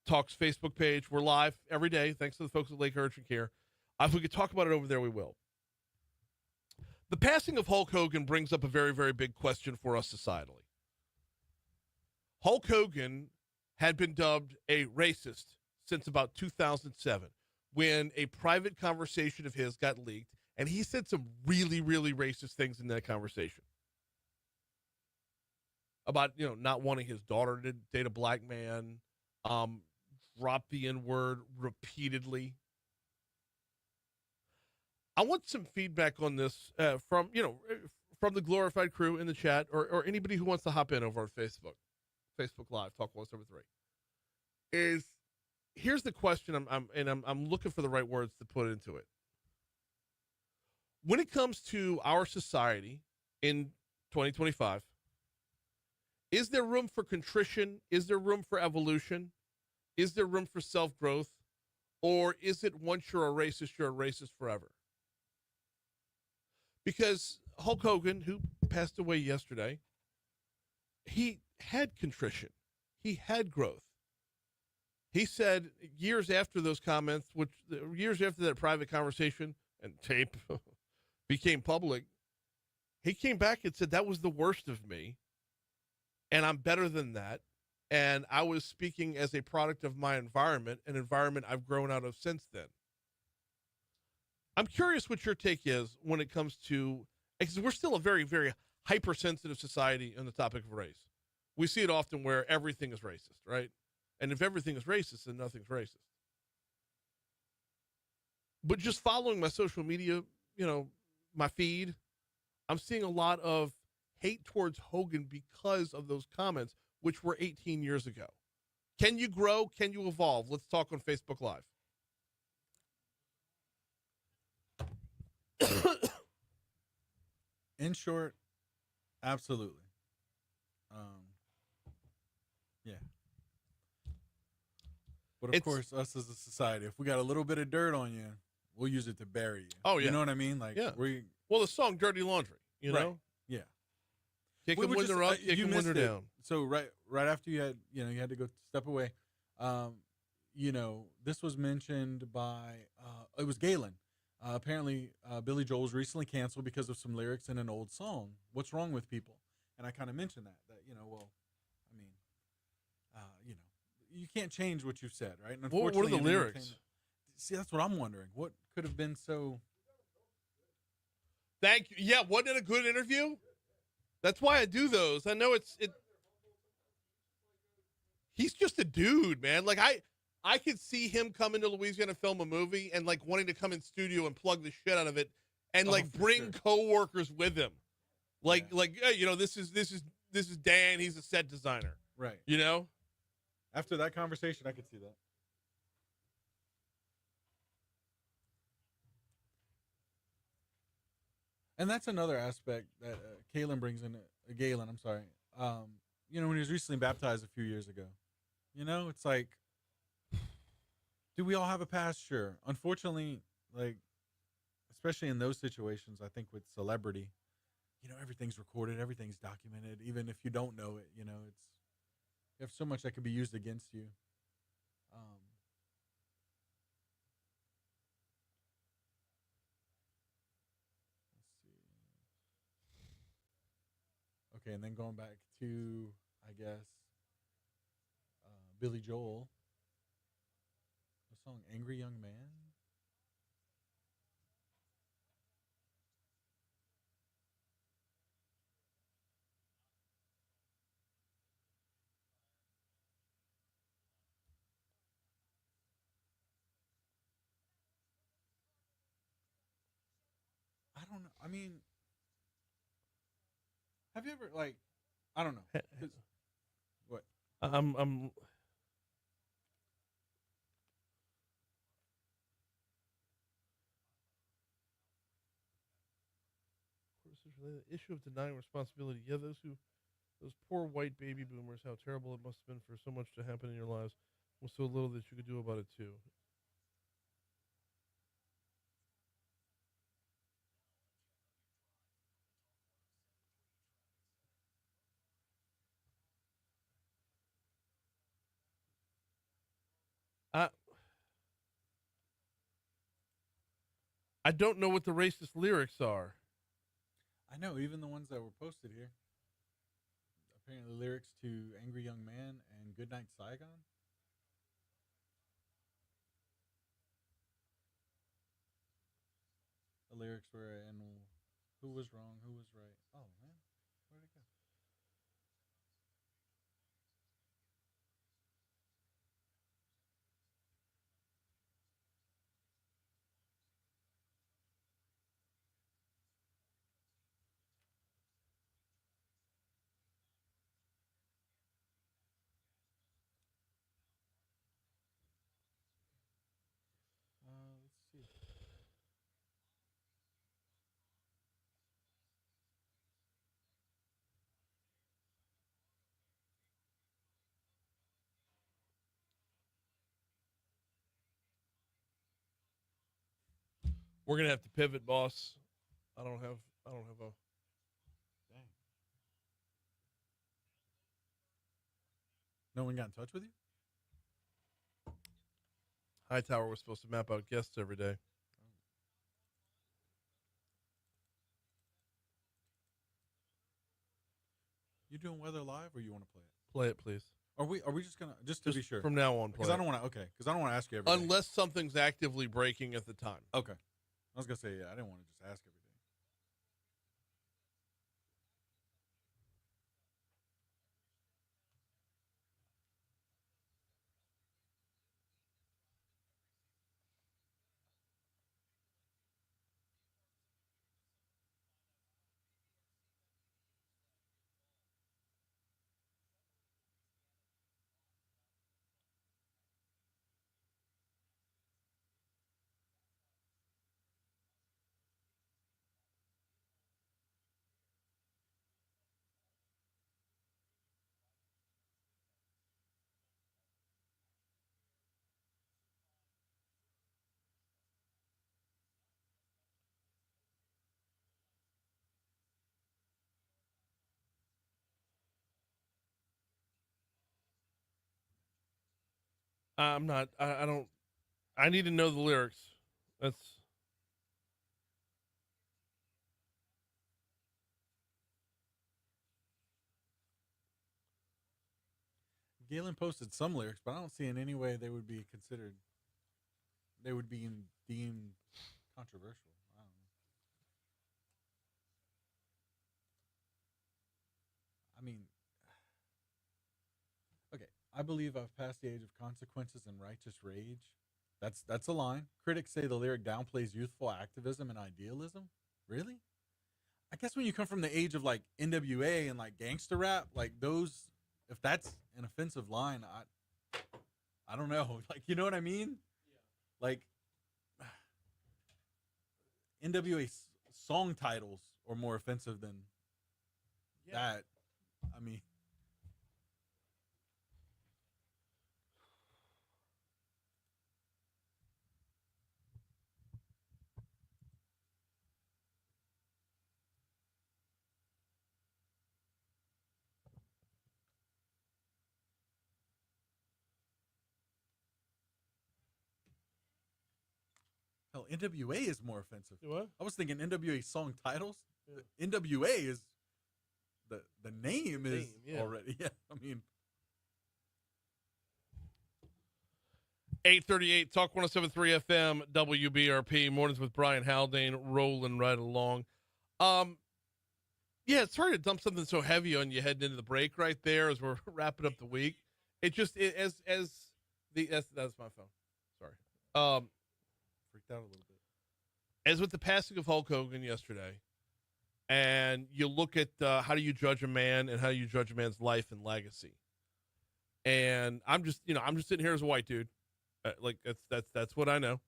Talk's Facebook page. We're live every day, thanks to the folks at Lake Urgent Care. If we could talk about it over there, we will. The passing of Hulk Hogan brings up a very, very big question for us societally. Hulk Hogan had been dubbed a racist since about 2007. When a private conversation of his got leaked, and he said some really, really racist things in that conversation about, not wanting his daughter to date a black man, drop the N-word repeatedly. I want some feedback on this from the glorified crew in the chat or anybody who wants to hop in over on Facebook Live, Talk 173. Here's the question. I'm looking for the right words to put into it. When it comes to our society in 2025, is there room for contrition? Is there room for evolution? Is there room for self-growth? Or is it once you're a racist forever? Because Hulk Hogan, who passed away yesterday, he had contrition. He had growth. He said years after those comments, years after that private conversation and tape became public, he came back and said, that was the worst of me, and I'm better than that, and I was speaking as a product of my environment, an environment I've grown out of since then. I'm curious what your take is when it comes to, because we're still a very, very hypersensitive society on the topic of race. We see it often where everything is racist, right? And if everything is racist, then nothing's racist. But just following my social media, my feed, I'm seeing a lot of hate towards Hogan because of those comments, which were 18 years ago. Can you grow? Can you evolve? Let's talk on Facebook Live. In short, absolutely. Yeah. But of course, us as a society, if we got a little bit of dirt on you, we'll use it to bury you. Oh, yeah. You know what I mean? Like, yeah. Well, the song Dirty Laundry, right. know? Yeah. Kick them when they're up, kick them when they're down. So right after you had to go step away. This was mentioned by, it was Galen. Apparently, Billy Joel was recently canceled because of some lyrics in an old song. What's wrong with people? And I kind of mentioned that you can't change what you've said, right? And what were the lyrics? See, that's what I'm wondering. What could have been so... Thank you. Yeah, wasn't it a good interview? That's why I do those. I know it. he's just a dude, man. Like I could see him coming to Louisiana to film a movie and like wanting to come in studio and plug the shit out of it and like bring coworkers with him. Like this is Dan, he's a set designer. Right. You know? After that conversation, I could see that. And that's another aspect that Galen brings in. Galen, I'm sorry. When he was recently baptized a few years ago, it's like, do we all have a past? Sure. Unfortunately, like, especially in those situations, I think with celebrity, everything's recorded, everything's documented. Even if you don't know it, you have so much that could be used against you. Okay, and then going back to, I guess, Billy Joel, the song "Angry Young Man." I don't know. I mean, have you ever I don't know. What? I'm the issue of denying responsibility. Yeah, those poor white baby boomers, how terrible it must have been for so much to happen in your lives with so little that you could do about it too. I don't know what the racist lyrics are. I know, even the ones that were posted here. Apparently, lyrics to "Angry Young Man" and "Goodnight Saigon." The lyrics were in "Who was wrong, who was right." Oh man, where'd it go? Let's see. We're gonna have to pivot, boss. I don't have a. Dang. No one got in touch with you? Hightower was supposed to map out guests every day. You doing weather live, or you want to play it? Play it, please. Are we just gonna to be sure from now on? Because I don't want to ask you every day. Unless something's actively breaking at the time. Okay. I was gonna say I didn't want to just ask every day. I'm not. I don't. I need to know the lyrics. That's. Galen posted some lyrics, but I don't see in any way they would be considered. They would be deemed controversial. I don't know. I mean, okay. I believe I've passed the age of consequences and righteous rage. That's a line. Critics say the lyric downplays youthful activism and idealism. Really? I guess when you come from the age of like NWA and like gangster rap, like those, if that's an offensive line, I don't know. Like, you know what I mean? Yeah. Like NWA song titles are more offensive than that. I mean, hell, NWA is more offensive. What? I was thinking NWA song titles. Yeah. NWA is the name is already. Yeah, I mean. 838 Talk 107.3 FM WBRP Mornings with Brian Haldane rolling right along. Yeah, it's hard to dump something so heavy on you heading into the break right there as we're wrapping up the week. It just that's my phone. Sorry. Freaked out a little bit. As with the passing of Hulk Hogan yesterday, and you look at how do you judge a man and how do you judge a man's life and legacy. And I'm just sitting here as a white dude. Like that's what I know.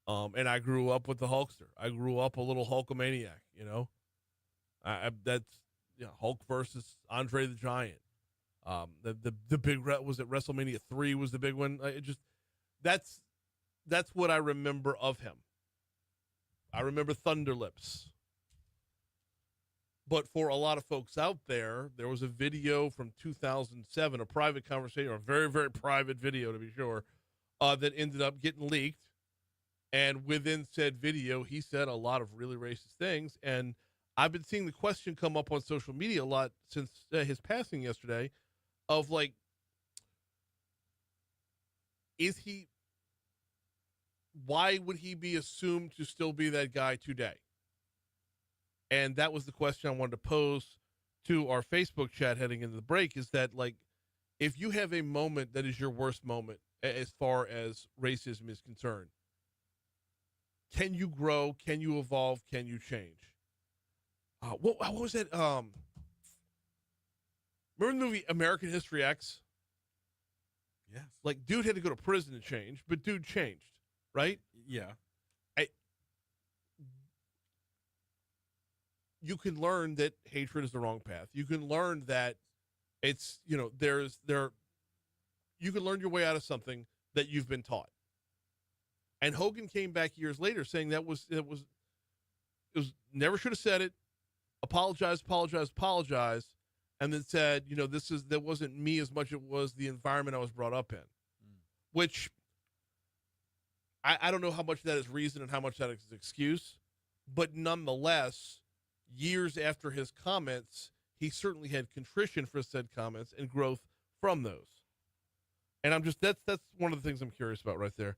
And I grew up with the Hulkster. I grew up a little Hulkamaniac, you know. That's Hulk versus Andre the Giant. The big was it WrestleMania 3 was the big one. That's what I remember of him. I remember Thunder Lips. But for a lot of folks out there, there was a video from 2007, a private conversation, a very, very private video to be sure, that ended up getting leaked. And within said video, he said a lot of really racist things. And I've been seeing the question come up on social media a lot since his passing yesterday of like, why would he be assumed to still be that guy today? And that was the question I wanted to pose to our Facebook chat heading into the break, is that, like, if you have a moment that is your worst moment as far as racism is concerned, can you grow? Can you evolve? Can you change? What was that? Remember the movie American History X? Yes. Like, dude had to go to prison to change, but dude changed, right? Yeah. You can learn that hatred is the wrong path. You can learn that it's, you can learn your way out of something that you've been taught. And Hogan came back years later saying it was never should have said it, apologize, and then said, that wasn't me as much as it was the environment I was brought up in. Which I don't know how much that is reason and how much that is excuse, but nonetheless, years after his comments, he certainly had contrition for said comments and growth from those. And I'm just, that's one of the things I'm curious about right there.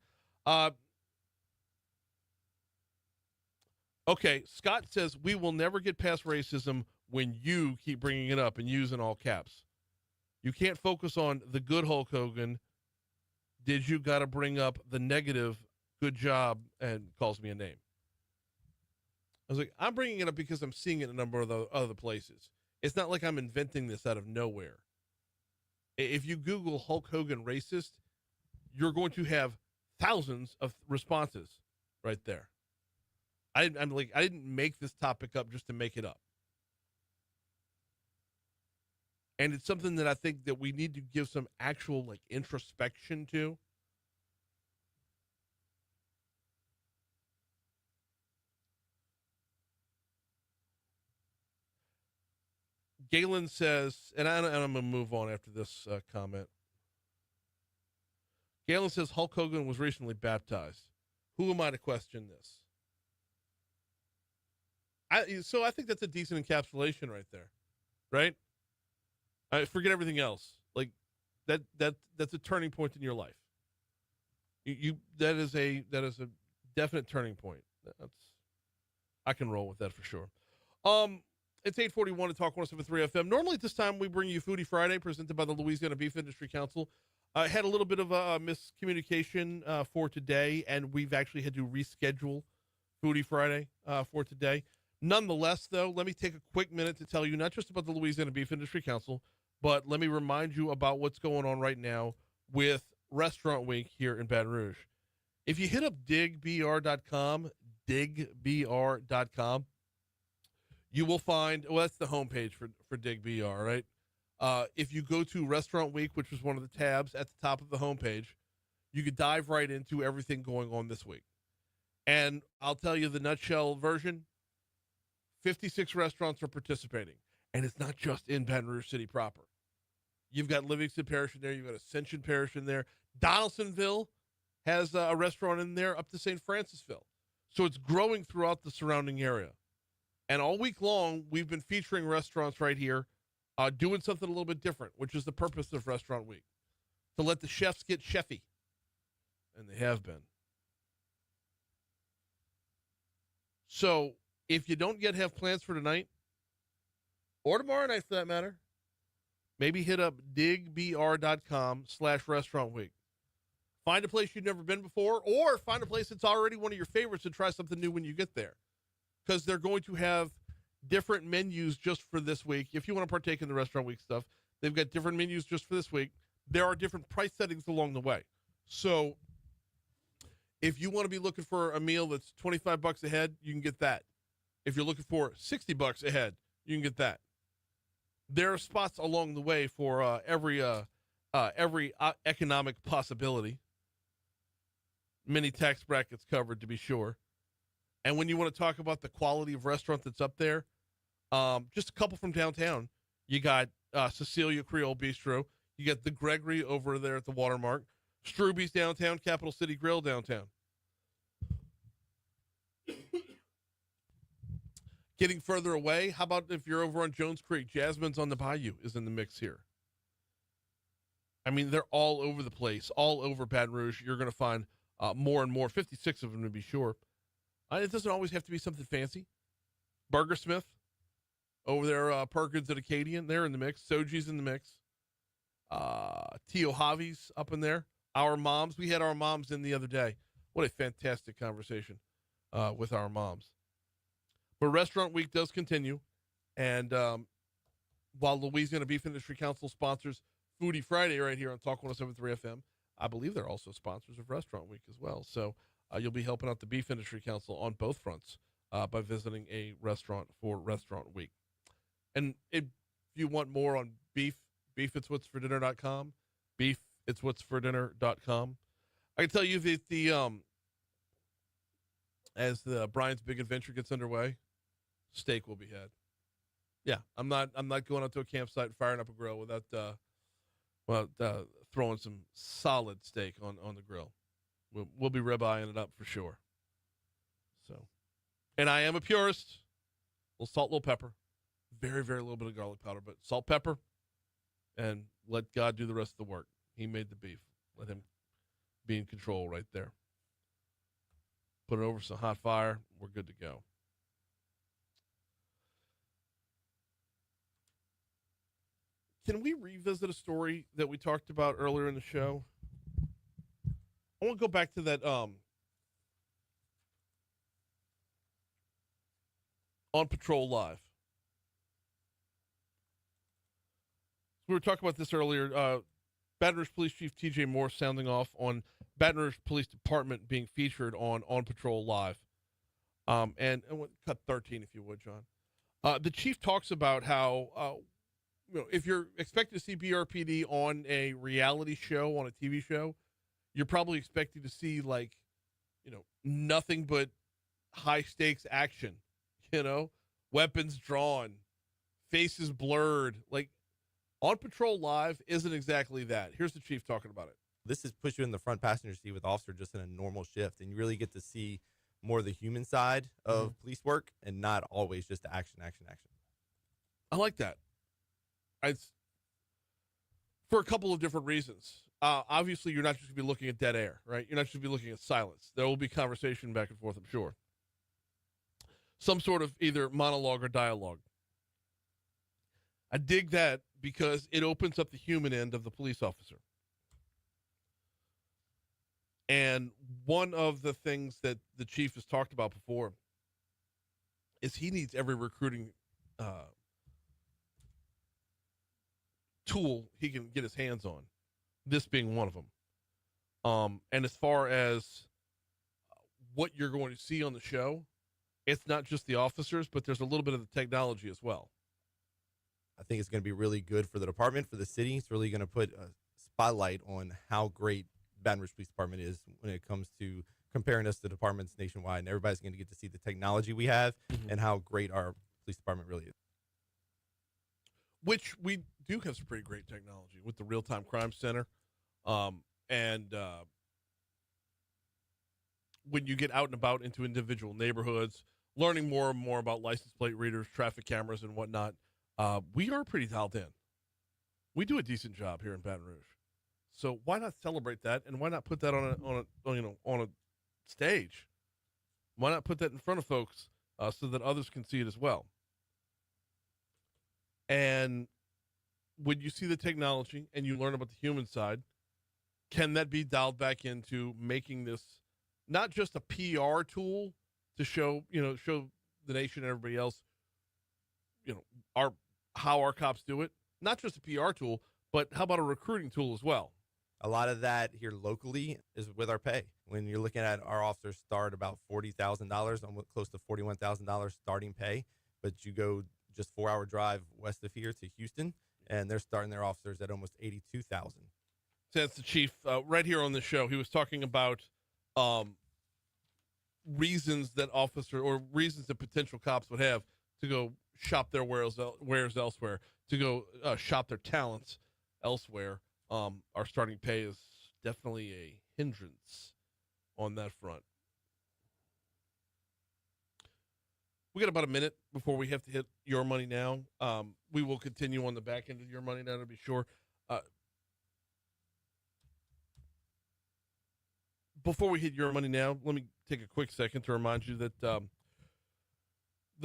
Okay, Scott says, we will never get past racism when you keep bringing it up and using all caps. You can't focus on the good Hulk Hogan. Did you got to bring up the negative, good job, and calls me a name? I was like, I'm bringing it up because I'm seeing it in a number of other places. It's not like I'm inventing this out of nowhere. If you Google Hulk Hogan racist, you're going to have thousands of responses right there. I didn't make this topic up just to make it up. And it's something that I think that we need to give some actual introspection to. Galen says, and I'm going to move on after this comment. Galen says Hulk Hogan was recently baptized. Who am I to question this? So I think that's a decent encapsulation right there, right? I forget everything else. Like that's a turning point in your life. That is a definite turning point. I can roll with that for sure. It's 8:41 to Talk 107.3 FM. Normally at this time, we bring you Foodie Friday, presented by the Louisiana Beef Industry Council. I had a little bit of a miscommunication for today, and we've actually had to reschedule Foodie Friday for today. Nonetheless, though, let me take a quick minute to tell you not just about the Louisiana Beef Industry Council, but let me remind you about what's going on right now with Restaurant Week here in Baton Rouge. If you hit up digbr.com, you will find, well, that's the homepage for DigBR, right? If you go to Restaurant Week, which was one of the tabs at the top of the homepage, you could dive right into everything going on this week. And I'll tell you the nutshell version, 56 restaurants are participating. And it's not just in Baton Rouge City proper. You've got Livingston Parish in there. You've got Ascension Parish in there. Donaldsonville has a restaurant in there up to St. Francisville. So it's growing throughout the surrounding area. And all week long, we've been featuring restaurants right here doing something a little bit different, which is the purpose of Restaurant Week, to let the chefs get chefy. And they have been. So if you don't yet have plans for tonight, or tomorrow night for that matter, maybe hit up digbr.com/Restaurant Week. Find a place you've never been before, or find a place that's already one of your favorites and try something new when you get there. Because they're going to have different menus just for this week. If you want to partake in the Restaurant Week stuff, they've got different menus just for this week. There are different price settings along the way. So if you want to be looking for a meal that's $25 a head, you can get that. If you're looking for $60 a head, you can get that. There are spots along the way for every economic possibility. Many tax brackets covered, to be sure. And when you want to talk about the quality of restaurant that's up there, just a couple from downtown. You got Cecilia Creole Bistro. You got the Gregory over there at the Watermark. Struby's downtown, Capital City Grill downtown. Getting further away, how about if you're over on Jones Creek? Jasmine's on the Bayou is in the mix here. I mean, they're all over the place, all over Baton Rouge. You're going to find more and more, 56 of them to be sure. It doesn't always have to be something fancy. Burgersmith over there, Perkins and Acadian, they're in the mix. Soji's in the mix. Tio Javi's up in there. Our Moms, we had Our Moms in the other day. What a fantastic conversation with Our Moms. But Restaurant Week does continue. And while Louisiana Beef Industry Council sponsors Foodie Friday right here on Talk 107.3 FM, I believe they're also sponsors of Restaurant Week as well. So you'll be helping out the Beef Industry Council on both fronts by visiting a restaurant for Restaurant Week. And if you want more on beef, beefitswhatsfordinner.com, beefitswhatsfordinner.com. I can tell you that as the Brian's Big Adventure gets underway, steak will be had. Yeah, I'm not going out to a campsite and firing up a grill without throwing some solid steak on the grill. We'll be rib-eyeing it up for sure. So, and I am a purist. A little salt, little pepper. Very, very little bit of garlic powder, but salt, pepper, and let God do the rest of the work. He made the beef. Let him be in control right there. Put it over some hot fire. We're good to go. Can we revisit a story that we talked about earlier in the show? I want to go back to that On Patrol Live. We were talking about this earlier. Baton Rouge Police Chief T.J. Moore sounding off on Baton Rouge Police Department being featured on Patrol Live. And cut 13, if you would, John. The chief talks about how, if you're expecting to see BRPD on a reality show, on a TV show, you're probably expecting to see, nothing but high-stakes action, weapons drawn, faces blurred. On Patrol Live isn't exactly that. Here's the chief talking about it. This is push you in the front passenger seat with officer just in a normal shift, and you really get to see more of the human side of police work and not always just action. I like that. It's for a couple of different reasons. Obviously, you're not just going to be looking at dead air, right? You're not just going to be looking at silence. There will be conversation back and forth, I'm sure. Some sort of either monologue or dialogue. I dig that because it opens up the human end of the police officer. And one of the things that the chief has talked about before is he needs every recruiting tool he can get his hands on, this being one of them. And as far as what you're going to see on the show, it's not just the officers, but there's a little bit of the technology as well. I think it's going to be really good for the department, for the city. It's really going to put a spotlight on how great Baton Rouge Police Department is when it comes to comparing us to departments nationwide. And everybody's going to get to see the technology we have and how great our police department really is. Which we do have some pretty great technology with the Real-Time Crime Center. And when you get out and about into individual neighborhoods, learning more and more about license plate readers, traffic cameras, and whatnot, we are pretty dialed in. We do a decent job here in Baton Rouge. So why not celebrate that, and why not put that on a stage? Why not put that in front of folks so that others can see it as well? And when you see the technology and you learn about the human side, can that be dialed back into making this not just a PR tool to show the nation and everybody else, how our cops do it? Not just a PR tool, but how about a recruiting tool as well? A lot of that here locally is with our pay. When you're looking at our officers start about $40,000, almost close to $41,000 starting pay, but you go just 4-hour drive west of here to Houston, and they're starting their officers at almost $82,000. So that's the chief right here on the show. He was talking about reasons that potential cops would have to go shop their wares elsewhere, to go shop their talents elsewhere. Our starting pay is definitely a hindrance on that front. We got about a minute before we have to hit Your Money Now. We will continue on the back end of Your Money Now to be sure. Before we hit Your Money Now, let me take a quick second to remind you that the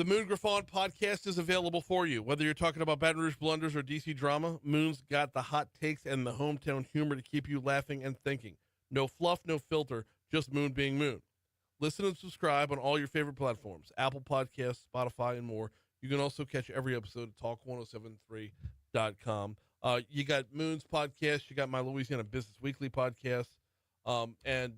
Moon Griffon podcast is available for you. Whether you're talking about Baton Rouge blunders or DC drama, Moon's got the hot takes and the hometown humor to keep you laughing and thinking. No fluff, no filter, just Moon being Moon. Listen and subscribe on all your favorite platforms, Apple Podcasts, Spotify, and more. You can also catch every episode at talk1073.com. You got Moon's podcast. You got my Louisiana Business Weekly podcast. And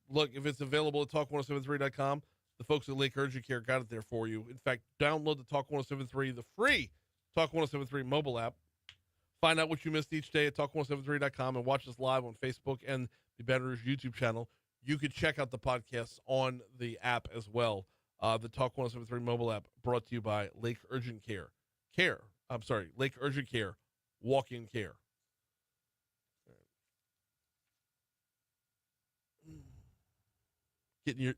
look, if it's available at talk1073.com, the folks at Lake Urgent Care got it there for you. In fact, download the Talk 1073, the free Talk 1073 mobile app. Find out what you missed each day at talk1073.com and watch us live on Facebook and the Baton Rouge YouTube channel. You could check out the podcasts on the app as well. The Talk 1073 mobile app brought to you by Lake Urgent Care. Lake Urgent Care, walk-in care. Getting your,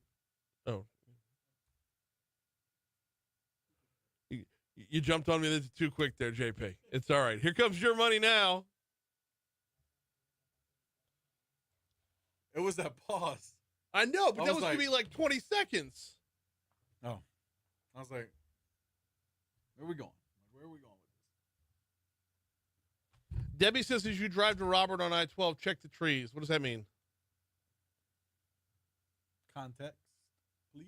you jumped on me. That's too quick there, JP. It's all right. Here comes Your Money Now. It was that pause. I know, but that was going to be like 20 seconds. Oh. I was like, where are we going? Where are we going with this? Debbie says as you drive to Robert on I-12, check the trees. What does that mean? Context, please.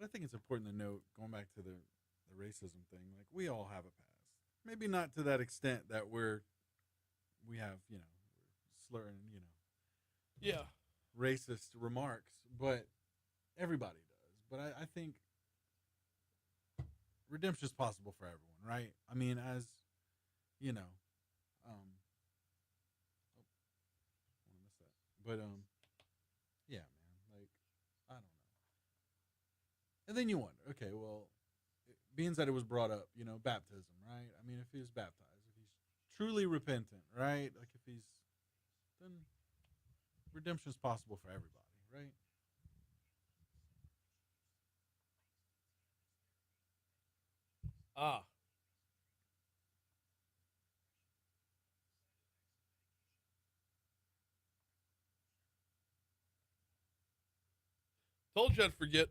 But I think it's important to note, going back to the racism thing, like we all have a past. Maybe not to that extent that we have, slurring, Yeah. racist remarks, but everybody does. But I think redemption is possible for everyone, right? I mean, as you know, I missed that. But yeah, man, like I don't know. And then you wonder, okay, well, being that it was brought up, baptism, right? I mean, if he's baptized, if he's truly repentant, right? Like if he's, then redemption is possible for everybody, right? Ah. Told you I'd forget.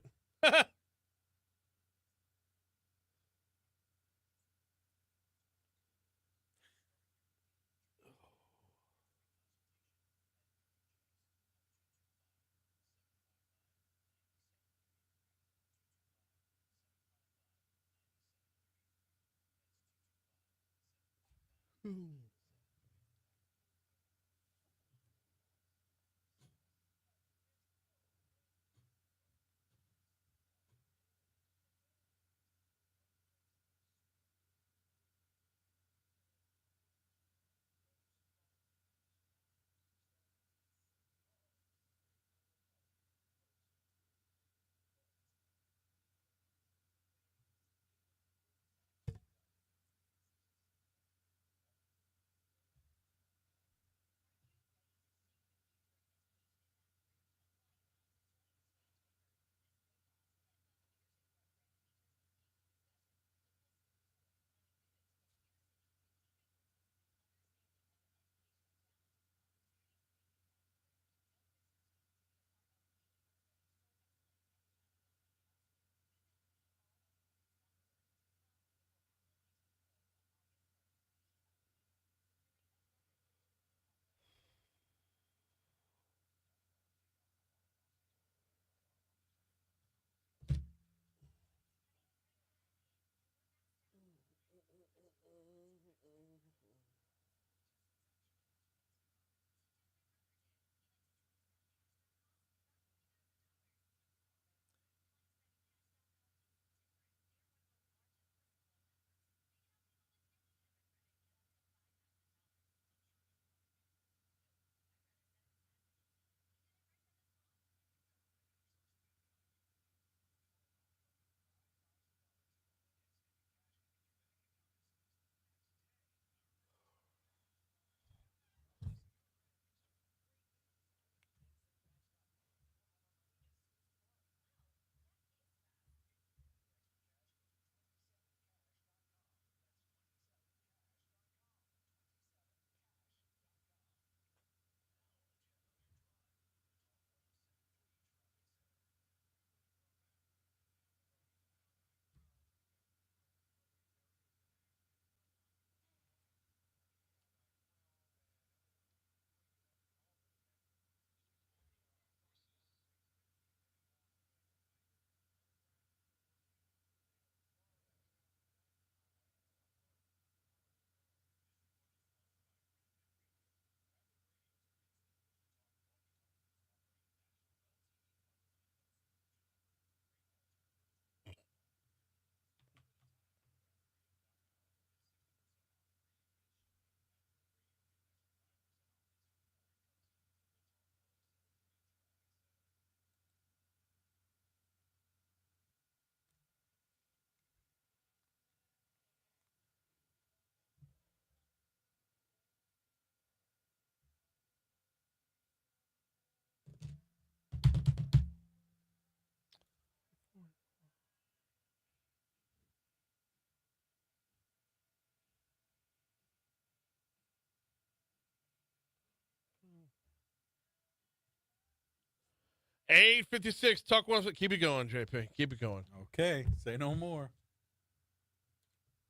$8.56. Talk once. Keep it going, JP. Keep it going. Okay, say no more.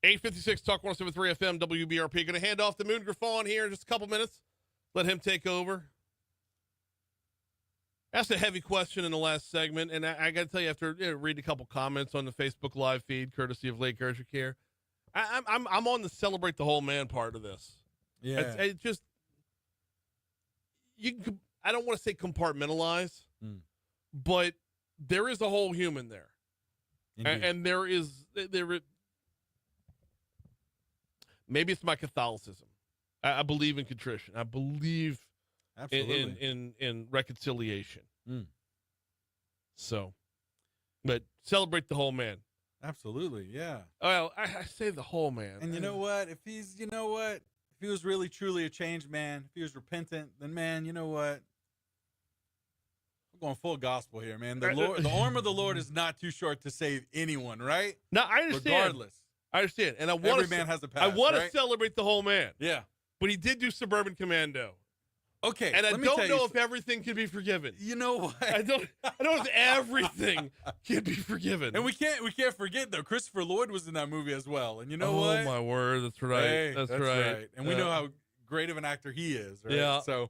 8:56. Talk 107.3 FM WBRP. Going to hand off to Moon Griffon here in just a couple minutes. Let him take over. Asked a heavy question in the last segment, and I got to tell you, after reading a couple comments on the Facebook Live feed, courtesy of Lake Urgent Care, I'm on the celebrate the whole man part of this. Yeah. It just I don't want to say compartmentalize, but there is a whole human there, and there maybe it's my Catholicism. I believe in contrition. I believe in reconciliation. So, but celebrate the whole man. Absolutely, yeah. Well, I say the whole man. And you know what? If he was really truly a changed man, if he was repentant, then man, you know what? We're going full gospel here, man. The arm of the Lord is not too short to save anyone, right? No, I understand. Regardless. I understand. And Every man has a past. I want to right? celebrate the whole man. Yeah. But he did do Suburban Commando. Okay. And I don't know if everything can be forgiven. You know what? I don't know if everything can be forgiven. And we can't forget though, Christopher Lloyd was in that movie as well. And you know what? Oh my word, that's right. Hey, that's right. And we know how great of an actor he is, right? Yeah. So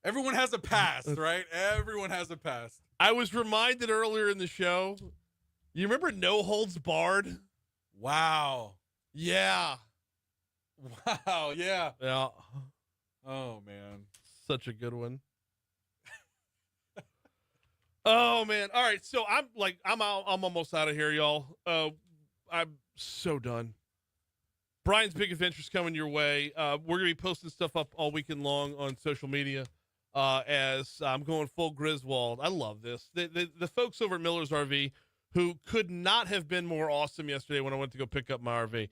everyone has a past, right? Everyone has a past. I was reminded earlier in the show, you remember No Holds Barred? Wow. Yeah. Wow, yeah. Yeah. Oh man. Such a good one. Oh man. All right. So I'm almost out of here, y'all. I'm so done. Brian's Big Adventure's coming your way. We're gonna be posting stuff up all weekend long on social media. As I'm going full Griswold. I love this. The folks over at Miller's RV, who could not have been more awesome yesterday when I went to go pick up my RV.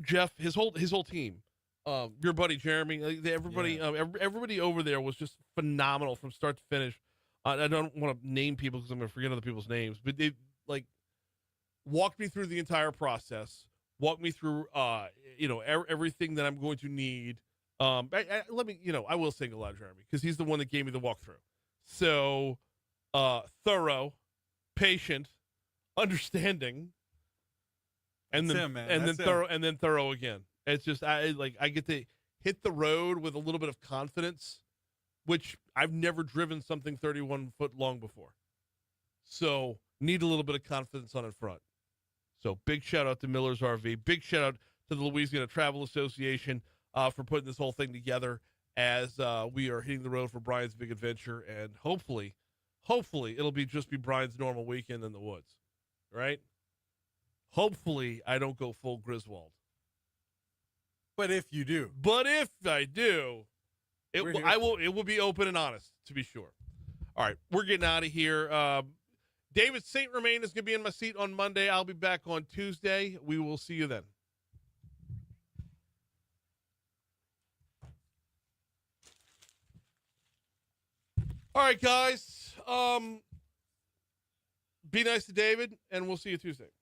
Jeff, his whole team. Your buddy Jeremy, everybody over there was just phenomenal from start to finish. I don't want to name people because I'm going to forget other people's names, but they walked me through the entire process, walked me through everything that I'm going to need. I will single out Jeremy because he's the one that gave me the walkthrough. So thorough, patient, understanding, and then thorough again. It's just I get to hit the road with a little bit of confidence, which I've never driven something 31 foot long before. So need a little bit of confidence on it front. So big shout out to Miller's RV. Big shout out to the Louisiana Travel Association for putting this whole thing together as we are hitting the road for Brian's Big Adventure, and hopefully it'll be Brian's normal weekend in the woods, right? Hopefully I don't go full Griswold. But if you do. But if I do, it will be open and honest, to be sure. All right, we're getting out of here. David St. Romain is going to be in my seat on Monday. I'll be back on Tuesday. We will see you then. All right, guys. Be nice to David, and we'll see you Tuesday.